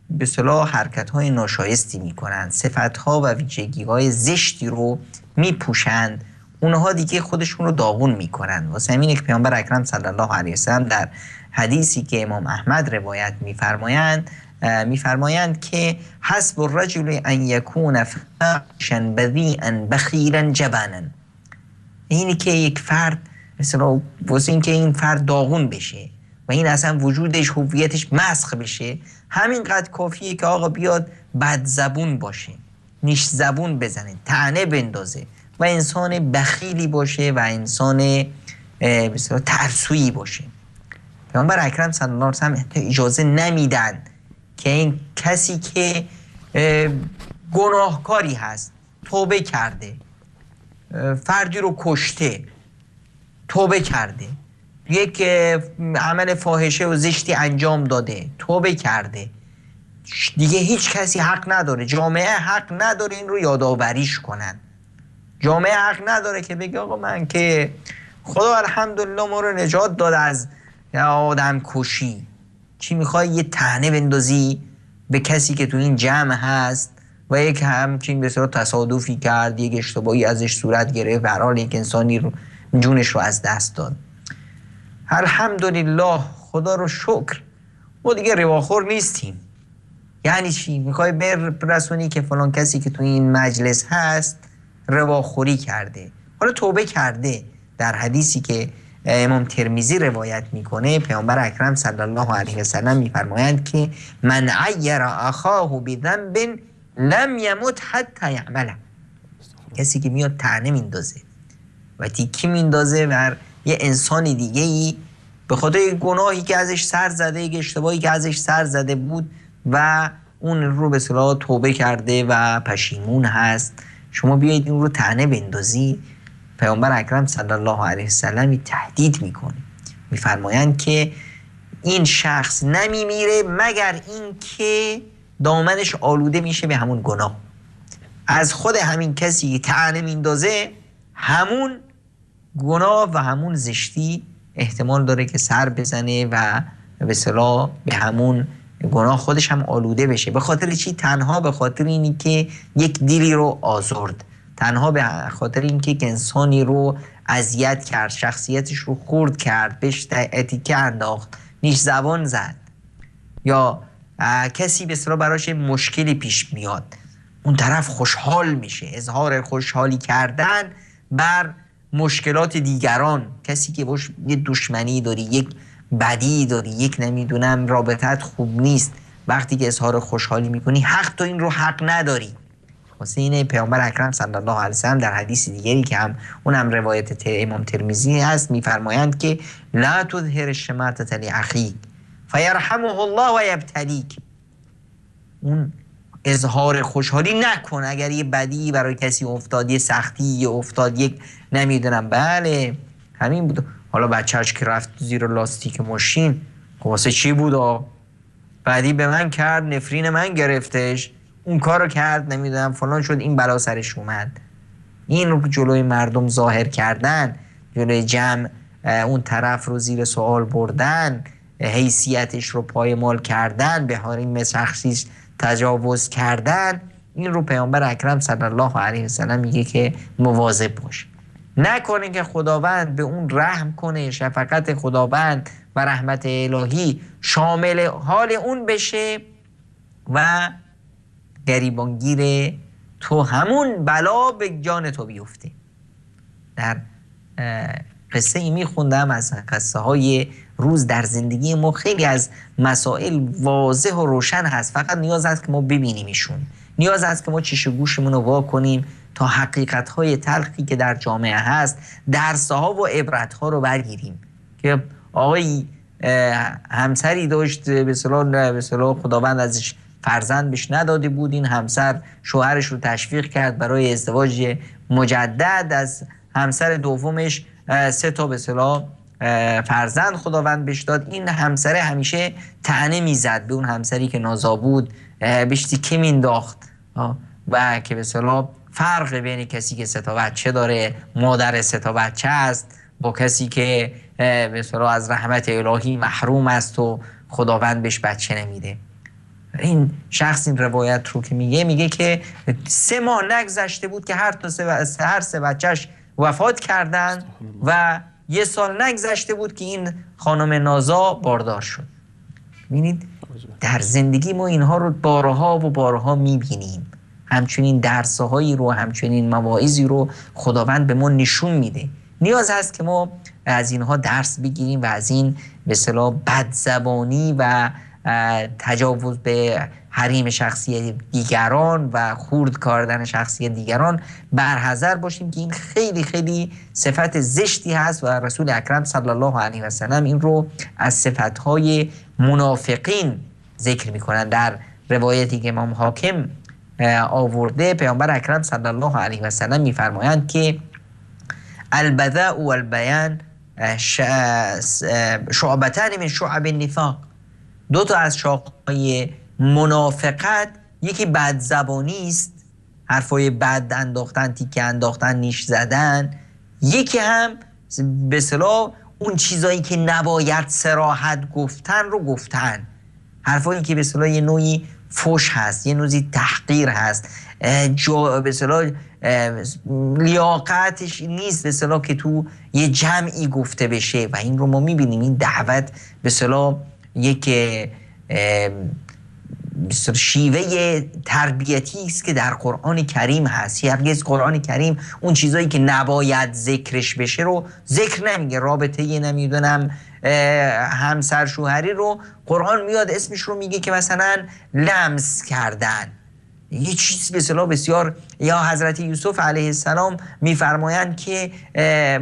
به اصطلاح حرکت‌های ناشایستی میکنند، صفت‌ها و ویژگی‌های زشتی رو میپوشند، اونها دیگه خودشون رو داغون میکنند. واسه همینه که پیامبر اکرم صلی الله علیه و سلم در حدیثی که امام احمد روایت میفرمایند که حسب الرجل ان یکون فاحشا بذیئا بخیلا جبانا. اینی که یک فرد مثلا واسه اینکه این فرد داغون بشه و و این اصلا وجودش هویتش مسخ بشه، همینقدر کافیه که آقا بیاد بد زبون باشه، نیش زبون بزنه، طعنه بندازه و انسان بخیلی باشه و انسان بسیار ترسویی باشه. پیامبر اکرم صلی الله علیه و سلم اجازه نمیدن که این کسی که گناهکاری هست، توبه کرده، فردی رو کشته، توبه کرده، یک عمل فاحشه و زشتی انجام داده، توبه کرده، دیگه هیچ کسی حق نداره، جامعه حق نداره این رو یادآوریش کنن. جامعه حق نداره که بگه آقا من که خدا الحمدلله ما رو نجات داد از آدم کشی، چی میخوای یه طعنه بندازی به کسی که تو این جمع هست و یک همچین بسیار تصادفی کرد، یک اشتباهی ازش صورت گرفت، به هر حال یک انسانی رو جونش رو از دست داد. الحمدلله، خدا رو شکر ما دیگه رواخور نیستیم. یعنی چی؟ میخوای برسونی که فلان کسی که تو این مجلس هست رواخوری کرده، حالا توبه کرده. در حدیثی که امام ترمذی روایت میکنه، پیامبر اکرم صلی الله علیه و سلم میفرمایند که من عیر اخاه بذنب لم یمت حتی یعمله. کسی که میاد طعنه میندازه و تیکی میندازه بر یه انسان دیگه ای به خاطر گناهی که ازش سر زده، یک اشتباهی که ازش سر زده بود و اون رو به اصطلاح توبه کرده و پشیمون هست، شما بیایید این رو طعنه بندازی. پیامبر اکرم صلی الله علیه و سلم تهدید میکنه، میفرمایند که این شخص نمیمیره مگر این که دامنش آلوده میشه به همون گناه. از خود همین کسی که طعنه میندازه، همون گناه و همون زشتی احتمال داره که سر بزنه و به اصطلاح به همون گناه خودش هم آلوده بشه. به خاطر چی؟ تنها به خاطر اینی که یک دیلی رو آزرد، تنها به خاطر اینکه انسانی رو اذیت کرد، شخصیتش رو خورد کرد، بهش اتیکه انداخت، نیش زبان زد، یا کسی به اصطلاح براش مشکلی پیش میاد، اون طرف خوشحال میشه، اظهار خوشحالی کردن بر مشکلات دیگران. کسی که باش یه دشمنی داری، یک بدی داری، یک نمیدونم رابطت خوب نیست، وقتی که اظهار خوشحالی میکنی، حق تو این رو حق نداری. واسه اینه پیامبر اکرم صلی الله علیه و سلم در حدیث دیگری که هم اونم روایت امام ترمذی هست میفرمایند که لا تظهر الشماتة لاخیک فیرحمه الله و یبتلیک. اون اظهار خوشحالی نکن اگر یه بدی برای کسی افتاد، یه سختی افتاد، یک نمیدونم، بله همین بود، حالا بچه‌اش که رفت زیر لاستیک ماشین، خب واسه چی بود؟ بدی به من کرد، نفرین من گرفتش، اون کارو کرد، نمیدونم فلان شد، این بلا سرش اومد. این رو جلوی مردم ظاهر کردن، جلوی جمع اون طرف رو زیر سوال بردن، حیثیتش رو پایمال کردن، به حریم شخصیش تجاوز کردن، این رو پیامبر اکرم صلی الله علیه و سلم میگه که مواظب باش. نکنه که خداوند به اون رحم کنه، شفقت خداوند و رحمت الهی شامل حال اون بشه و گریبانگیر تو همون بلا به جان تو بیفته. در قصه ای میخوندم از قصه های روز در زندگی ما، خیلی از مسائل واضح و روشن هست، فقط نیاز هست که ما ببینیمشون، نیاز هست که ما چش و گوشمون رو وا کنیم تا حقیقت های تلخی که در جامعه هست، درس ها و عبرت ها رو برگیریم. که آقای همسری داشت، به اصطلاح خداوند ازش فرزند بهش نداده بود، این همسر شوهرش رو تشویق کرد برای ازدواج مجدد، از همسر دومش 3 تا به اصطلاح فرزند خداوند بهش داد. این همسر همیشه طعنه میزد به اون همسری که نازا بود، بهش تیکه مینداخت و که به اصطلاح فرق بین کسی که 3 تا بچه داره، مادر 3 تا بچه است، با کسی که به اصطلاح از رحمت الهی محروم است و خداوند بهش بچه نمیده. این شخص این روایت رو که میگه که 3 ماه نگذشته بود که هر 3 بچهش وفات کردن و 1 سال نگذشته بود که این خانم نازا باردار شد. ببینید در زندگی ما اینها رو بارها و بارها میبینیم، همچنین درسهایی رو، همچنین مواعظی رو خداوند به ما نشون میده. نیاز هست که ما از اینها درس بگیریم و از این به اصطلاح بدزبانی و تجاوز به حریم شخصی دیگران و خورد کردن شخصی دیگران برحذر باشیم که این خیلی خیلی صفت زشتی هست و رسول اکرم صلی الله علیه و سلم این رو از صفتهای منافقین ذکر میکنن. در روایتی که امام حاکم آورده پیامبر اکرم صلی الله علیه و سلم میفرمایند که البذاء و البیان شعبتان من شعب النفاق، دو تا از شاخه‌های منافقت، یکی بدزبانی است، حرفای بد انداختن، تیکه انداختن، نیش زدن، یکی هم به اصطلاح اون چیزایی که نباید صراحت گفتن رو گفتن، حرفایی که به اصطلاح یه نوعی فحش هست، یه نوعی تحقیر هست، به اصطلاح لیاقتش نیست به اصطلاح که تو یه جمعی گفته بشه. و این رو ما میبینیم، این دعوت به اصطلاح یک شیوه تربیتی است که در قرآن کریم هست. هرگز قرآن کریم اون چیزایی که نباید ذکرش بشه رو ذکر نمیگه. رابطه نمیدونم همسر شوهری رو قرآن میاد اسمش رو میگه که مثلا لمس کردن، یه چیز به اصطلاح بسیار. یا حضرت یوسف علیه السلام میفرمایند که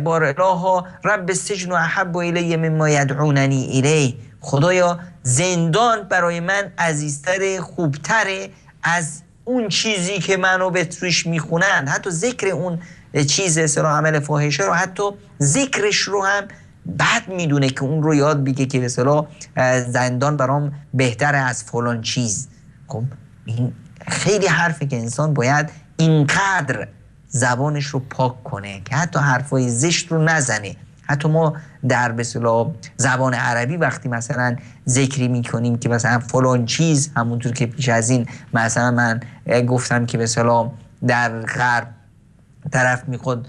بار الله رب السجن احب الی مما یدعوننی الیه، خدایا زندان برای من عزیزتر، خوبتره از اون چیزی که منو به توش میخونن. حتی ذکر اون چیز اصطلاح عمل فاحشه رو، حتی ذکرش رو هم بد میدونه که اون رو یاد بگه که به اصطلاح زندان برام بهتره از فلان چیز. خب این خیلی حرفه که انسان باید اینقدر زبانش رو پاک کنه که حتی حرفای زشت رو نزنه. حتی ما در به اصطلاح زبان عربی وقتی مثلا ذکری میکنیم که مثلا فلان چیز، همونطور که پیش از این مثلا من گفتم که به اصطلاح در غرب طرف میخواد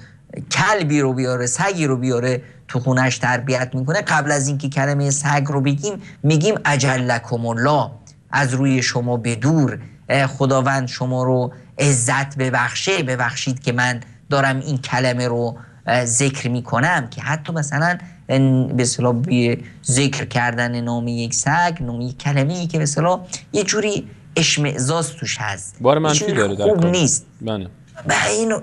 کلبی رو بیاره، سگی رو بیاره تو خونش تربیت میکنه، قبل از اینکه کلمه سگ رو بگیم میگیم اجلکم الله، از روی شما بدور، خداوند شما رو عزت ببخشید که من دارم این کلمه رو ذکر میکنم. که حتی مثلا به اصطلاح ذکر کردن نام یک سگ، نام یک کلمه‌ای که به اصطلاح یه جوری اشمئزاز توش هست، بار منفی داره، در خوب نیست. بله.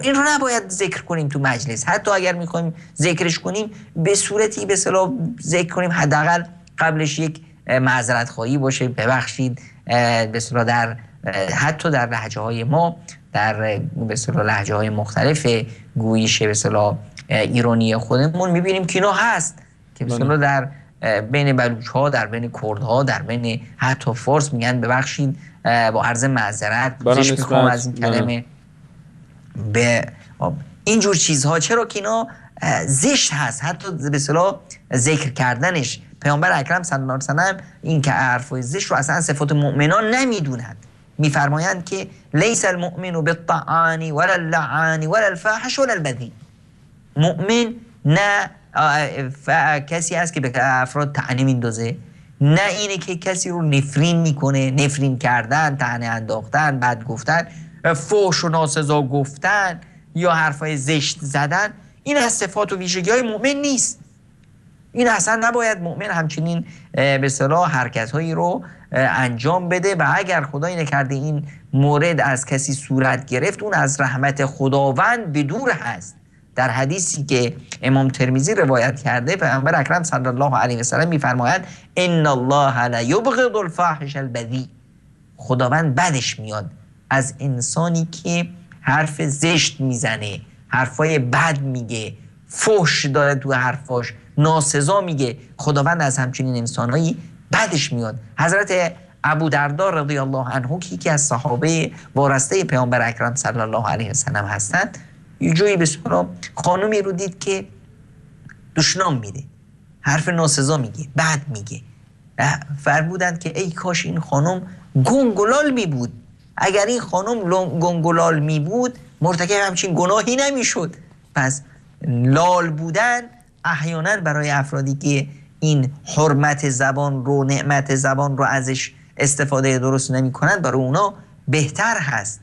این رو نباید ذکر کنیم تو مجلس. حتی اگر میخوایم ذکرش کنیم به صورتی به اصطلاح ذکر کنیم حداقل قبلش یک معذرت خواهی باشه، ببخشید به اصطلاح در حتی در لهجه های ما، در به اصطلاح لهجه های مختلف گویش به اصطلاح ایرانی خودمون میبینیم که اینا هست که به اصطلاح در بین بلوچ ها، در بین کرد ها، در بین حتی فارس میگن ببخشید با عرض معذرت زش میخوام از این کلمه، به اینجور چیزها. چرا که اینا زشت هست، حتی به اصطلاح ذکر کردنش. پیامبر اکرم صلی الله علیه و سلم این که حرفای زشت رو اصلا صفات مؤمنان نمیدونند. میفرمایند که لیس المؤمن بالطعان ولا اللعان ولا الفاحش ولا البذیء، مؤمن نه کسی است که به افراد طعنه میندازه، نه اینه که کسی رو نفرین میکنه، نفرین کردن، طعنه انداختن، بد گفتن، فحش و ناسزا گفتن یا حرفای زشت زدن. این از صفات و ویژگی های مؤمن نیست. این اصلا نباید مؤمن همچنین به اصطلاح حرکت‌هایی رو انجام بده. و اگر خدایی نکرده این مورد از کسی صورت گرفت، اون از رحمت خداوند به دور هست. در حدیثی که امام ترمذی روایت کرده پیامبر اکرم صلی الله علیه و سلم می‌فرماید ان الله لا یبغض الفاحش البذیء، خداوند بدش میاد از انسانی که حرف زشت میزنه، حرفای بد میگه، فحش داره تو حرفاش، ناسزا میگه. خداوند از همچنین انسانایی بدش میاد. حضرت ابودردا رضی الله عنه که یکی از صحابه وارسته پیامبر اکرم صلی الله علیه و سلم هستند، یه جایی به اصطلاح خانومی رو دید که دشنام میده، حرف ناسزا میگه، بد میگه. فرمودند که ای کاش این خانم گنگلال میبود، اگر این خانم گنگلال میبود مرتکب همچین گناهی نمیشد. پس لال بودن احیانا برای افرادی که این حرمت زبان رو، نعمت زبان رو ازش استفاده درست نمی کنند، برای اونا بهتر هست.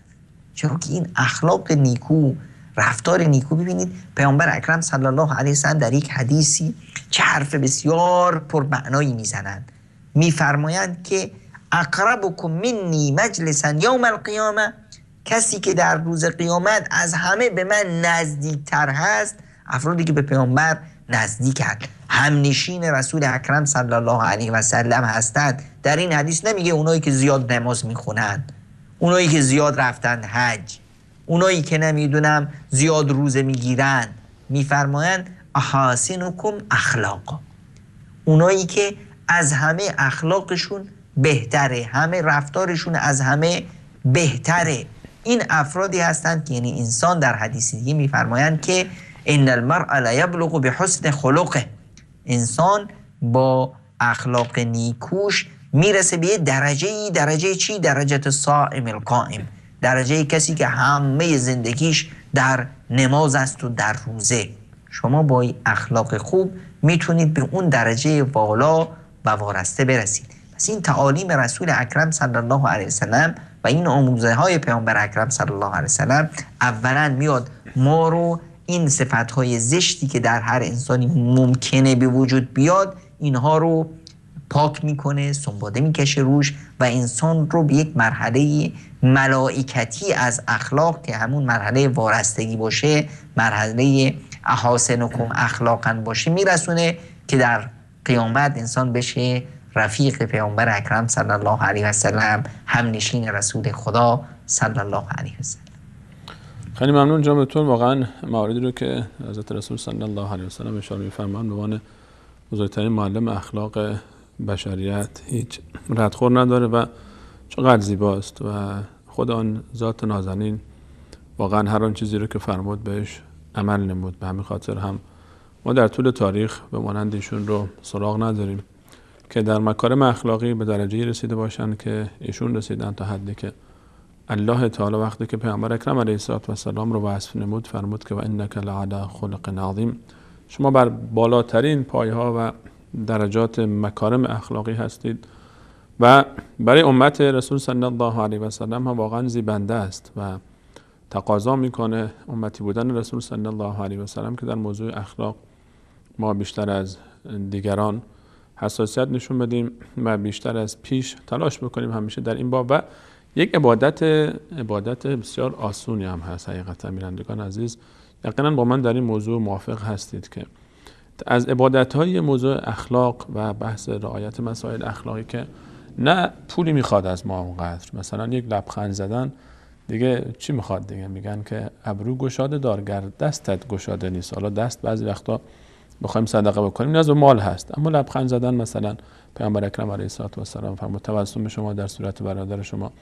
چرا که این اخلاق نیکو رفتار نیکو. ببینید پیامبر اکرم صلی الله علیه وسلم در یک حدیثی چه حرف بسیار پرمعنایی میزنند. میفرمایند که اقربکم منی مجلسا یوم القیامه، کسی که در روز قیامت از همه به من نزدیکتر هست افرادی که به پیامبر نزدیکند، همنشین رسول اکرم صلی الله علیه و سلم هستند. در این حدیث نمیگه اونایی که زیاد نماز میخونند، اونایی که زیاد رفتن حج، اونایی که نمیدونم زیاد روزه میگیرند. میفرمایند احاسنکم اخلاقا، اونایی که از همه اخلاقشون بهتره، همه رفتارشون از همه بهتره. این افرادی هستند که یعنی انسان در حدیث دیگه میفرمایند که ان المرء لا یبلغ بحسن خلقه، انسان با اخلاق نیکوش میرسه به یه درجه چی؟ درجه صائم القائم، درجه کسی که همه زندگیش در نماز است و در روزه. شما با اخلاق خوب میتونید به اون درجه والا و وارسته برسید. پس این تعالیم رسول اکرم صلی الله علیه وسلم و این آموزه های پیامبر اکرم صلی الله علیه وسلم اولا میاد ما رو این صفتهای زشتی که در هر انسانی ممکنه به وجود بیاد اینها رو پاک میکنه، سنباده میکشه روش و انسان رو به یک مرحله ملائکتی از اخلاق که همون مرحله وارستگی باشه، مرحله احاسنکم اخلاقا باشه میرسونه که در قیامت انسان بشه رفیق پیامبر اکرم صلی الله علیه و سلم، هم نشین رسول خدا صلی الله علیه و سلم. خیلی ممنون جناب دکتر. واقعا مواردی رو که حضرت رسول صلی الله علیه و سلم اشاره می‌فرمایند به عنوان بزرگترین معلم اخلاق بشریت هیچ ردخور نداره و چقدر زیباست و خود آن ذات نازنین واقعا هر آن چیزی رو که فرمود بهش عمل نمود. به همین خاطر هم ما در طول تاریخ به مانند ایشون رو سراغ نداریم که در مکارم اخلاقی به درجه‌ای رسیده باشن که ایشون رسیدن، تا حدی که الله تعالی وقتی که پیامبر اکرم علیه السلام رو وصف نمود فرمود که و انک لعلی خلق عظیم، شما بر بالاترین پایه‌ها و درجات مکارم اخلاقی هستید و برای امت رسول صلی الله علیه و سلم هم واقعا زیبنده است و تقاضا میکنه امتی بودن رسول صلی الله علیه و سلم که در موضوع اخلاق ما بیشتر از دیگران حساسیت نشون بدیم و بیشتر از پیش تلاش بکنیم همیشه در این باب. و یک عبادت بسیار آسونی هم هست حقیقتا. بینندگان عزیز یقینا با من در این موضوع موافق هستید که از عبادت‌های موضوع اخلاق و بحث رعایت مسائل اخلاقی که نه پولی میخواد از ما اونقدر، مثلا یک لبخند زدن دیگه چی میخواد دیگه، میگن که ابرو گشاده دارگر دستت گشاده نیست. حالا دست بعضی وقتا بخوایم صدقه بکنیم نیاز به مال هست، اما لبخند زدن مثلا پیامبر اکرم علیه السلام فرمود تبسم شما در صورت برادر شما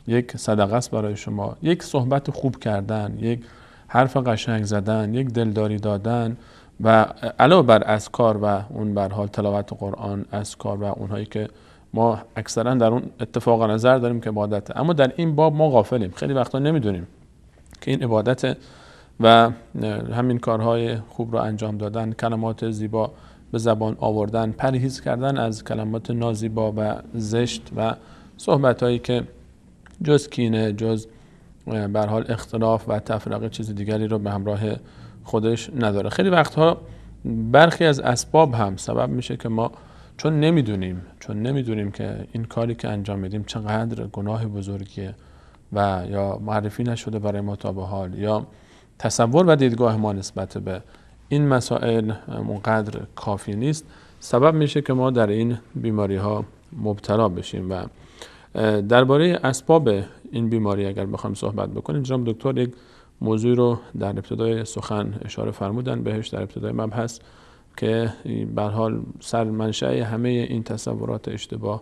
یک صدقه است برای شما، یک صحبت خوب کردن، یک حرف قشنگ زدن، یک دلداری دادن و علاوه بر اذکار و اون بر حال تلاوت قرآن، اذکار و اونهایی که ما اکثرا در اون اتفاق نظر داریم که عبادته، اما در این باب ما غافلیم، خیلی وقتا نمیدونیم که این عبادت و همین کارهای خوب رو انجام دادن، کلمات زیبا به زبان آوردن، پرهیز کردن از کلمات نازیبا و زشت و صحبت‌هایی که جز کینه، جز به حال اختلاف و تفرقه چیز دیگری رو به همراه خودش نداره. خیلی وقتها برخی از اسباب هم سبب میشه که ما چون نمیدونیم که این کاری که انجام میدیم چقدر گناه بزرگیه و یا معرفی نشده برای ما تا به حال، یا تصور و دیدگاه ما نسبت به این مسائل اونقدر کافی نیست، سبب میشه که ما در این بیماری ها مبتلا بشیم. و درباره اسباب این بیماری اگر بخوایم صحبت بکنیم، جناب دکتر یک موضوع رو در ابتدای سخن اشاره فرمودن بهش در ابتدای مبحث که به هر حال سرمنشأ همه این تصورات اشتباه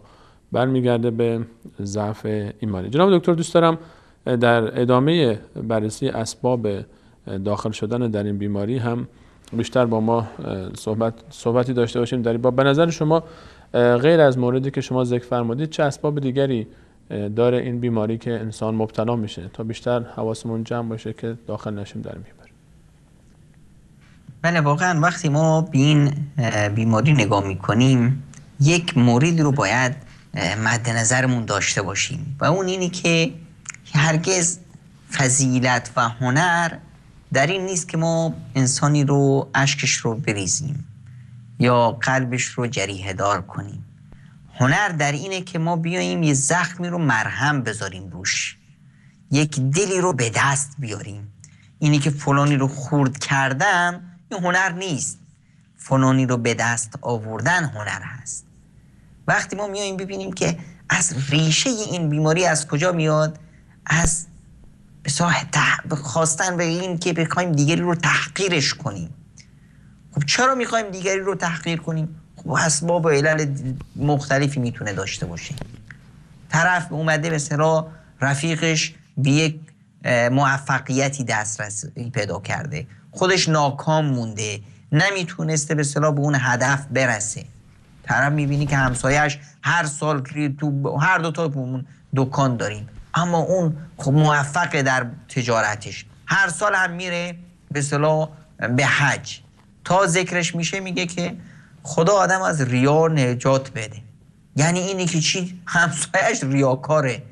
برمیگرده به ضعف ایمانی. جناب دکتر دوست دارم در ادامه بررسی اسباب داخل شدن در این بیماری هم بیشتر با ما صحبتی داشته باشیم در این باب. به نظر شما غیر از موردی که شما ذکر فرمودید چه اسباب دیگری داره این بیماری که انسان مبتلا میشه تا بیشتر حواسمون جمع باشه که داخل نشیم در این بیماری؟ بله واقعا وقتی ما به این بیماری نگاه میکنیم یک مورد رو باید مد نظرمون داشته باشیم و اون اینی که هرگز فضیلت و هنر در این نیست که ما انسانی رو اشکش رو بریزیم یا قلبش رو جریحه دار کنیم. هنر در اینه که ما بیاییم یه زخمی رو مرهم بذاریم روش، یک دلی رو به دست بیاریم. اینی که فلانی رو خورد کردم این هنر نیست، فلانی رو به دست آوردن هنر هست. وقتی ما میاییم ببینیم که از ریشه این بیماری از کجا میاد، از خواستن به این که بخوایم دیگری رو تحقیرش کنیم. خب چرا میخوایم دیگری رو تحقیر کنیم؟ خب اسباب و علل مختلفی میتونه داشته باشه. طرف اومده مثلا رفیقش به یک موفقیتی دسترسی پیدا کرده، خودش ناکام مونده، نمیتونسته به اصطلاح به اون هدف برسه. طرف میبینی که همسایه‌اش هر سال تو هر دو تا دکان داریم، اما اون خب موفقه در تجارتش، هر سال هم میره به اصطلاح به حج. تا ذکرش میشه میگه که خدا آدم از ریا نجات بده. یعنی اینی که چی؟ همسایه‌اش ریاکاره.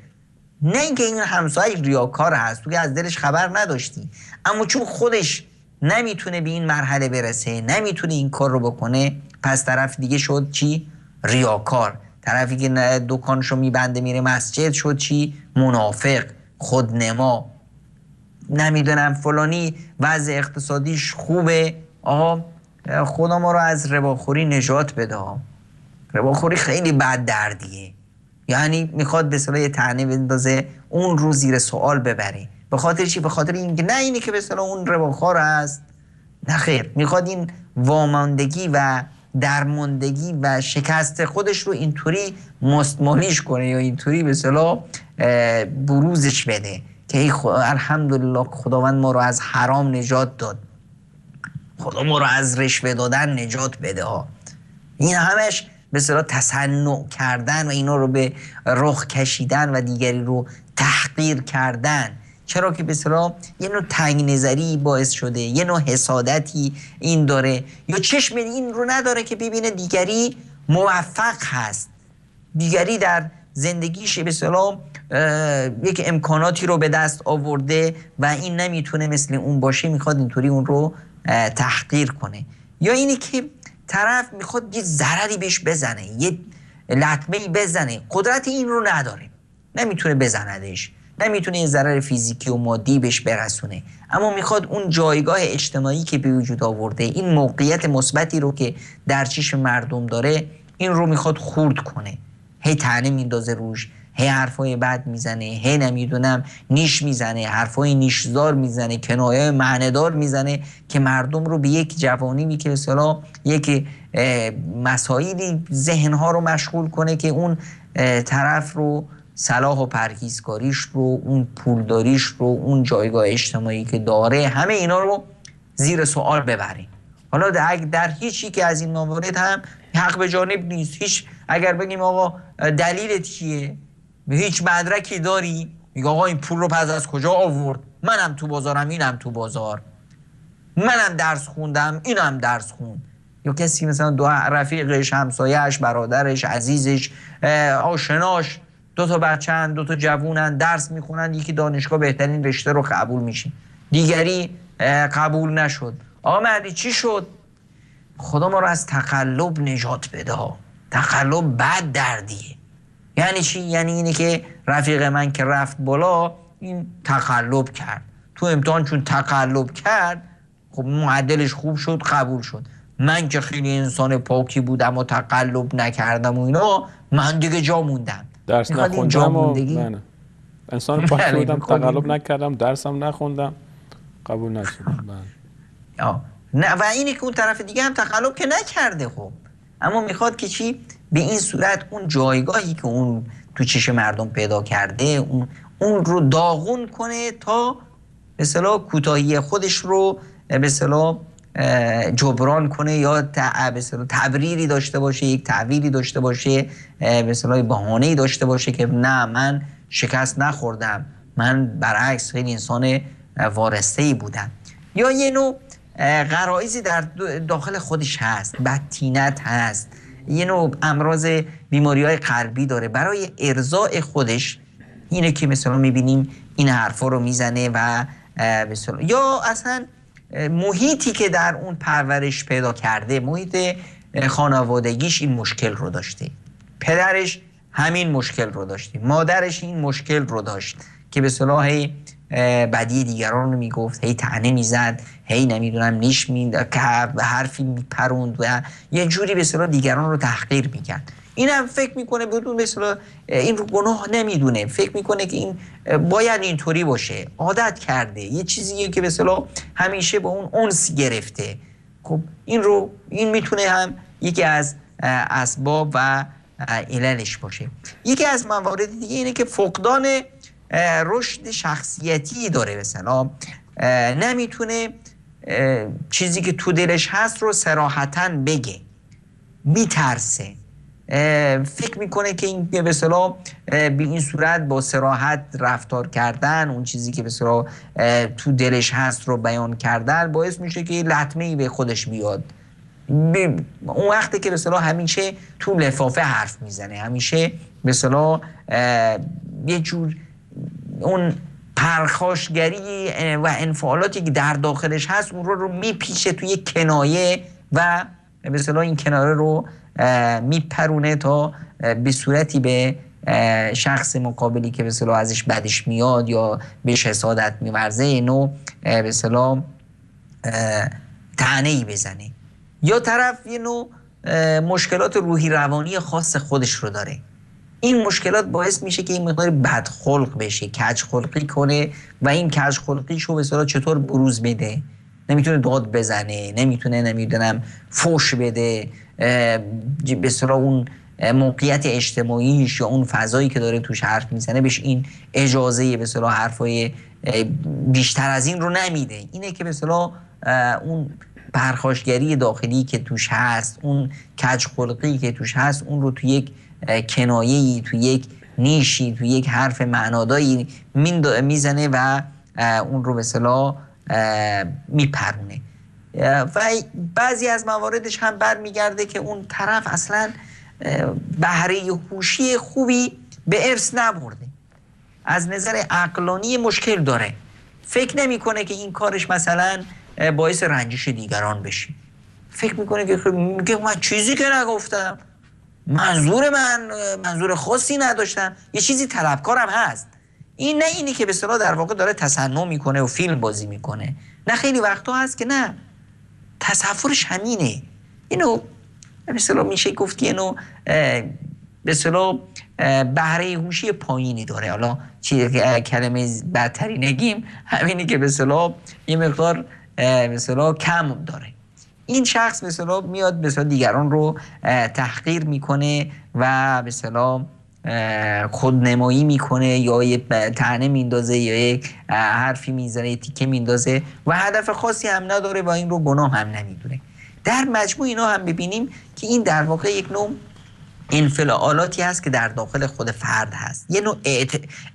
نه اینکه این همسایه‌اش ریاکار هست، تو که از دلش خبر نداشتی، اما چون خودش نمیتونه به این مرحله برسه، نمیتونه این کار رو بکنه، پس طرف دیگه شد چی؟ ریاکار. طرفی که دکانشو میبنده میره مسجد شد چی؟ منافق، خودنما. نمیدونم فلانی وضع اقتصادیش خوبه، آقا خدا ما رو از رباخوری نجات بده. رباخوری خیلی بد دردیه، یعنی میخواد به اصطلاح یه طعنه بندازه، اون رو زیر سوال ببره. به خاطر چی؟ به خاطر اینکه نه اینی که به اصطلاح اون رباخوار است، نه خیر، میخواد این واماندگی و درماندگی و شکست خودش رو اینطوری مستمالیش کنه یا اینطوری به اصطلاح بروزش بده که الحمدلله خداوند ما رو از حرام نجات داد، خدا ما رو از رشوه دادن نجات بده ها. این همش به اصطلاح تصنع کردن و اینا رو به رخ کشیدن و دیگری رو تحقیر کردن. چرا که به اصطلاح یه نوع تنگ نظری باعث شده، یه نوع حسادتی این داره، یا چشم این رو نداره که ببینه دیگری موفق هست، دیگری در زندگیش به اصطلاح یک امکاناتی رو به دست آورده و این نمیتونه مثل اون باشه، میخواد اینطوری اون رو تحقیر کنه. یا اینی که طرف میخواد یه ضرری بهش بزنه، یه لطمه‌ای بزنه، قدرت این رو نداره، نمیتونه بزندش، نمیتونه یه ضرر فیزیکی و مادی بهش برسونه، اما میخواد اون جایگاه اجتماعی که به وجود آورده، این موقعیت مثبتی رو که در چشم مردم داره، این رو میخواد خورد کنه. هی طعنه میندازه روش، هی حرفای بد میزنه، هی نمیدونم نیش میزنه، حرفای نیشدار میزنه، کنایه معنیدار میزنه که مردم رو به یک جوانی که مثلا یک مسائلی ذهنها رو مشغول کنه که اون طرف رو صلاح و پرهیزکاریش رو، اون پولداریش رو، اون جایگاه اجتماعی که داره، همه اینا رو زیر سوال ببره. حالا در هیچی که از این موارد هم حق به جانب نیست. هیچ اگر بگیم آقا دلیلت چیه؟ هیچ مدرکی داری؟ میگه آقا این پول رو پس از کجا آورد؟ منم تو بازارم، اینم تو بازار، منم درس خوندم، اینم درس خوند. یا کسی مثلا دو رفیقش، همسایه‌اش، برادرش، عزیزش، آشناش، دو تا بچه‌ن، دو تا جوونن، درس میخونن، یکی دانشگاه بهترین رشته رو قبول میشه، دیگری قبول نشد. آقا مهدی چی شد؟ خدا ما رو از تقلب نجات بده. تقلب بد دردیه. یعنی چی؟ یعنی اینه که رفیق من که رفت بالا، این تقلب کرد تو امتحان، چون تقلب کرد خب معدلش خوب شد، قبول شد. من که خیلی انسان پاکی بودم و تقلب نکردم و اینا، من دیگه جا موندم. درس نخوندم و من انسان پاکی بودم، تقلب نکردم، درسم نخوندم، قبول نشدم. نه، و اینی که اون طرف دیگه هم تقلب که نکرده، خب اما میخواد که چی؟ به این صورت اون جایگاهی که اون تو چشم مردم پیدا کرده، اون رو داغون کنه تا به اصطلاح کوتاهی خودش رو به اصطلاح جبران کنه، یا به اصطلاح تبریری داشته باشه، یک تعبیری داشته باشه، به اصطلاح بهانه‌ای داشته باشه که نه من شکست نخوردم، من برعکس خیلی انسان وارسته‌ای بودم. یا یه نوع غرایزی در داخل خودش هست، بدتینت هست، یه نوع امراض بیماری‌های قلبی داره، برای ارضاء خودش اینه که مثلا میبینیم این حرفا رو میزنه و یا اصلا محیطی که در اون پرورش پیدا کرده، محیط خانوادگیش این مشکل رو داشته، پدرش همین مشکل رو داشته، مادرش این مشکل رو داشت که به اصطلاح بدی دیگران رو میگفت، هی طعنه میزد، هی نمیدونم نیش حرفی میپروند و یه جوری به اصطلاح دیگران رو تحقیر میکرد. اینم فکر میکنه بدون به اصطلاح این رو گناه نمیدونه، فکر میکنه که این باید اینطوری باشه، عادت کرده، یه چیزیه که به اصطلاح همیشه با اون انس گرفته. خب این میتونه هم یکی از اسباب و عللش باشه. یکی از موارد دیگه اینه که فقدان رشد شخصیتی داره، مثلا نمیتونه چیزی که تو دلش هست رو صراحتاً بگه، میترسه، فکر میکنه که این به اصطلاح به این صورت با صراحت رفتار کردن، اون چیزی که به اصطلاح تو دلش هست رو بیان کردن باعث میشه که لطمه‌ای به خودش بیاد. اون وقتی که به اصطلاح همیشه تو لفافه حرف میزنه، همیشه به اصطلاح یه جور اون پرخاشگری و انفعالاتی که در داخلش هست اون رو میپیچه توی کنایه و به اصطلاح این کنایه رو میپرونه تا به صورتی به شخص مقابلی که به اصطلاح ازش بدش میاد یا بهش حسادت میورزه اینو به اصطلاح طعنه‌ای بزنه. یا طرف یه نوع مشکلات روحی روانی خاص خودش رو داره. این مشکلات باعث میشه که این مقدار بدخلق بشه، کج خلقی کنه و این کج خلقیش رو به اصطلاح چطور بروز بده؟ نمیتونه داد بزنه، نمیتونه نمیدونم فوش بده، به اصطلاح اون موقعیت اجتماعیش یا اون فضایی که داره توش حرف میزنه بهش این اجازه به اصطلاح حرفای بیشتر از این رو نمیده. اینه که به اصطلاح اون پرخاشگری داخلی که توش هست، اون کج خلقی که توش هست، اون رو تو یک کنایه‌ای، تو یک نیشی، تو یک حرف معنادایی میزنه و اون رو به اصطلاح میپرونه. و بعضی از مواردش هم برمیگرده که اون طرف اصلا بهره هوشی خوبی به ارث نبرده، از نظر عقلانی مشکل داره، فکر نمیکنه که این کارش مثلا باعث رنجش دیگران بشه، فکر میکنه که میگه من چیزی که نگفتم، منظور خاصی نداشتم، یه چیزی طلبکارم هست. این نه اینی که به اصطلاح در واقع داره تصنع میکنه و فیلم بازی میکنه، نه، خیلی وقتا هست که نه، تصورش همینه. اینو به اصطلاح میشه گفت که اینو به اصطلاح بهره هوشی پایینی داره. حالا کلمه بدتری نگیم، همینی که به اصطلاح یه مقدار به اصطلاح کم داره. این شخص به اصطلاح میاد به اصطلاح دیگران رو تحقیر میکنه و به اصطلاح خودنمایی میکنه یا یه طعنه میندازه یا یک حرفی میزنه، یه تیکه میندازه و هدف خاصی هم نداره و این رو گناه هم نمیدونه. در مجموع اینا هم ببینیم که این در واقع یک نوع انفعالاتی هست که در داخل خود فرد هست، یه نوع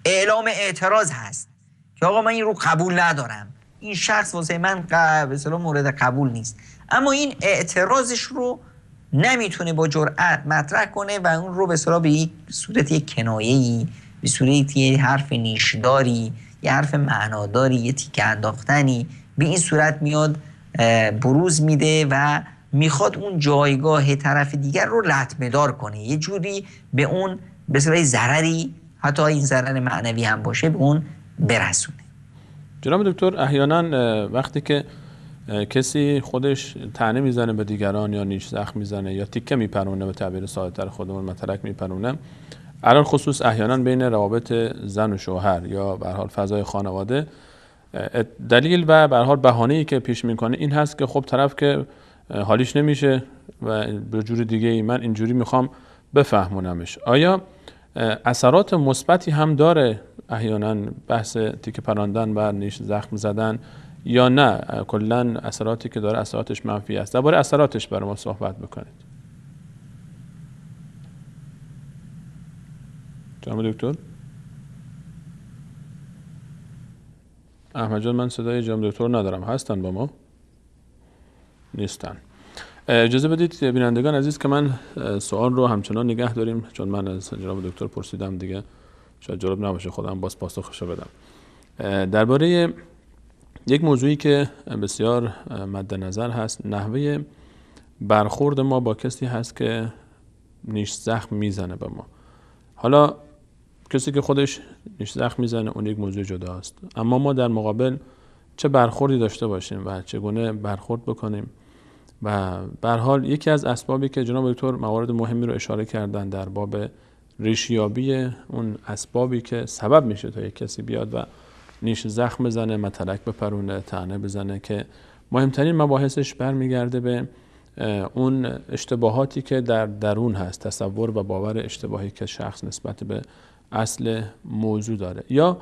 اعلام اعتراض هست که آقا من این رو قبول ندارم، این شخص واسه من به اصطلاح مورد قبول نیست، اما این اعتراضش رو نمیتونه با جرأت مطرح کنه و اون رو به اصطلاح به یک صورت یک کنایه‌ای، به صورت یک حرف نیشداری، یه حرف معناداری، یه تیکه انداختنی به این صورت میاد بروز میده و میخواد اون جایگاه طرف دیگر رو لطمه‌دار کنه، یه جوری به اون به اصطلاح ضرری، حتی این ضرر معنوی هم باشه، به اون برسونه. جناب دکتر، احیانا وقتی که کسی خودش طعنه میزنه به دیگران یا نیش زخم میزنه یا تیکه میپرونه، به تعبیر ساده‌تر خودمون مترک میپرونه، الان خصوص احیانا بین روابط زن و شوهر یا به هر حال فضای خانواده، دلیل و به هر حال بهانه‌ای که پیش میکنه این هست که خب طرف که حالیش نمیشه و به جور دیگه ای من اینجوری میخوام بفهمونمش. آیا اثرات مثبتی هم داره احیانا بحث تیکه پراندن و نیش زخم زدن یا نه کلا اثراتی که داره اثراتش منفی است؟ درباره اثراتش برای ما صحبت بکنید جناب دکتر. احمد جان، من صدای جناب دکتر ندارم، هستن با ما؟ نیستن. اجازه بدید بینندگان عزیز که من سوال رو همچنان نگه داریم، چون من از جناب دکتر پرسیدم دیگه شاید جالب نباشه خودم باز پاسخش رو بدم. درباره یک موضوعی که بسیار مد نظر هست، نحوه برخورد ما با کسی هست که نیش زخم میزنه به ما. حالا کسی که خودش نیش زخم میزنه اون یک موضوع جدا است، اما ما در مقابل چه برخوردی داشته باشیم و چگونه برخورد بکنیم. و به هر حال یکی از اسبابی که جناب دکتر موارد مهمی رو اشاره کردن در باب ریشیابی اون اسبابی که سبب میشه تا یک کسی بیاد و نیش زخم بزنه، متلک بپرونه، طعنه بزنه، که مهمترین مباحثش برمیگرده به اون اشتباهاتی که در درون هست، تصور و باور اشتباهی که شخص نسبت به اصل موضوع داره، یا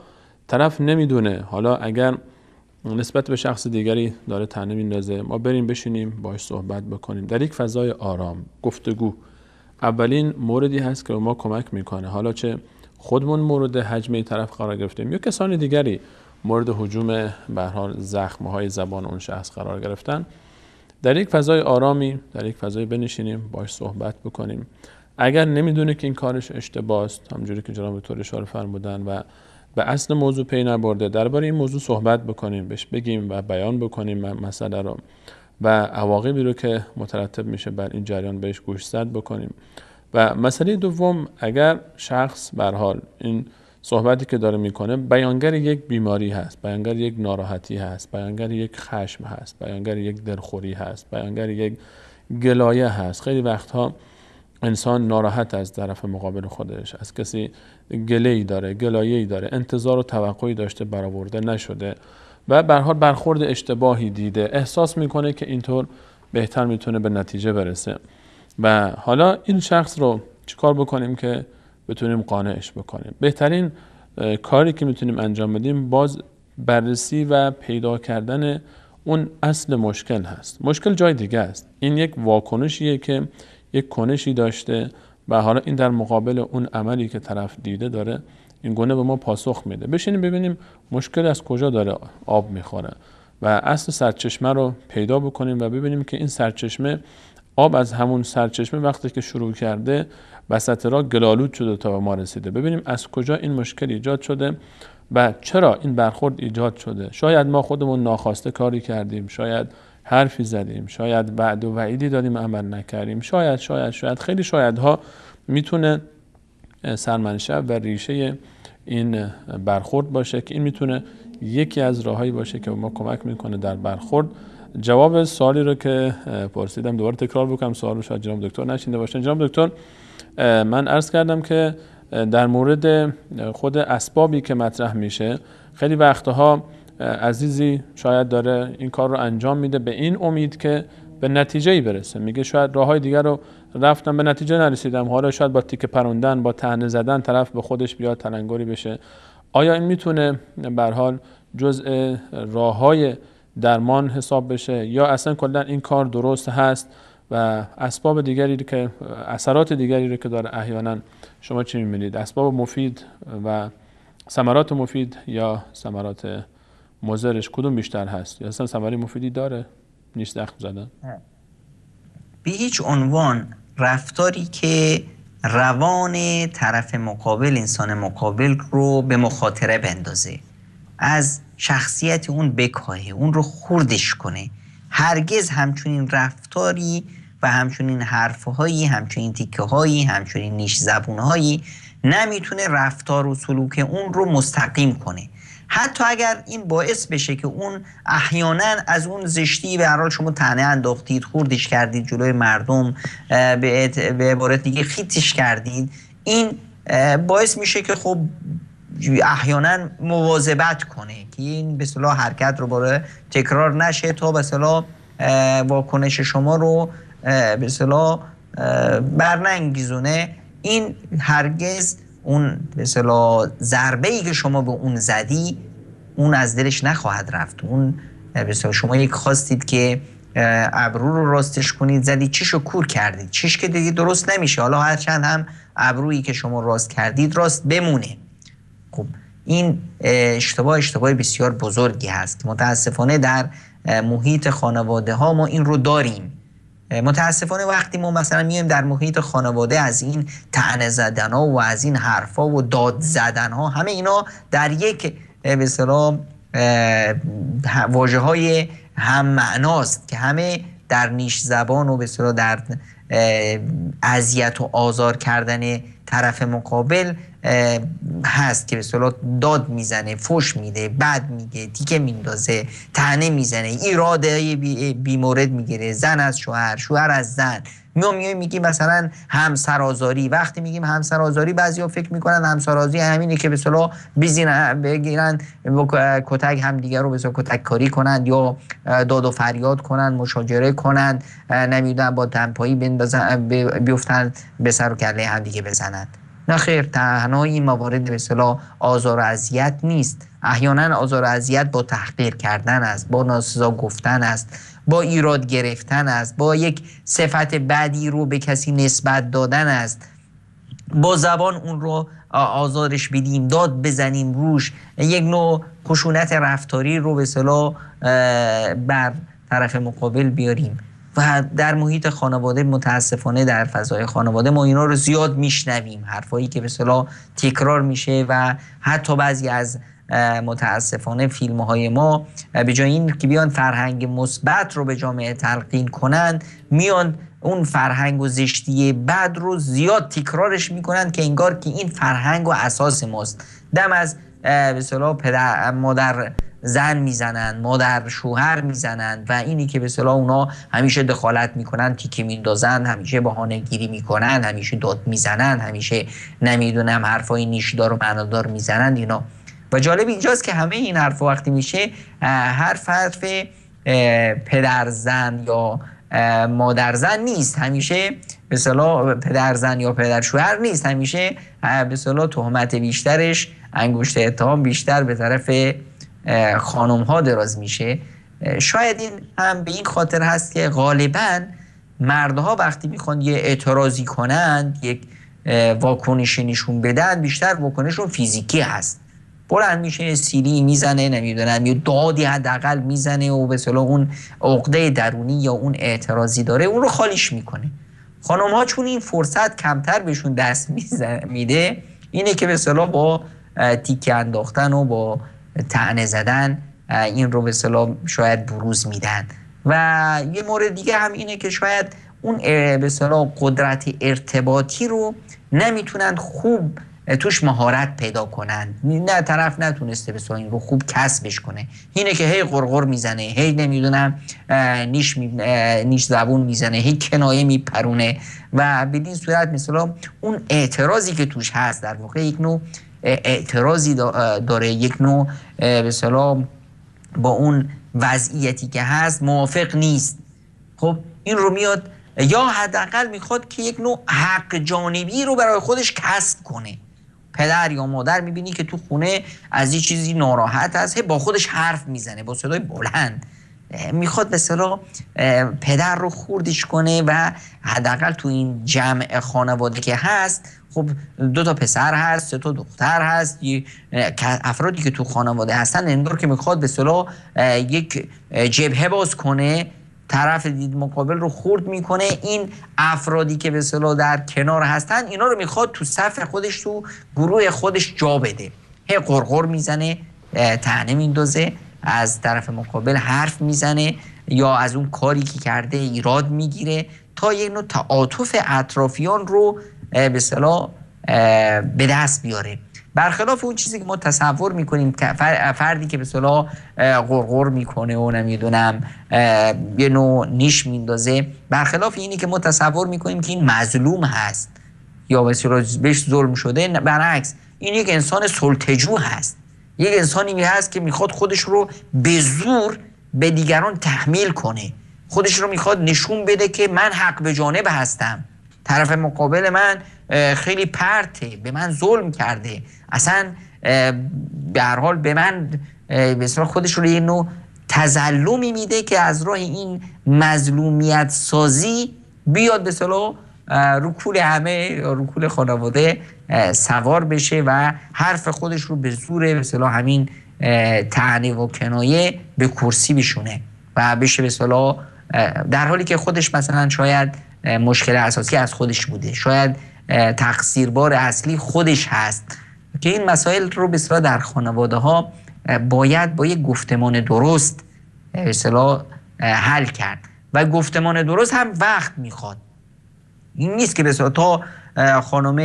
طرف نمیدونه. حالا اگر نسبت به شخص دیگری داره طعنه میندازه، ما بریم بشینیم باهاش صحبت بکنیم در یک فضای آرام، گفتگو. اولین موردی هست که ما کمک میکنه، حالا چه خودمون مورد هجمه طرف قرار گرفتیم یا کسان دیگری مورد هجوم به هر حال زخم‌های زبان اون شخص قرار گرفتن، در یک فضای آرامی، در یک فضای بنشینیم باهاش صحبت بکنیم. اگر نمیدونه که این کارش اشتباه است، همونجوری که جناب دکتر اشاره فرمودن، و به اصل موضوع پی نبرده، درباره این موضوع صحبت بکنیم، بهش بگیم و بیان بکنیم مسئله رو و عواقبی رو که مترتب میشه بر این جریان بهش گوشزد بکنیم. و مسئله دوم، اگر شخص به هر حال این صحبتی که داره میکنه بیانگر یک بیماری هست، بیانگر یک ناراحتی هست، بیانگر یک خشم هست، بیانگر یک دلخوری هست، بیانگر یک گلایه هست. خیلی وقتها انسان ناراحت از طرف مقابل خودش، از کسی گله‌ای داره، گلایه‌ای داره، انتظار و توقعی داشته برآورده نشده و به هر حال برخورد اشتباهی دیده، احساس میکنه که اینطور بهتر میتونه به نتیجه برسه. و حالا این شخص رو چیکار بکنیم که بتونیم قانعش بکنیم؟ بهترین کاری که میتونیم انجام بدیم باز بررسی و پیدا کردن اون اصل مشکل هست. مشکل جای دیگه است. این یک واکنشیه که یک کنشی داشته و حالا این در مقابل اون عملی که طرف دیده داره این گونه به ما پاسخ میده. بشینیم ببینیم مشکل از کجا داره آب میخوره و اصل سرچشمه رو پیدا بکنیم و ببینیم که این سرچشمه، آب از همون سرچشمه وقتی که شروع کرده وسط راه گلالود شده تا به ما رسیده. ببینیم از کجا این مشکل ایجاد شده و چرا این برخورد ایجاد شده. شاید ما خودمون ناخواسته کاری کردیم، شاید حرفی زدیم، شاید وعده و وعیدی دادیم عمل نکردیم، شاید خیلی شایدها میتونه سرمنشأ و ریشه این برخورد باشه که این میتونه یکی از راهایی باشه که ما کمک میکنه در برخورد. جواب سوالی رو که پرسیدم دوباره تکرار بکنم، سوال رو شاید جناب دکتر نشینده باشن. جناب دکتر، من عرض کردم که در مورد خود اسبابی که مطرح میشه، خیلی وقتها عزیزی شاید داره این کار رو انجام میده به این امید که به نتیجه‌ای برسه. میگه شاید راههای دیگر رو رفتم به نتیجه نرسیدم، حالا شاید با تیکه پروندن، با طعنه زدن طرف به خودش بیاد تلنگری بشه. آیا این میتونه به هر حال جزء راههای درمان حساب بشه یا اصلا کلا این کار درست هست و اسباب دیگری که اثرات دیگری رو که داره احیانا شما چی می‌بینید؟ اسباب مفید و ثمرات مفید یا ثمرات مضرش کدوم بیشتر هست؟ یا اصلا ثمره مفیدی داره نیش زخم زدن؟ به هیچ عنوان رفتاری که روان طرف مقابل، انسان مقابل رو به مخاطره بندازه، از شخصیت اون بکاهه، اون رو خردش کنه، هرگز همچنین رفتاری و همچنین حرفهایی، همچنین تیکه‌هایی، همچنین نیش زبونهایی نمیتونه رفتار و سلوک اون رو مستقیم کنه. حتی اگر این باعث بشه که اون احیانا از اون زشتی به هر حال شما طعنه انداختید، خوردش کردید جلوی مردم، به عبارت دیگه خیتش کردید، این باعث میشه که خب احیانا مواظبت کنه که این به اصطلاح حرکت رو باره تکرار نشه تا به اصطلاح واکنش شما رو به اصطلاح برنگیزونه. این هرگز اون به اصطلاح ضربه‌ای که شما به اون زدی اون از دلش نخواهد رفت. اون به اصطلاح شما یک خواستید که ابرو رو راستش کنید، زدید چیشو کور کردید، چیش که دیگه درست نمیشه، حالا هرچند هم ابرویی که شما راست کردید راست بمونه. خب این اشتباه بسیار بزرگی هست. متاسفانه در محیط خانواده ها ما این رو داریم. متاسفانه وقتی ما مثلا میایم در محیط خانواده از این طعنه زدن ها و از این حرفا و داد زدن ها، همه اینا در یک به اصطلاح واژه های هم معناست که همه در نیش زبان و به اصطلاح در اذیت و آزار کردن طرف مقابل هست که به اصطلاح داد میزنه، فوش میده، بد میگه، تیکه میندازه، طعنه میزنه، ایراده بی مورد میگیره، زن از شوهر، شوهر از زن. میگیم مثلا همسرآزاری. وقتی میگیم همسرآزاری بعضیا فکر میکنن همسرآزاری همینه که به اصطلاح بگیرن کتک همدیگه رو به اصطلاح کتک کاری کنن یا داد و فریاد کنن، مشاجره کنن، نمیدونم با دمپایی بیفتن به سر و کله همدیگه بزنن. نه خیر، تنها این موارد به اصطلاح آزار و اذیت نیست. احیانا آزار و اذیت با تحقیر کردن است، با ناسزا گفتن است، با ایراد گرفتن است، با یک صفت بدی رو به کسی نسبت دادن است، با زبان اون رو آزارش بدیم، داد بزنیم روش، یک نوع خشونت رفتاری رو به اصطلاح بر طرف مقابل بیاریم. و در محیط خانواده متاسفانه در فضای خانواده ما اینا رو زیاد میشنویم، حرفایی که به اصطلاح تکرار میشه و حتی بعضی از متاسفانه فیلم های ما به جای این که بیان فرهنگ مثبت رو به جامعه تلقین کنن، میان اون فرهنگ و زشتی بد رو زیاد تکرارش میکنن که انگار که این فرهنگ و اساس ماست. دم از به اصطلاح پدر مادر زن میزنن، مادر شوهر میزنن و اینی که به اصطلاح اونا همیشه دخالت میکنن، تیکه میندازن، همیشه بهانه گیری میکنن، همیشه داد میزنن، همیشه نمیدونم حرفای نیشدار و معنادار میزنن اینا. و جالب اینجاست که همه این حرف وقتی میشه حرف پدر زن یا مادر زن نیست، همیشه به اصطلاح پدر زن یا پدر شوهر نیست، همیشه به اصطلاح تهمت بیشترش، انگشت اتهام بیشتر به طرف خانم ها دراز میشه. شاید این هم به این خاطر هست که غالبا مردها وقتی میخوان یه اعتراضی کنند، یک واکنشی نشون بدن، بیشتر واکنششون فیزیکی هست. بلند میشه، سیلی میزنه، نمیدونم یه دادی حداقل میزنه و به اصطلاح اون عقده درونی یا اون اعتراضی داره اون رو خالیش میکنه. خانم ها چون این فرصت کمتر بهشون دست میده، اینه که به اصطلاح با تیکه انداختن و با طعنه زدن این رو به اصطلاح شاید بروز میدن. و یه مورد دیگه هم اینه که شاید اون به اصطلاح قدرت ارتباطی رو نمیتونن خوب توش مهارت پیدا کنن. نه، طرف نتونسته به اصطلاح این رو خوب کسبش کنه، اینه که هی غرغر میزنه، هی نمیدونم نیش زبون میزنه، هی کنایه میپرونه و بدین صورت مثلا اون اعتراضی که توش هست در واقع یک نوع اعتراضی داره، یک نوع به اصطلاح با اون وضعیتی که هست موافق نیست. خب این رو میاد یا حداقل میخواد که یک نوع حق جانبی رو برای خودش کسب کنه. پدر یا مادر میبینی که تو خونه از این چیزی ناراحت هست، با خودش حرف میزنه با صدای بلند، میخواد به اصطلاح پدر رو خوردش کنه و حداقل تو این جمع خانواده که هست، خب 2 پسر هست، 3 دختر هست، افرادی که تو خانواده هستن، انگار که میخواد به اصطلاح یک جبهه باز کنه، طرف دید مقابل رو خورد میکنه. این افرادی که به اصطلاح در کنار هستن اینا رو میخواد تو صف خودش، تو گروه خودش جا بده. هی غرغر میزنه، طعنه میندازه، از طرف مقابل حرف میزنه یا از اون کاری که کرده ایراد میگیره تا یک نوع تعاطف اطرافیان رو به اصطلاح به دست بیاره. برخلاف اون چیزی که ما تصور میکنیم که فردی که به اصطلاح غرغر میکنه و نمیدونم یه نوع نیش میندازه، برخلاف اینی که ما تصور میکنیم که این مظلوم هست یا مثلا بهش ظلم شده، برعکس این یک انسان سلطه‌جو هست، یک انسانی هست که میخواد خودش رو به زور به دیگران تحمیل کنه، خودش رو میخواد نشون بده که من حق به جانب هستم، طرف مقابل من خیلی پرته، به من ظلم کرده، اصلا به هر حال به من به اصطلاح خودش رو یه نوع تظلمی میده که از راه این مظلومیت سازی بیاد به اصطلاح رو کول همه، رو کول خانواده سوار بشه و حرف خودش رو به زور به اصطلاح همین طعنه و کنایه به کرسی بشونه و بشه به اصطلاح، در حالی که خودش مثلا شاید مشکل اساسی از خودش بوده، شاید تقصیربار اصلی خودش هست. که این مسائل رو به اصطلاح در خانواده ها باید با یک گفتمان درست به اصطلاح حل کرد و گفتمان درست هم وقت میخواد. این نیست که به اصطلاح تا خانم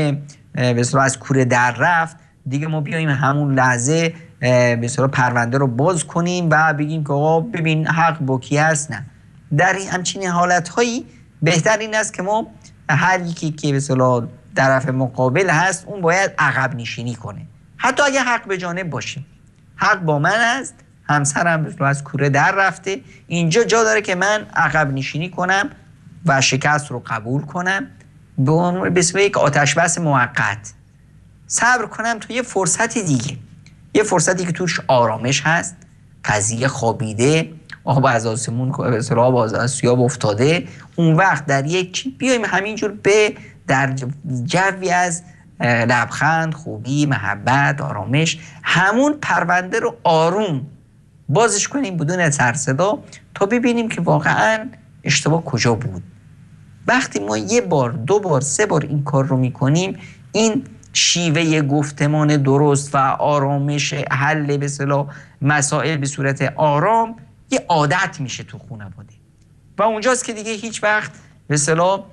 به اصطلاح از کوره در رفت دیگه ما بیایم همون لحظه به اصطلاح پرونده رو باز کنیم و بگیم که آقا ببین حق با کی هست. نه، در این همچین حالت‌هایی بهتر این است که ما هر یکی که به اصطلاح طرف مقابل هست اون باید عقب نشینی کنه، حتی اگه حق به جانب باشه. حق با من است، همسرم از کوره در رفته، اینجا جا داره که من عقب نشینی کنم و شکست رو قبول کنم، به اسم یک آتش بس موقت صبر کنم تا یه فرصت دیگه، یه فرصتی که توش آرامش هست، قضیه خوابیده، آب از آسمون به اصطلاح آب از سیاب افتاده، اون وقت در یک بیایم همینجور در جوی از لبخند، خوبی، محبت، آرامش همون پرونده رو آروم بازش کنیم بدون سر صدا تا ببینیم که واقعا اشتباه کجا بود. وقتی ما یه بار، دو بار، سه بار این کار رو میکنیم، این شیوه گفتمان درست و آرامش حل به اصطلاح مسائل به صورت آرام یه عادت میشه تو خانواده و اونجاست که دیگه هیچ وقت به اصطلاح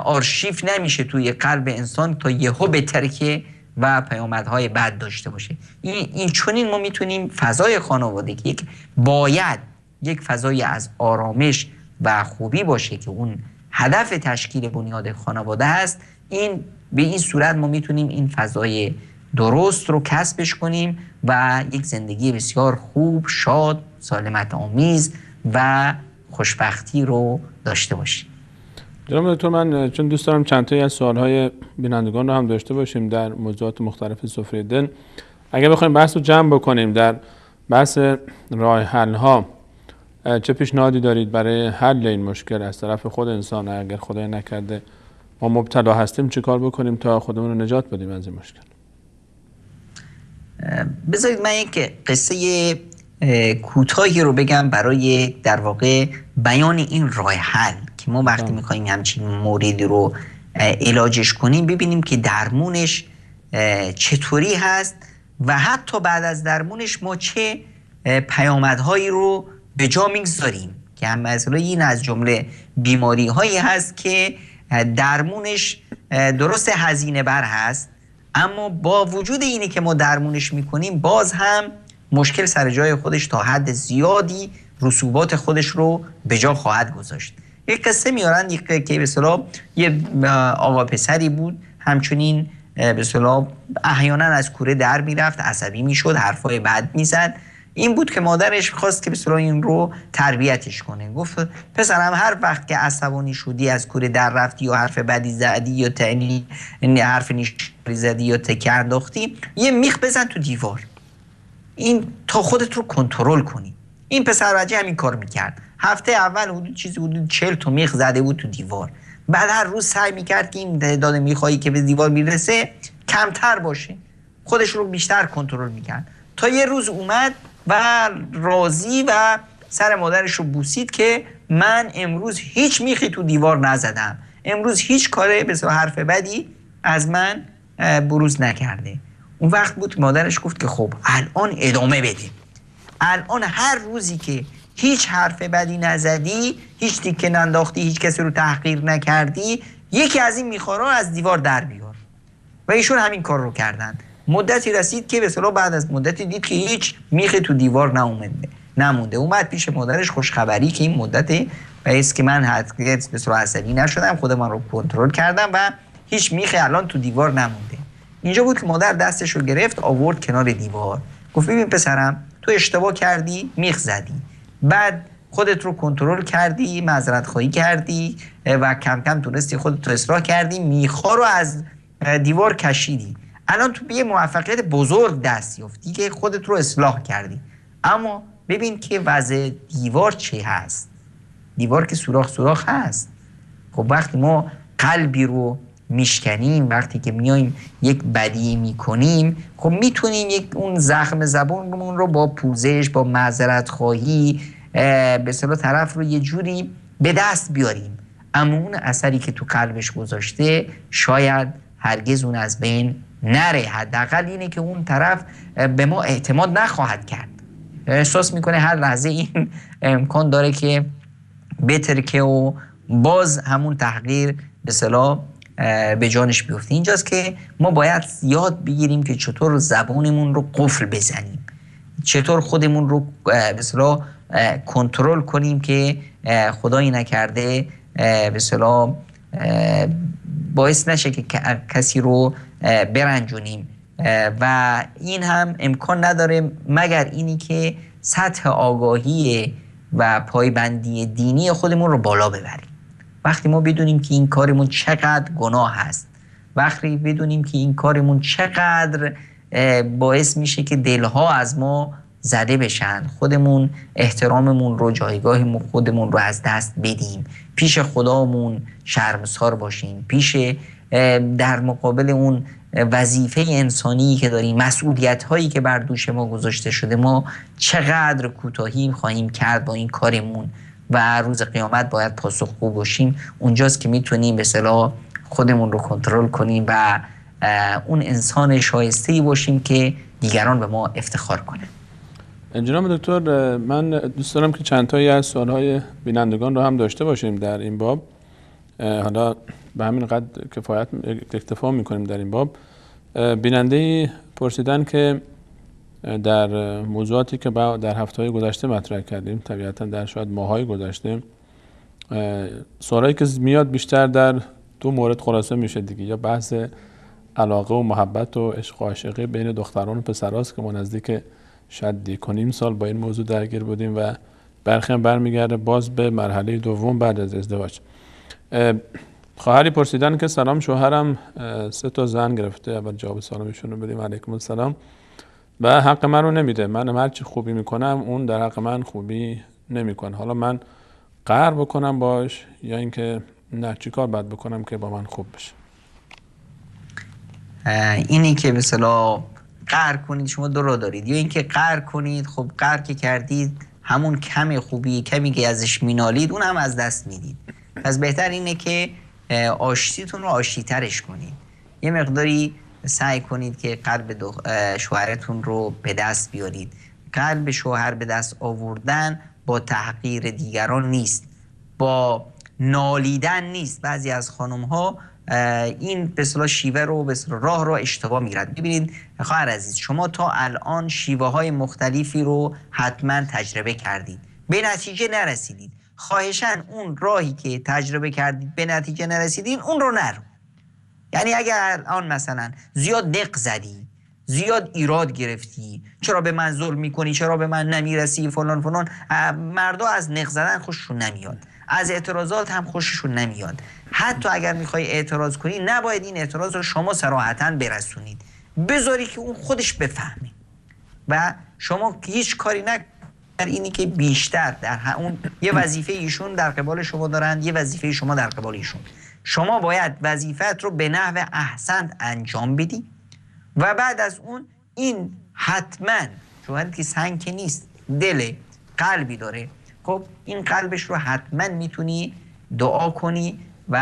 آرشیو نمیشه توی قلب انسان تا یهو بترکه و پیامدهای بد داشته باشه. این چنین ما میتونیم فضای خانواده که باید یک فضای از آرامش و خوبی باشه که اون هدف تشکیل بنیاد خانواده هست، این به این صورت ما میتونیم این فضای درست رو کسبش کنیم و یک زندگی بسیار خوب، شاد، سالمت آمیز و خوشبختی رو داشته باشیم. جناب دکتر، من چون دوست دارم چند تایی از سوالهای بینندگان رو هم داشته باشیم در موضوعات مختلف سفره دل، اگر بخوایم بحث رو جمع بکنیم در بحث راه حل ها، چه پیشنهادی دارید برای حل این مشکل از طرف خود انسان؟ اگر خدای نکرده ما مبتلا هستیم چه کار بکنیم تا خودمون رو نجات بدیم از این مشکل؟ بذارید من یک قصه کوتاهی رو بگم برای در واقع بیان این راه حل که ما وقتی میخواییم همچین موردی رو علاجش کنیم ببینیم که درمونش چطوری هست و حتی بعد از درمونش ما چه پیامدهایی رو به جا میگذاریم، که هم مثلا این از جمله بیماری هایی هست که درمونش درست هزینه بر هست، اما با وجود اینی که ما درمونش میکنیم باز هم مشکل سر جای خودش تا حد زیادی رسوبات خودش رو به جا خواهد گذاشت. یک قصه میارن که به اصطلاح یه آقا پسری بود، همچنین به اصطلاح احیانا از کوره در میرفت، عصبی میشد، حرفای بد میزد. این بود که مادرش خواست که به اصطلاح این رو تربیتش کنه. گفت پسرم هر وقت که عصبانی شدی از کوره در رفتی یا حرف بدی زدی یا حرف نیشکاری زدی یا تکه انداختی، یه میخ بزن تو دیوار، این تا خودت رو کنترل کنی. این پسر بچه همین کار میکرد. هفته اول حدود 40 تا میخ زده بود تو دیوار. بعد هر روز سعی میکرد که این تعداد میخایی که به دیوار میرسه کمتر باشه، خودش رو بیشتر کنترل میکرد تا یه روز اومد و راضی و سر مادرش رو بوسید که من امروز هیچ میخی تو دیوار نزدم، امروز هیچ کاره به حرف بدی از من بروز نکرده. اون وقت بود مادرش گفت که خب الان ادامه بده، الان هر روزی که هیچ حرف بدی نزدی، هیچ تیکه ننداختی، هیچ کسی رو تحقیر نکردی، یکی از این میخارا از دیوار در بیار. و ایشون همین کار رو کردن. مدتی رسید که به اصطلاح بعد از مدتی دید که هیچ میخی تو دیوار نمونده. اومد پیش مادرش خوشخبری که این مدت است که من به اصطلاح عصبی نشدم، خودم رو کنترل کردم و هیچ میخی الان تو دیوار نمونده. اینجا بود که مادر دستش رو گرفت آورد کنار دیوار، گفت ببین پسرم تو اشتباه کردی، میخ زدی، بعد خودت رو کنترل کردی، معذرت خواهی کردی و کم کم تونستی خودت رو اصلاح کردی، میخا رو از دیوار کشیدی، الان تو به یه موفقیت بزرگ دست یافتی که خودت رو اصلاح کردی. اما ببین که وضع دیوار چی هست. دیوار که سوراخ هست. خب وقتی ما قلبی رو میشکنیم، وقتی که میایم یک بدی میکنیم، خب میتونیم اون زخم زبونمون رو با پوزش، با معذرت خواهی به اصطلاح طرف رو یه جوری به دست بیاریم، اما اون اثری که تو قلبش گذاشته شاید هرگز اون از بین نره. حداقل اینه که اون طرف به ما اعتماد نخواهد کرد، احساس میکنه هر لحظه این امکان داره که بترکه و باز همون تحقیر به اصطلاح به جانش بیفته. اینجاست که ما باید یاد بگیریم که چطور زبانمون رو قفل بزنیم، چطور خودمون رو به اصطلاح کنترل کنیم که خدایی نکرده به اصطلاح باعث نشه که کسی رو برنجونیم. و این هم امکان نداره مگر اینی که سطح آگاهی و پایبندی دینی خودمون رو بالا ببریم. وقتی ما بدونیم که این کارمون چقدر گناه هست، وقتی بدونیم که این کارمون چقدر باعث میشه که دلها از ما زده بشن، خودمون احتراممون رو، جایگاهمون خودمون رو از دست بدیم، پیش خدامون شرمسار باشیم، پیش در مقابل اون وظیفه انسانی که داریم، مسئولیت هایی که بر دوش ما گذاشته شده، ما چقدر کوتاهی خواهیم کرد با این کارمون و روز قیامت باید پاسخگو باشیم. اونجاست که میتونیم به اصطلاح خودمون رو کنترل کنیم و اون انسان شایسته‌ای باشیم که دیگران به ما افتخار کنن. جناب دکتر، من دوست دارم که چند تایی از سوالهای بینندگان رو هم داشته باشیم در این باب. حالا به همین قدر کفایت اکتفا میکنیم در این باب. بیننده‌ای پرسیدن که در موضوعاتی که در هفته‌های گذشته مطرح کردیم، طبیعتاً در شاید ماه‌های گذشته، سوالایی که میاد بیشتر در دو مورد خلاصه میشه دیگه، یا بحث علاقه و محبت و عشق و عاشقی بین دختران و پسراست که ما نزدیک شاید 1.5 سال با این موضوع درگیر بودیم و برخی هم برمیگرده باز به مرحله دوم بعد از ازدواج. خواهری پرسیدن که سلام، شوهرم 3 تا زن گرفته، اول جواب سلامشون رو بدیم علیکم السلام، و حق من رو نمیده. من هر چی خوبی میکنم اون در حق من خوبی نمیکنه. حالا من قهر بکنم باش یا اینکه نه، چی کار باید بکنم که با من خوب بشه؟ اینی که به اصطلاح قهر کنید، شما دو راه دارید، یا اینکه قهر کنید، خب قهر که کردید همون کم خوبی، کمی که ازش مینالید اون هم از دست میدید. پس بهتر اینه که آشتیتون رو آشتی‌ترش کنید، یه مقداری سعی کنید که قلب شوهرتون رو به دست بیارید. قلب شوهر به دست آوردن با تحقیر دیگران نیست، با نالیدن نیست. بعضی از خانم ها این به اصطلاح شیوه رو، به اصطلاح راه رو اشتباه میگیرند. ببینید خواهر عزیز، شما تا الان شیوه های مختلفی رو حتما تجربه کردید، به نتیجه نرسیدید. خواهشاً اون راهی که تجربه کردید به نتیجه نرسیدین اون رو نرو. یعنی اگر الان مثلا زیاد نق زدی، زیاد ایراد گرفتی، چرا به من ظلم میکنی، چرا به من نمیرسی، فلان فلان، مردا از نق زدن خوششون نمیاد، از اعتراضات هم خوششون نمیاد. حتی اگر میخوای اعتراض کنی نباید این اعتراض رو شما صراحتاً برسونید، بذاری که اون خودش بفهمه و شما هیچ کاری نکنید. اینی که بیشتر در اون یه وظیفه ایشون در قبال شما دارن، یه وظیفه شما در قبال ایشون. شما باید وظیفت رو به نحو احسن انجام بدی و بعد از اون این حتما شوهری که سنگ که نیست، دل قلبی داره، خب این قلبش رو حتما میتونی دعا کنی و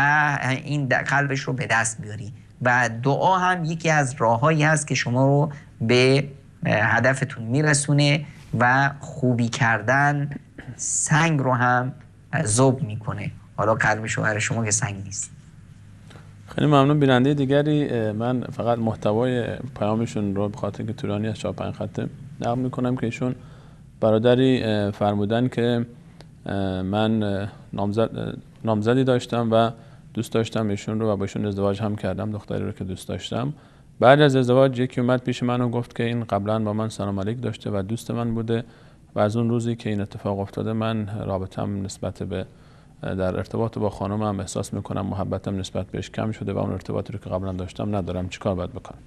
این قلبش رو به دست بیاری. و دعا هم یکی از راههایی هست که شما رو به هدفتون میرسونه و خوبی کردن سنگ رو هم ذوب میکنه. حالا قلب شوهر شما که سنگ نیست. خیلی ممنون. بیننده دیگری، من فقط محتوای پیامشون رو به خاطر که طولانی از 4-5 خط نقل میکنم که ایشون برادری فرمودن که من نامزدی داشتم و دوست داشتم ایشون رو و با ایشون ازدواج هم کردم، دختری رو که دوست داشتم. بعد از ازدواج یکی اومد پیش من و گفت که این قبلا با من سلام علیک داشته و دوست من بوده و از اون روزی که این اتفاق افتاده من رابطم نسبت به در ارتباط با خانمم احساس میکنم محبتم نسبت بهش کم شده و اون ارتباطی رو که قبلا داشتم ندارم. چیکار باید بکنم؟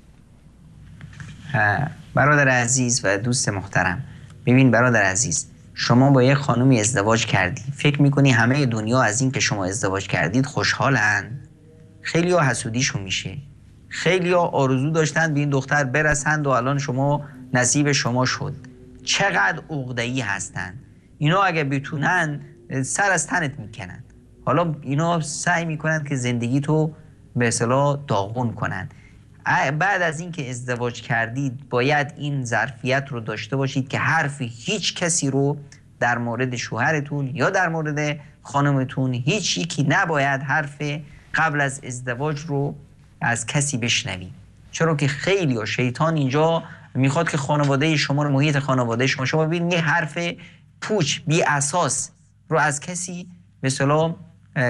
برادر عزیز و دوست محترم، ببین برادر عزیز، شما با یه خانومی ازدواج کردی، فکر میکنی همه دنیا از این که شما ازدواج کردید خوشحالن؟ خیلی ها حسودیشون میشه، خیلی ها آرزو داشتن به این دختر برسند و الان شما نصیب شما شد. چقدر عقده‌ای هستن اینا، اگه بتونن سر از تنت میکنن. حالا اینا سعی میکنن که زندگی تو به اصطلاح داغون کنن. بعد از اینکه ازدواج کردید باید این ظرفیت رو داشته باشید که حرف هیچ کسی رو در مورد شوهرتون یا در مورد خانمتون هیچ یکی نباید حرف قبل از ازدواج رو از کسی بشنوید. چرا که خیلی و شیطان اینجا میخواد که خانواده شما رو، محیط خانواده شما ببینید یه حرف پوچ بی اساس رو از کسی به اصطلاح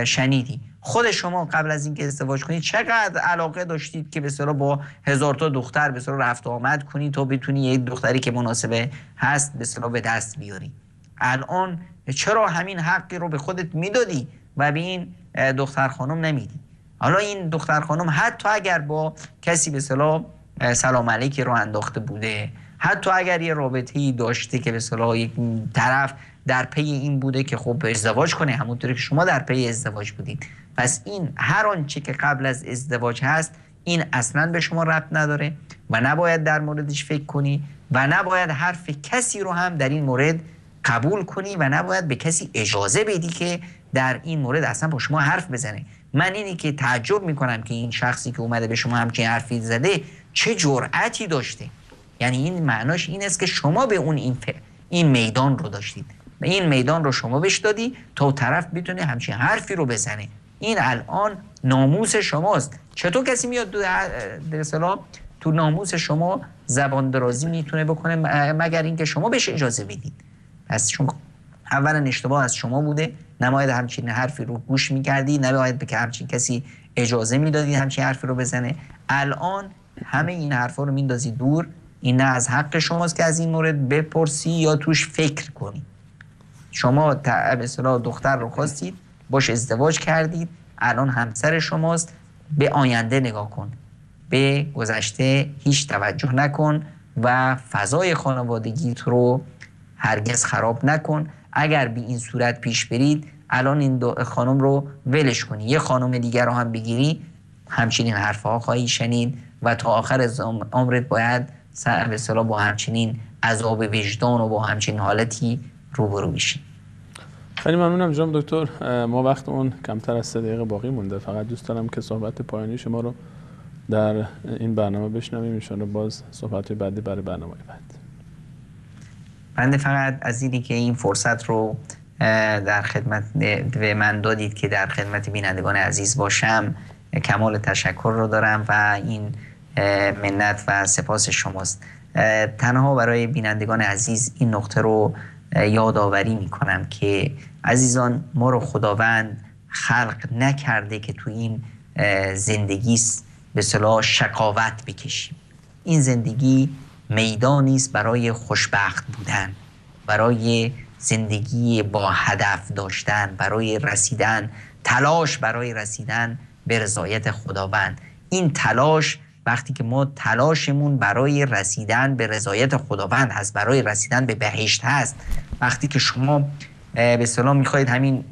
شنیدی. خود شما قبل از اینکه ازدواج کنید چقدر علاقه داشتید که به اصطلاح با 1000 تا دختر به اصطلاح رفت و آمد کنید تا بتونی یک دختری که مناسبه هست به اصطلاح به دست بیاری. الان چرا همین حقی رو به خودت میدادی و به این دختر خانم نمیدی؟ حالا این دختر خانم حتی اگر با کسی به اصطلاح سلام علیکی رو انداخته بوده، حتی اگر یه رابطه‌ای داشته که به اصطلاح یک طرف در پی این بوده که خب ازدواج کنه، همونطوری که شما در پی ازدواج بودید، پس این هر آنچه که قبل از ازدواج هست این اصلا به شما ربط نداره و نباید در موردش فکر کنی و نباید حرف کسی رو هم در این مورد قبول کنی و نباید به کسی اجازه بدی که در این مورد اصلا با شما حرف بزنه. من اینی که تعجب میکنم که این شخصی که اومده به شما همچین حرفی زده چه جرأتی داشته. یعنی این معناش این است که شما به اون این میدان رو داشتید و این میدان رو شما بهش دادی تا طرف بتونه همچین حرفی رو بزنه. این الان ناموس شماست. چطور کسی میاد در اصطلاح تو ناموس شما زبان درازی میتونه بکنه مگر اینکه شما بهش اجازه بدید؟ پس چون اولا اشتباه از شما بوده، نباید همچین حرفی رو گوش میکردی، نباید به همچین کسی اجازه میدادی همچین حرفی رو بزنه. الان همه این حرفا رو میندازی دور. این نه از حق شماست که از این مورد بپرسی یا توش فکر کنی. شما به اصطلاح دختر رو خواستید، باش ازدواج کردید، الان همسر شماست. به آینده نگاه کن، به گذشته هیچ توجه نکن و فضای خانوادگیت رو هرگز خراب نکن. اگر به این صورت پیش برید الان این خانم رو ولش کنی، یه خانم دیگر رو هم بگیری، همچنین حرفها خواهی شنید و تا آخر عمرت باید به اصطلاح با همچنین عذاب وجدان و با همچنین حالتی روبرو بشی. خیلی ممنونم جناب دکتر. ما وقتمون کمتر از 3 دقیقه باقی مونده. فقط دوست دارم که صحبت پایانی شما رو در این برنامه بشنویم، ان شاءالله باز صحبت بعدی برای برنامه بعد. بنده فقط از اینی که این فرصت رو در خدمت به من دادید که در خدمت بینندگان عزیز باشم کمال تشکر رو دارم و این منت و سپاس شماست. تنها برای بینندگان عزیز این نقطه رو یادآوری میکنم که عزیزان، ما رو خداوند خلق نکرده که تو این زندگی به اصطلاح شقاوت بکشیم. این زندگی میدانی است برای خوشبخت بودن، برای زندگی با هدف داشتن، برای رسیدن، تلاش برای رسیدن به رضایت خداوند. این تلاش وقتی که ما تلاشمون برای رسیدن به رضایت خداوند هست، برای رسیدن به بهشت هست، وقتی که شما به اصطلاح میخواید همین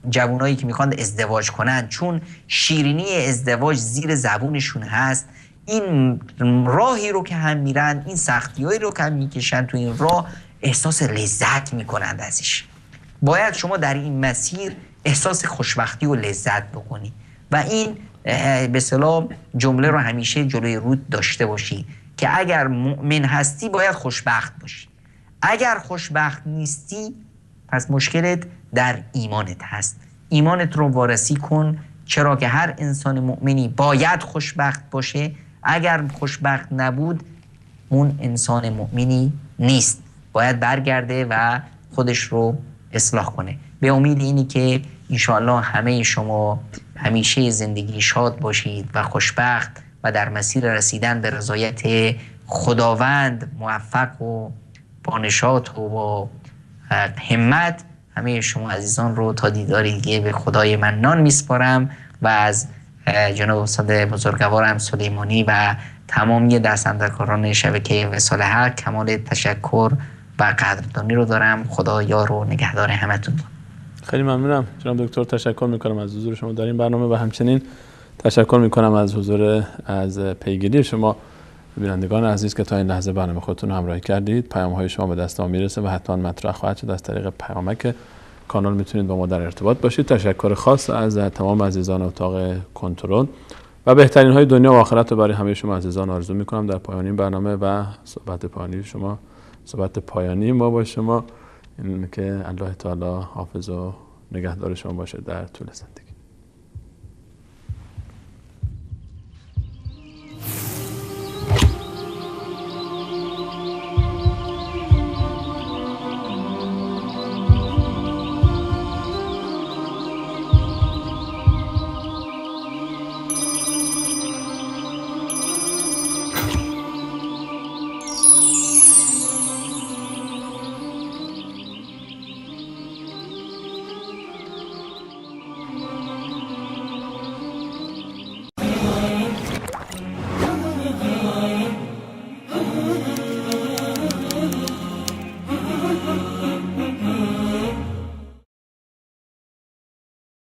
جوانایی که میخوان ازدواج کنن چون شیرینی ازدواج زیر زبونشون هست، این راهی رو که هم میرن، این سختیایی رو که هم میکشن تو این راه، احساس لذت میکنند ازش. باید شما در این مسیر احساس خوشبختی و لذت بکنی و این به اصطلاح جمله رو همیشه جلوی رود داشته باشی که اگر مؤمن هستی باید خوشبخت باشی. اگر خوشبخت نیستی پس مشکلت در ایمانت هست. ایمانت رو وارسی کن، چرا که هر انسان مؤمنی باید خوشبخت باشه. اگر خوشبخت نبود اون انسان مؤمنی نیست، باید برگرده و خودش رو اصلاح کنه. به امید اینی که انشاءالله همه شما همیشه زندگی شاد باشید و خوشبخت و در مسیر رسیدن به رضایت خداوند موفق و با نشاط و با همت. همه شما عزیزان رو تا دیداری دیگه به خدای منان میسپارم و از جناب استاد بزرگوارم سلیمانی و تمامی دستاندرکاران شبکه وصال حق کمال تشکر و قدردانی رو دارم. خدا یار و نگهدار همتون. خیلی ممنونم جناب دکتر. تشکر میکنم از حضور شما در این برنامه و همچنین تشکر میکنم از پیگیری شما بینندگان عزیز که تا این لحظه برنامه خودتون رو همراهی کردید. پیام های شما به دست ما میرسه و حتما مطرح خواهد شد. از طریق پیامک کانال میتونید با ما در ارتباط باشید. تشکر خاص از تمام عزیزان اتاق کنترل و بهترین های دنیا و آخرت رو برای همه شما عزیزان آرزو میکنم. در پایان این برنامه و صحبت پایانی ما با شما این که الله تعالی حافظ و نگهدار شما باشه در طول زندگی.